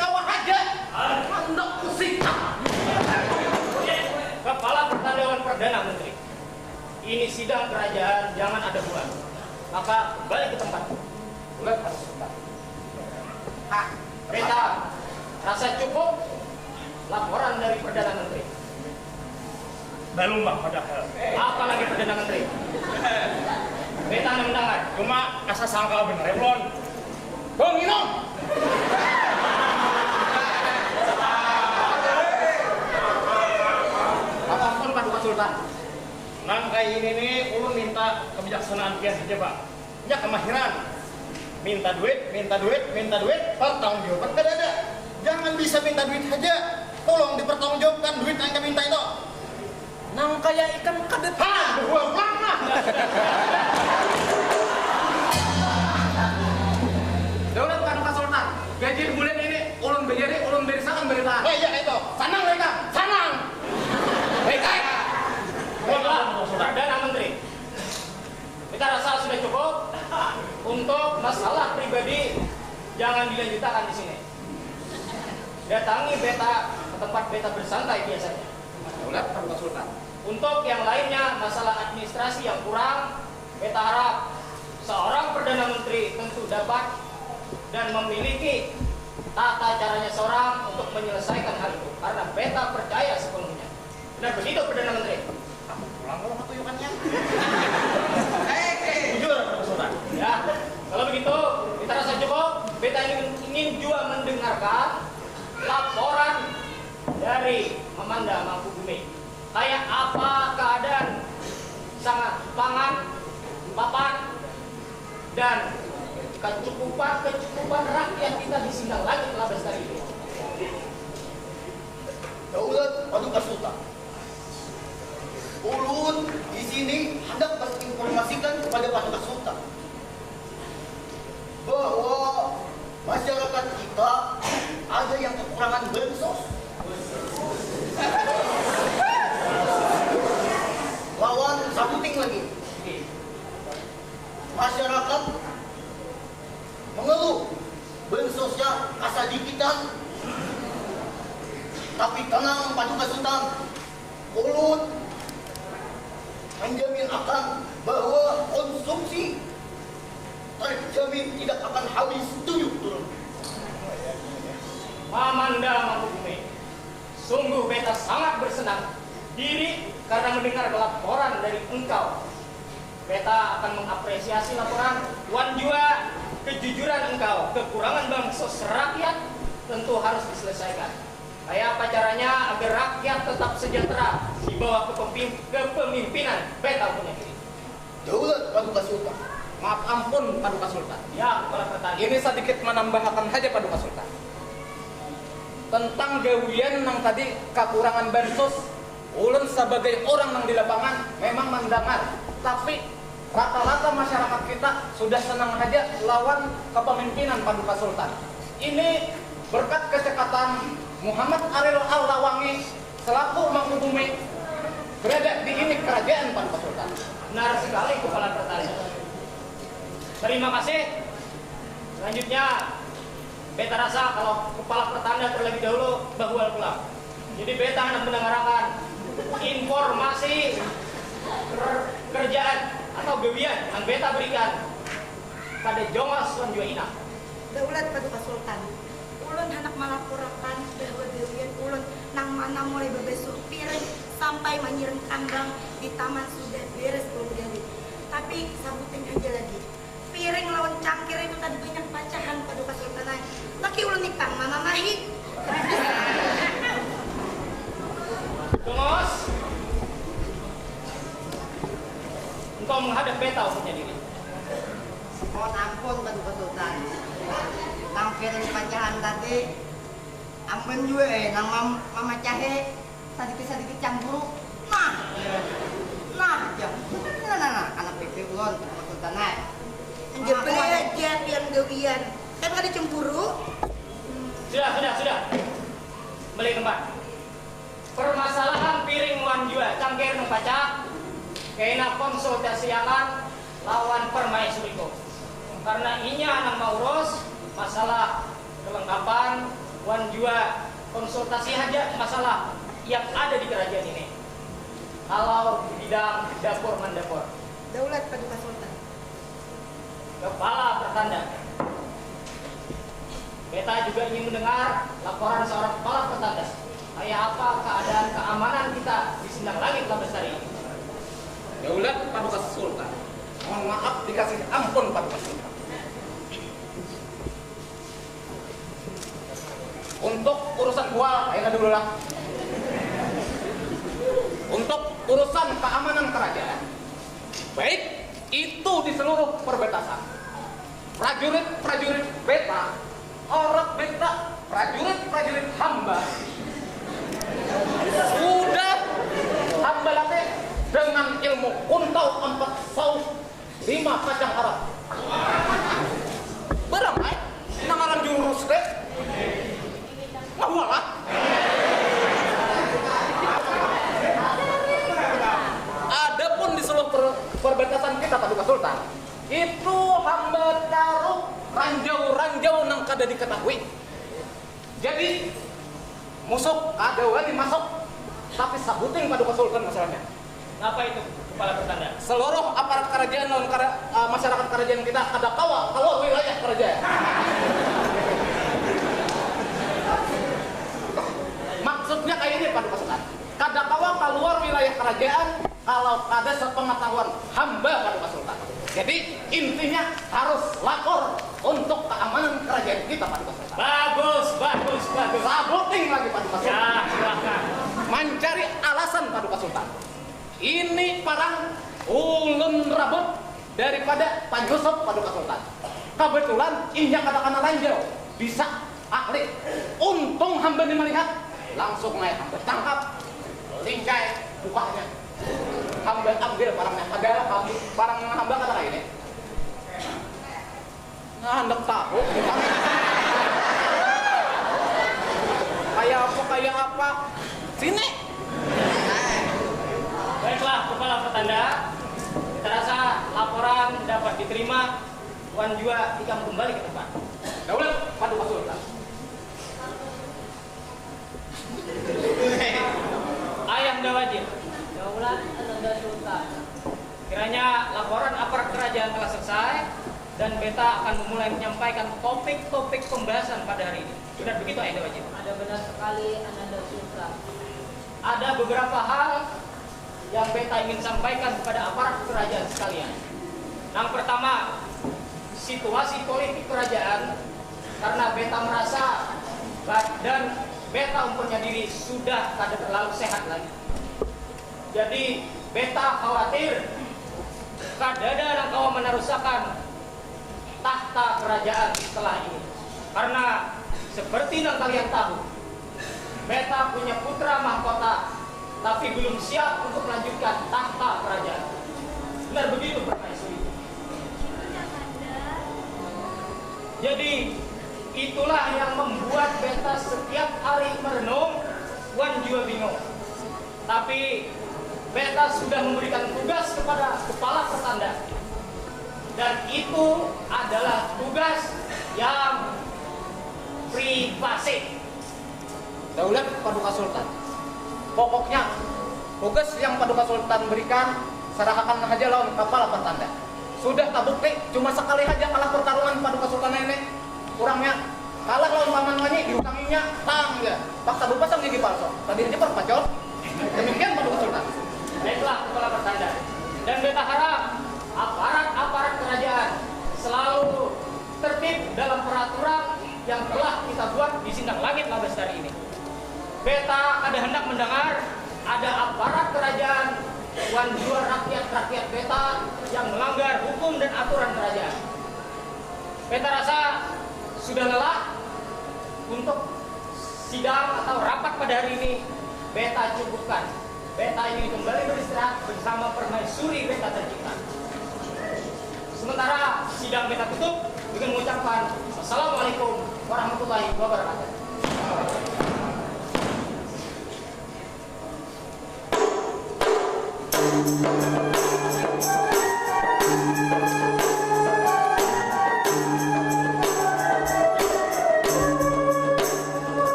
sidang kerajaan jangan ada buat. Maka balik ke tempat. Bulat harus tetap. Beta rasa cukup laporan dari Perdana Menteri. Belum bang, padahal. Apa lagi Perdana Menteri? Beta anda mendengar. Cuma asa sangka bener ya belum. Bang minum. Apapun Pak Sultan. Nang kayak ini nih, ulun minta kebijaksanaan kian saja pak. Ya kemahiran. Minta duit, pertanggungjawaban kan ada. Jangan bisa minta duit aja. Tolong dipertanggungjawabkan duit yang kami minta itu. Nang kayak ikan kadet. Gua ulang lah. Daulat Pak Sultan. Gaji bulan ini ulun bejari, ulun berisakan beritaan. Oh iya itu. Sanang mereka, sanang. Baik. Baiklah, Perdana Menteri. Kita rasa sudah cukup untuk masalah pribadi. Jangan dilanjutkan di sini. Datangi beta ke tempat beta bersantai biasanya. Daulat Pak Sultan. Untuk yang lainnya, masalah administrasi yang kurang, beta harap seorang Perdana Menteri tentu dapat dan memiliki tata caranya seorang untuk menyelesaikan hal itu. Karena beta percaya sepenuhnya. Benar begitu Perdana Menteri? Ulang tuyukannya. Jujur Pak Sultan. Ya, kalau begitu kita rasa cukup. Beta ingin juga mendengarkan laporan dari Mamanda Mangkubumi. Kayak apa keadaan sangat pangan, papan, dan kecukupan rakyat kita di Sindang Langit Labastari ini. Daulat Paduka Sultan. Ulun di sini hendak menginformasikan kepada Paduka Sultan bahwa masyarakat kita ada yang kekurangan bansos. Lawan sabuting lagi. Masyarakat mengeluh bensosnya kasadikitan. Tapi tenang Paduka Sultan, ulun menjamin akan bahwa konsumsi terjamin tidak akan habis 7 turun. Mamanda Mangkubumi, sungguh beta sangat bersenang diri karena mendengar laporan dari engkau. Beta akan mengapresiasi laporan Wan Jua. Kejujuran engkau, kekurangan bansos rakyat tentu harus diselesaikan. Kayak apa caranya agar rakyat tetap sejahtera di bawah kepemimpinan beta punya diri. Daulat Paduka Sultan. Maaf ampun Paduka Sultan. Ya, Kepala Pertanian. Ini sedikit menambahkan saja Paduka Sultan. Tentang gawian yang tadi kekurangan bansos, ulun sebagai orang yang di lapangan memang mendengar, tapi rata-rata masyarakat kita sudah senang saja lawan kepemimpinan Paduka Sultan. Ini berkat kecepatan Muhammad Aril Al-Lawangi selaku Mangkubumi berada di ini kerajaan Paduka Sultan. Benar sekali Kepala Pertanian. Terima kasih. Selanjutnya, beta rasa kalau Kepala Pertanian terlebih dahulu bahwa pulang. Jadi beta hendak mendengarkan informasi kerjaan atau gawian yang beta berikan pada Jongas Wan Jua Ina. Daulat Paduka Sultan. Ulun hendak melaporkan bahwa gawian ulun nang mana mulai berbesuk piring sampai menyiring kandang di taman sudah beres belum jadi. Tapi sabutin aja lagi. Piring lawan cangkir itu tadi banyak pecahan Paduka Sultan. Laki ulun nikah mama mahi. Jongos, engkau menghadap beta punya diri. Mohon ampun Paduka Sultan. Nang piring pecahan tadi ampun juga nang mama cahe sedikit campur. Nah anak pipi ulun Paduka Sultan. Jebel aja yang gawian. Kan ada cemburu. Sudah. Balik tempat. Permasalahan piring Wan Jua cangkir nang pacak kena konsultasiakan lawan permaisuriko. Karena inya nang mau urus masalah kelengkapan Wan Jua konsultasi aja masalah yang ada di kerajaan ini. Kalau bidang dapur mendapur. Daulat Paduka Sultan. Kepala Pertanda, beta juga ingin mendengar laporan seorang kepala pertanda. Kayak apa keadaan keamanan kita di Sindang Langit Labestari ini? Daulat Paduka Sultan. Mohon maaf dikasih ampun Paduka Sultan. Untuk urusan gua, ayo dulu lah. Untuk urusan keamanan kerajaan, baik itu di seluruh perbatasan, prajurit-prajurit beta, orang beta, prajurit-prajurit hamba sudah hamba latih dengan ilmu kuntau 4 saus 5 kacang Arab. Beramai nangaran jurus deh. Mawalah. Adapun di seluruh perbatasan kita Paduka Sultan, itu hamba taruh ranjau-ranjau nang kada diketahui. Jadi musuh kada wani masuk, tapi sabuting Paduka Sultan masalahnya. Apa itu kepala pertanda? Seluruh aparat kerajaan dan masyarakat kerajaan kita kada kawa keluar wilayah kerajaan. Maksudnya kayak ini Paduka Sultan. Kada kawa keluar wilayah kerajaan kalau kada sepengetahuan hamba Paduka Sultan. Jadi intinya harus lapor untuk keamanan kerajaan kita Paduka Sultan. Bagus. Saboting lagi Paduka Sultan. Ya, silakan. Mencari alasan Paduka Sultan. Ini parang ulun rabut daripada Pak Yusuf Paduka Sultan. Kebetulan inya katakan ranjau bisa ahli. Untung hamba ini melihat, langsung naik hamba tangkap, lingkai bukanya. Hamba ambil barangnya, padahal barang hamba kata ini. Nah, hendak tahu. Kayak apa? Sini. Baiklah kepala pertanda, kita rasa laporan dapat diterima. Tuan juga ikam kembali ke tempat. Daulat Paduka Sultan. Ayahanda Wajib, Daulat Ananda Sultan. kiranya laporan aparat kerajaan telah selesai dan beta akan memulai menyampaikan topik-topik pembahasan pada hari ini. Benar begitu Ayahanda Wajib? Ada benar sekali Ananda Sultan. Ada beberapa hal yang beta ingin sampaikan kepada aparat kerajaan sekalian. Yang pertama, situasi politik kerajaan, karena beta merasa dan beta umpunya diri sudah kada terlalu sehat lagi. Jadi beta khawatir kadada yang kau menerusakan tahta kerajaan setelah ini. Karena seperti yang kalian tahu, beta punya putra mahkota tapi belum siap untuk melanjutkan tahta kerajaan. Benar begitu Permaisuri? Jadi itulah yang membuat beta setiap hari merenung, Wan juga bingung. Tapi beta sudah memberikan tugas kepada kepala pertanda, dan itu adalah tugas yang privasi. Daulat Paduka Sultan. Pokoknya tugas yang Paduka Sultan berikan serahkan saja lawan kepala pertanda. Sudah terbukti cuma sekali saja kalah pertarungan Paduka Sultan ini. Kurangnya kalah lawan Paman Wanyi, diutanginya tang ya. Paksa pasang gigi palsu. Tadi aja perpacol. Demikian Paduka Sultan. Baiklah kepala pertanda. Dan beta harap aparat-aparat kerajaan selalu tertib dalam peraturan yang telah kita buat di Sindang Langit Labestari ini. Beta ada hendak mendengar ada aparat kerajaan wan jua rakyat-rakyat beta yang melanggar hukum dan aturan kerajaan. Beta rasa sudah lelah untuk sidang atau rapat pada hari ini. Beta cukupkan. Beta ingin kembali beristirahat bersama permaisuri beta tercinta. Sementara sidang beta tutup dengan mengucapkan Assalamualaikum warahmatullahi wabarakatuh.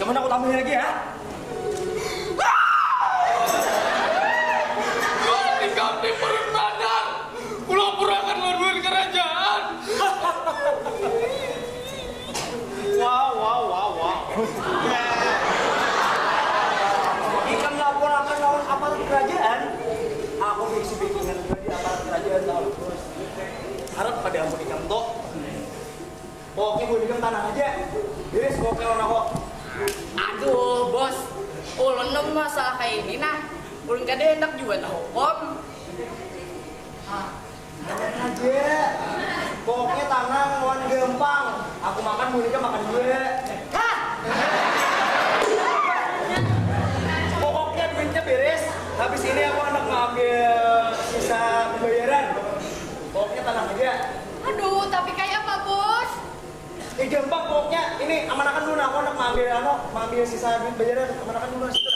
Cuman aku tambahin lagi ya. Ganti perut badan, kulo purakan ngaduin kerajaan. Wow. Ikan laporan lawan aparat kerajaan. Aku bisa bikinan jadi aparat kerajaan tahu. Harap pada ampun ikan tok. Pokoknya gue dikam tanah aja. Beres pokoknya orang aku. Aduh bos, ulun dong masalah kayak ini nah. Ulun kada enak juga tahu om. Aja. Pokoknya tanah lawan gampang. Aku makan Monika makan gue. Hah? Pokoknya duitnya beres. Habis ini aku anak ngambil sisa pembayaran. Pokoknya tanah aja. Aduh, tapi kayak apa bos? Gampang pokoknya. Ini amanakan dulu nah, aku anak ngambil sisa duit bayaran. Amanakan dulu situ.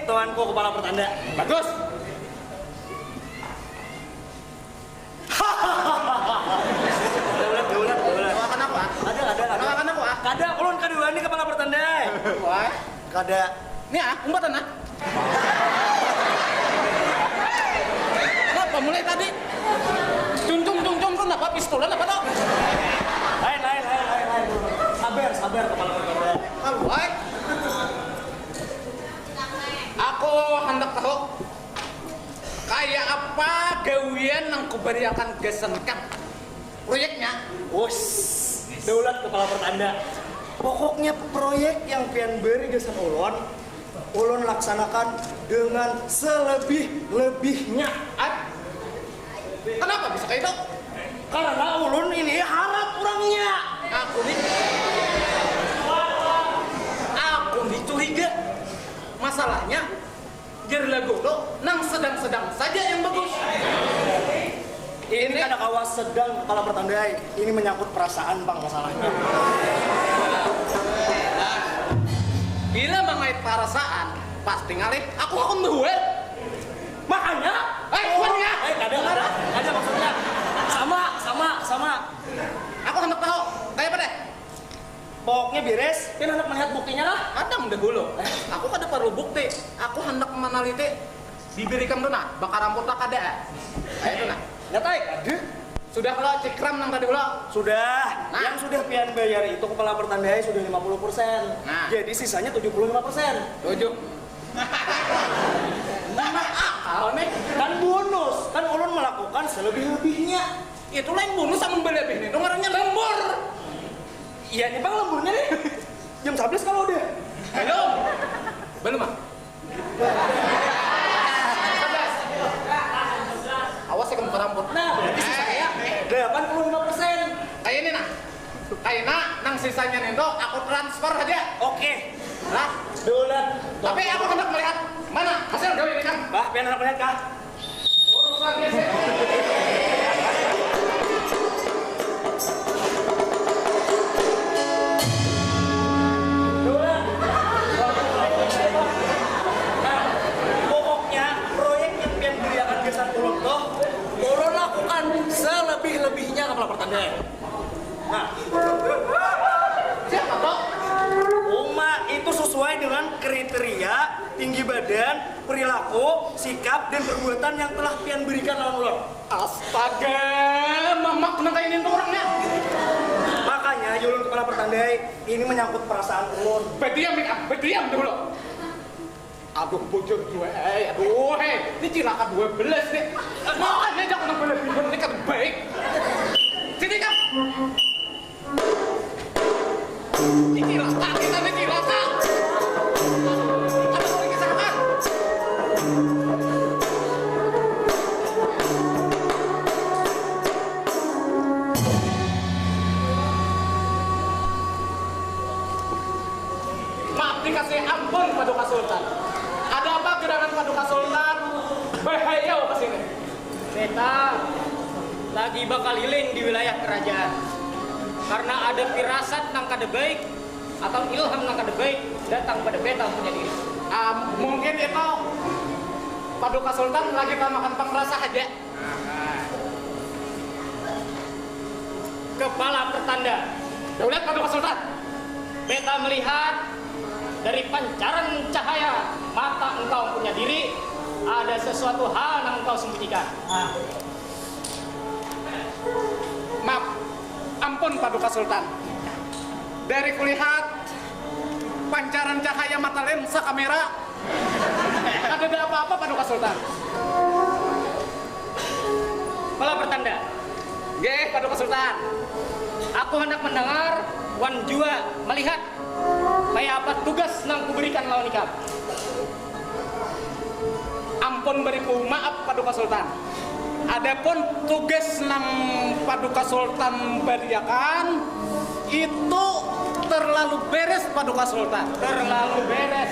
Tuanku kepala pertanda. Bagus. Daulat. Makan apa? Ada. Makan apa? Kada, ulun kedua ini kepala pertanda. Wah. Kada. Nih umpatan Kenapa mulai tadi? Cung kenapa pistolan apa toh? Lain. Sabar kepala pertanda. Alright. Aku hendak tahu kayak apa gawian yang kuberiakan gesenkan proyeknya. Wos, daulat kepala pertanda. Pokoknya proyek yang pian beri gesan ulun laksanakan dengan selebih-lebihnya. Kenapa bisa kayak itu? Karena ulun ini harap orangnya. Aku curiga. Masalahnya jar lagu lo nang sedang-sedang saja yang bagus. Ini kan kawas sedang kepala pertandai. Ini menyangkut perasaan bang masalahnya. Bila mengait perasaan pasti ngalih aku akan berhuel. Makanya uangnya ada maksudnya sama. Aku hendak tahu kayak apa deh. Pokoknya beres, kan hendak melihat buktinya lah. Kadang dahulu. Aku kada perlu bukti. Aku hendak meneliti diberikan dona bakar ramput tak ada. Ayo dona. Nyatai, ada. Sudah kalau cikram nang tadi ulah. Sudah. Yang sudah pian bayar itu kepala pertandai sudah 50%. Jadi sisanya 75%. 7. Akal nih. Kan bonus. Kan ulun melakukan selebih-lebihnya. Itu lain bonus sama berlebih nih. Dong orangnya lembur. Iya nih bang lemburnya nih. Jam 11 kalau udah. Belum ah. Awas ya kamu rambut. Nah, berarti sisanya 85%. Kayak ini nah. Kayak nang sisanya nih aku transfer aja. Oke. Nah, Daulat. Tapi aku hendak melihat mana hasil gawe ini kan. Bah, pian hendak melihat kah? Urusan biasa. Ulun lakukan selebih-lebihnya kepala pertanda. Nah, siapa toh? Uma itu sesuai dengan kriteria tinggi badan, perilaku, sikap, dan perbuatan yang telah pian berikan lawan ulun. Astaga, mamak kenapa ini orangnya? Makanya aja ulun kepala pertandai, ini menyangkut perasaan ulun. Berdiam dulu. Aduh bujur gue, aduh ini cilaka 12 nih. Mau aja jangan boleh ini kan baik. Sini kan. Ini cilaka, kita ini cilaka. Ada orang kesalahan. Maaf dikasih ampun Paduka Sultan. Ada apa gerangan Paduka Sultan? Bahaya kesini. Beta lagi bakal keliling di wilayah kerajaan. Karena ada firasat nang kada baik atau ilham nang kada baik datang pada beta punya diri. Mungkin itu Paduka Sultan lagi makan pengrasa aja. Kepala pertanda. Daulat Paduka Sultan. Beta melihat dari pancaran cahaya mata engkau punya diri ada sesuatu hal yang engkau sembunyikan. Maaf, ampun Paduka Sultan. Dari kulihat pancaran cahaya mata lensa kamera, ada apa-apa Paduka Sultan? Kepala pertanda. Nggih, Paduka Sultan. Aku hendak mendengar wan jua melihat kayak apa tugas yang kuberikan lawan ikam. Ampun beriku maaf Paduka Sultan. Adapun tugas nang Paduka Sultan beriakan itu terlalu beres Paduka Sultan. Terlalu beres.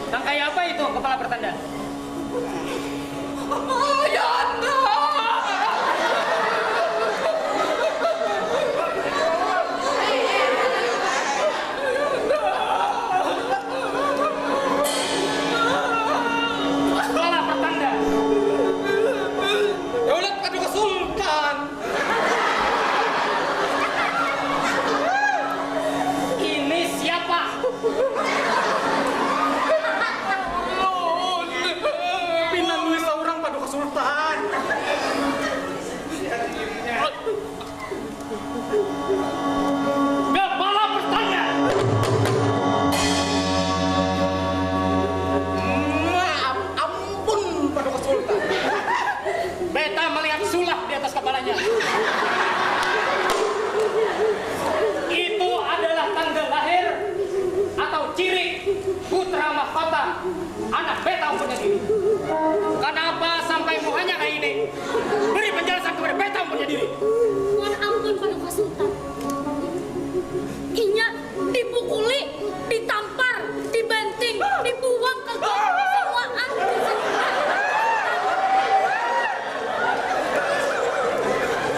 Dan kayak apa itu kepala pertanda? Ayanda. Itu adalah tanggal lahir atau ciri putra mahkota anak beta punya diri. Kenapa sampai muanya kayak ini? Beri penjelasan kepada beta punya diri. Mohon ampun Paduka Sultan. Inya dipukuli, ditampar, dibanting, dibuang ke got, semua anti.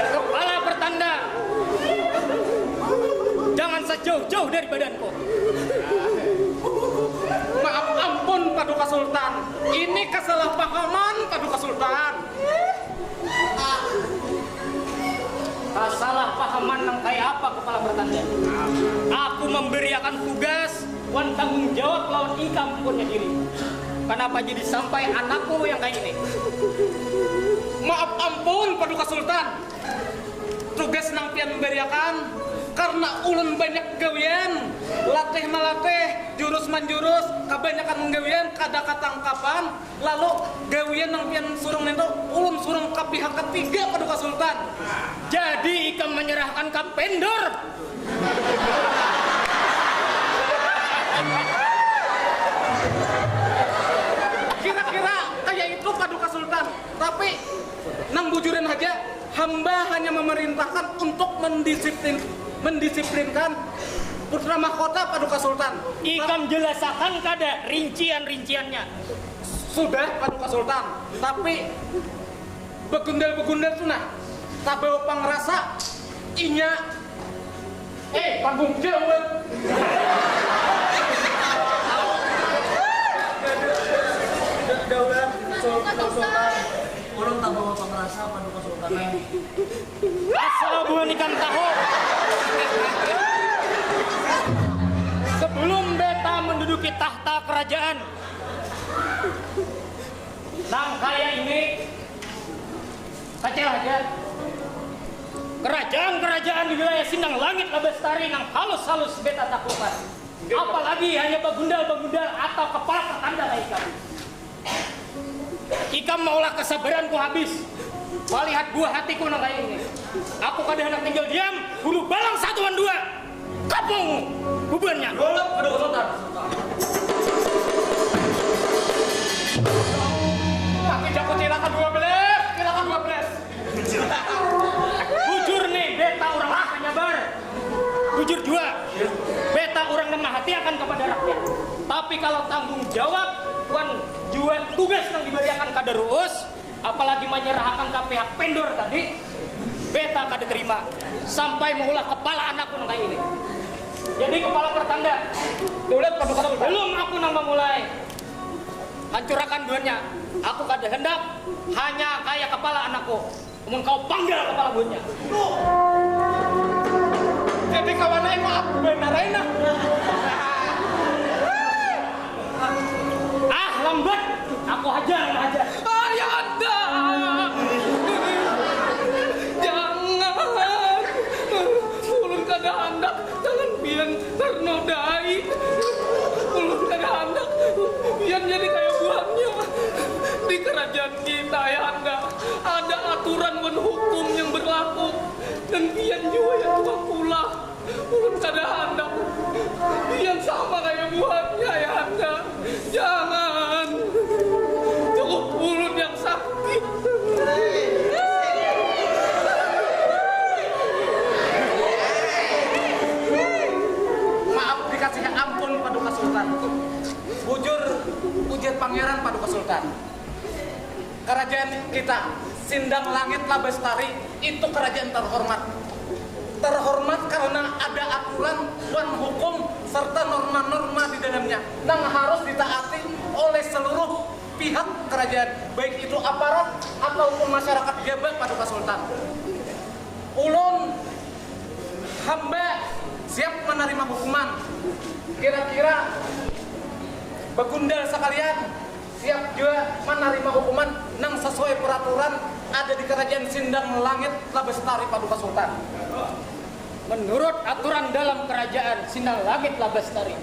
Kepala pertanda, jangan sejauh-jauh dari badanku. Maaf ampun Paduka Sultan. Ini kesalahpahaman Paduka Sultan. Kesalahpahaman yang kayak apa kepala pertanda? Aku memberiakan tugas wan tanggung jawab lawan ikam punya diri. Kenapa jadi sampai anakku yang kayak ini? Maaf ampun Paduka Sultan. Tugas nang pian memberiakan karena ulun banyak gawian, latih melatih, jurus menjurus, kebanyakan menggawian, kada ketangkapan, lalu gawian nang pian surung nento, ulun surung ke pihak ketiga Paduka Sultan. Jadi ikam menyerahkan ke pendor. Kira-kira kayak itu Paduka Sultan. Tapi nang bujuran aja, hamba hanya memerintahkan untuk mendisiplinkan putra mahkota Paduka Sultan. Ikam jelasakan kada rincian-rinciannya. Sudah Paduka Sultan. Tapi begundal-begundal tunah. Tabawa pangrasa inya tanggung jawab. Daulat Sultan. Ulun tak bawa pengerasa Paduka Sultan. Asal ikan tahu. Sebelum beta menduduki tahta kerajaan, nang kaya ini kecil aja. Kerajaan-kerajaan di wilayah Sindang Langit Labestari nang halus-halus beta taklukan. Apalagi hanya begundal-begundal atau kepala pertanda kayak kamu. Ikam maulah kesabaranku habis. Melihat buah hatiku nang kayak ini. Aku kada hendak tinggal diam, hulu balang satuan dua. Kapung bubannya. Golok pada Sultan. Pakai jago cilakan 12, cilakan 12. Bujur nih, beta orang rasa nyabar. Bujur dua, beta orang lemah hati akan kepada rakyat. Tapi kalau tanggung jawab, wan jual tugas yang diberikan kada ruus, apalagi menyerahkan ke pihak pendor tadi, beta kada terima. Sampai mengulah kepala anakku nang kayak ini. Jadi kepala pertanda, belum aku nang memulai. Hancurkan duanya. Aku kada hendak hanya kayak kepala anakku. Namun kau panggil kepala buahnya. Jadi kawan aku apa benarain ah. Lambat. Aku hajar. Ayah Anda. Jangan. Ulun kada hendak jangan pian ternodai. Ulun kada hendak pian jadi kayak buahnya. Di kerajaan kita ya Anda ada aturan dan hukum yang berlaku dan pian juga yang tukang pula. Ulun kada hendak pian sama kayak buahnya ya Anda. Jangan. Cukup ulun yang sakit. Maaf dikasihnya ampun Paduka Sultan. Bujur pangeran Paduka Sultan. Kerajaan kita Sindang Langit Labestari itu kerajaan terhormat. Terhormat karena ada aturan dan hukum serta norma-norma di dalamnya yang harus ditaati oleh seluruh pihak kerajaan, baik itu aparat ataupun masyarakat jabat Paduka Sultan. Ulun hamba siap menerima hukuman. Kira-kira begundal sekalian siap juga menerima hukuman yang sesuai peraturan ada di kerajaan Sindang Langit Labestari Paduka Sultan. Menurut aturan dalam kerajaan Sindang Langit Labestari,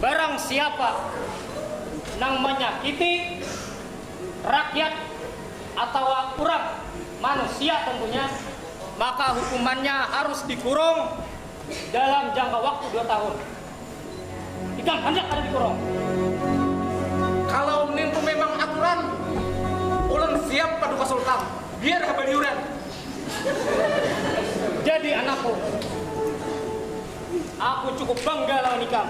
barang siapa nang menyakiti rakyat atau orang manusia tentunya, maka hukumannya harus dikurung dalam jangka waktu 2 tahun. Ikam hendak ada dikurung. Kalau itu memang aturan, ulun siap Paduka Sultan. Biar habaliuran. Jadi anakku, aku cukup bangga lawan ikam.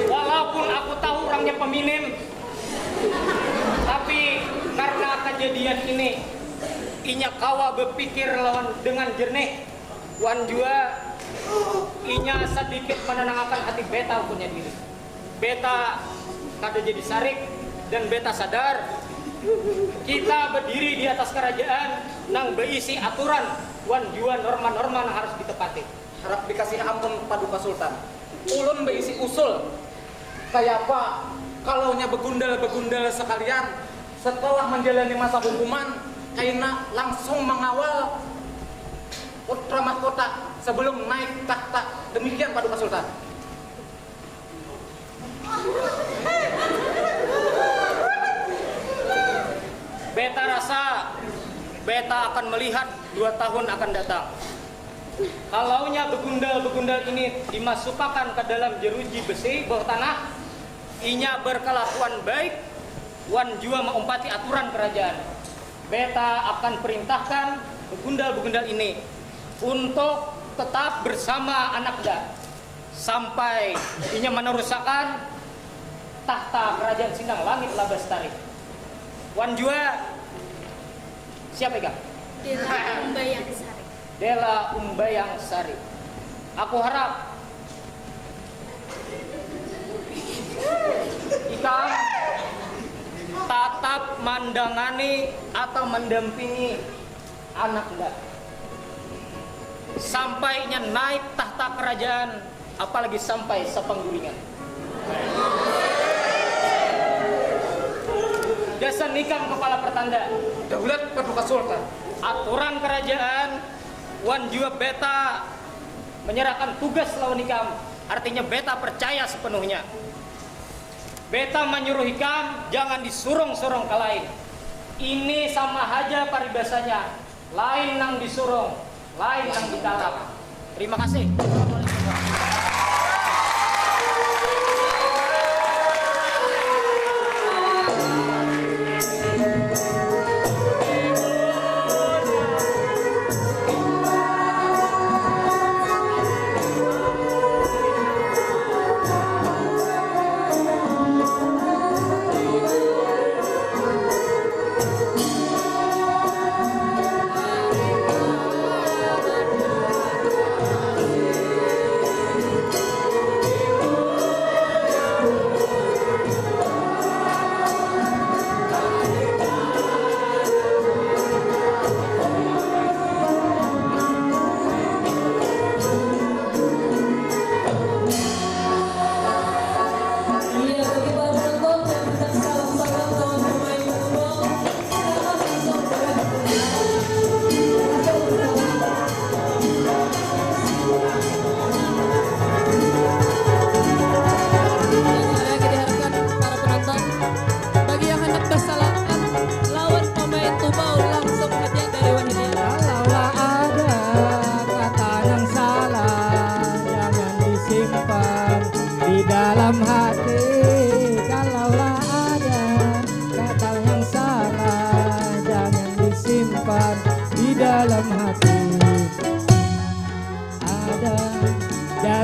Walaupun aku tahu orangnya peminim, tapi karena kejadian ini, inya kawa berpikir lawan dengan jernih, wan jua inya sedikit menenangkan hati beta punya diri. Beta kada jadi sarik dan beta sadar kita berdiri di atas kerajaan nang berisi aturan wan jua norma-norma yang harus ditepati. Harap dikasih ampun Paduka Sultan. Ulun berisi usul kayak apa kalaunya begundal sekalian setelah menjalani masa hukuman kaina langsung mengawal putra mahkota sebelum naik tahta. Demikian Paduka Sultan. Beta rasa beta akan melihat 2 tahun akan datang. Kalaunya begundal ini dimasukkan ke dalam jeruji besi bawah tanah, inya berkelakuan baik, wan jua mengumpati aturan kerajaan. Beta akan perintahkan begundal ini untuk tetap bersama anaknya sampai inya meneruskan tahta kerajaan Sindang Langit Labestari. Wan jua siapa ya? Dela Umbayang Sari. Dela Umbayang Sari. Aku harap ikam tatap mandangani atau mendampingi anak ndak sampainya naik tahta kerajaan, apalagi sampai sepenggulingan. Dan Senikam kepala pertanda Daulat Paduka Sultan. aturan kerajaan Wan Jua Beta menyerahkan tugas lawan Ikam. Artinya Beta percaya sepenuhnya. Beta menyuruh Ikam jangan disurung-surung ke lain. Ini sama aja paribasanya. Lain nang disurung, lain nang dikalap. Terima kasih.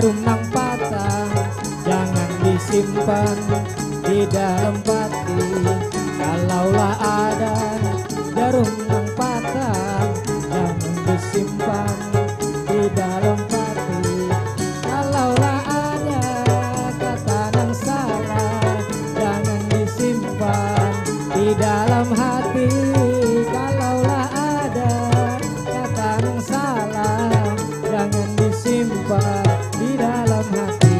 jarum nang patah jangan disimpan di dalam pati. Kalaulah ada jarum nang patah jangan disimpan di dalam pati. Kalaulah ada kata nang salah jangan disimpan di dalam hati. Kalaulah ada kata nang salah jangan disimpan di dalam hati.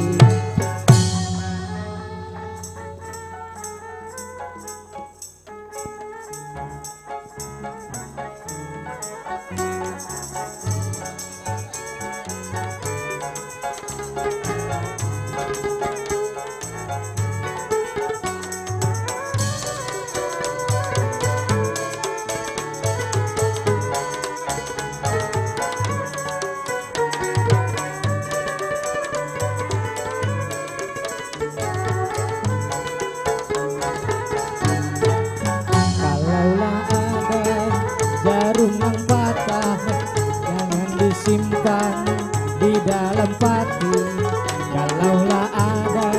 Simpan di dalam pati. Kalaulah ada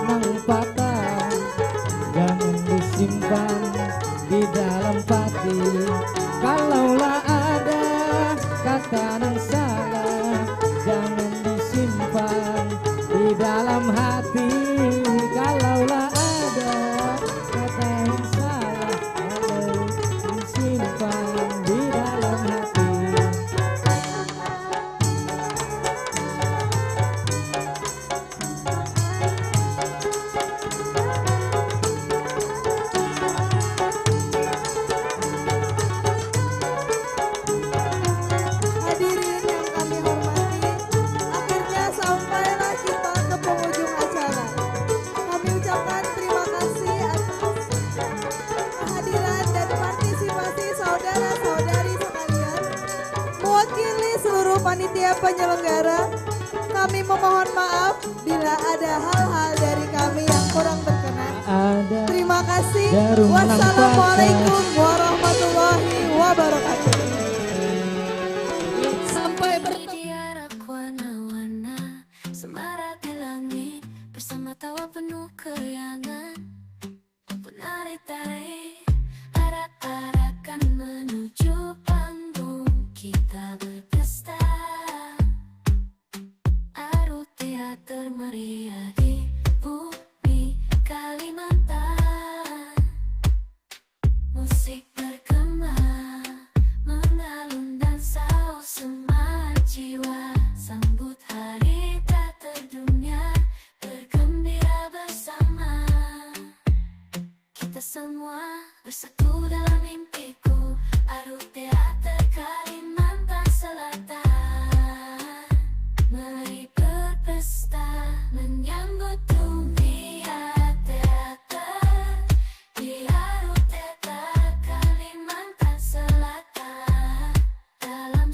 nang patah jangan disimpan di dalam pati. Kalaulah ada kata nang salah jangan disimpan di dalam hati. Kalaulah ada kata yang salah jangan disimpan di dalam hati. Panitia penyelenggara, kami memohon maaf bila ada hal-hal dari kami yang kurang berkenan. Terima kasih. Wassalamualaikum warahmatullahi wabarakatuh. Sampai bertiarak warna-warna semarak di langit bersama tawa penuh keriangan. Menari-tari arak-arakan menuju panggung kita berpesta. Aru teater meriah di bumi Kalimantan. Musik bergema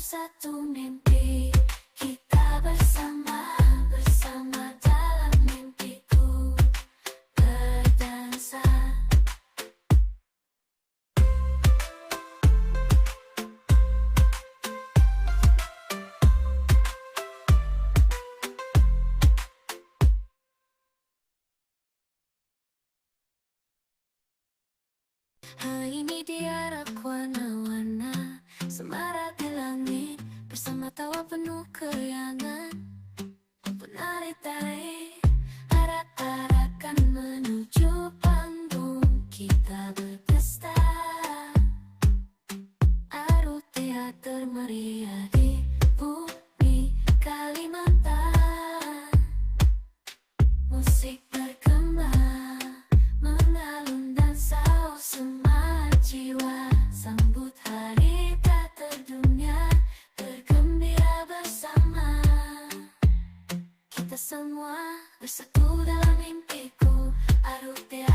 satu mimpi. Kita bersama dalam mimpiku berdansa. Ini diarak warna-warna, semarak di langit, bersama tawa penuh keyangan. Penari-tari arak-arakan menuju panggung, kita berpesta. Arus teater meriah di bumi Kalimantan. Musik berkembang, mengalun dan saus semangat jiwa. Sambut hari tak terdunia, bergembira bersama. Kita semua bersatu dalam mimpiku. Arus teater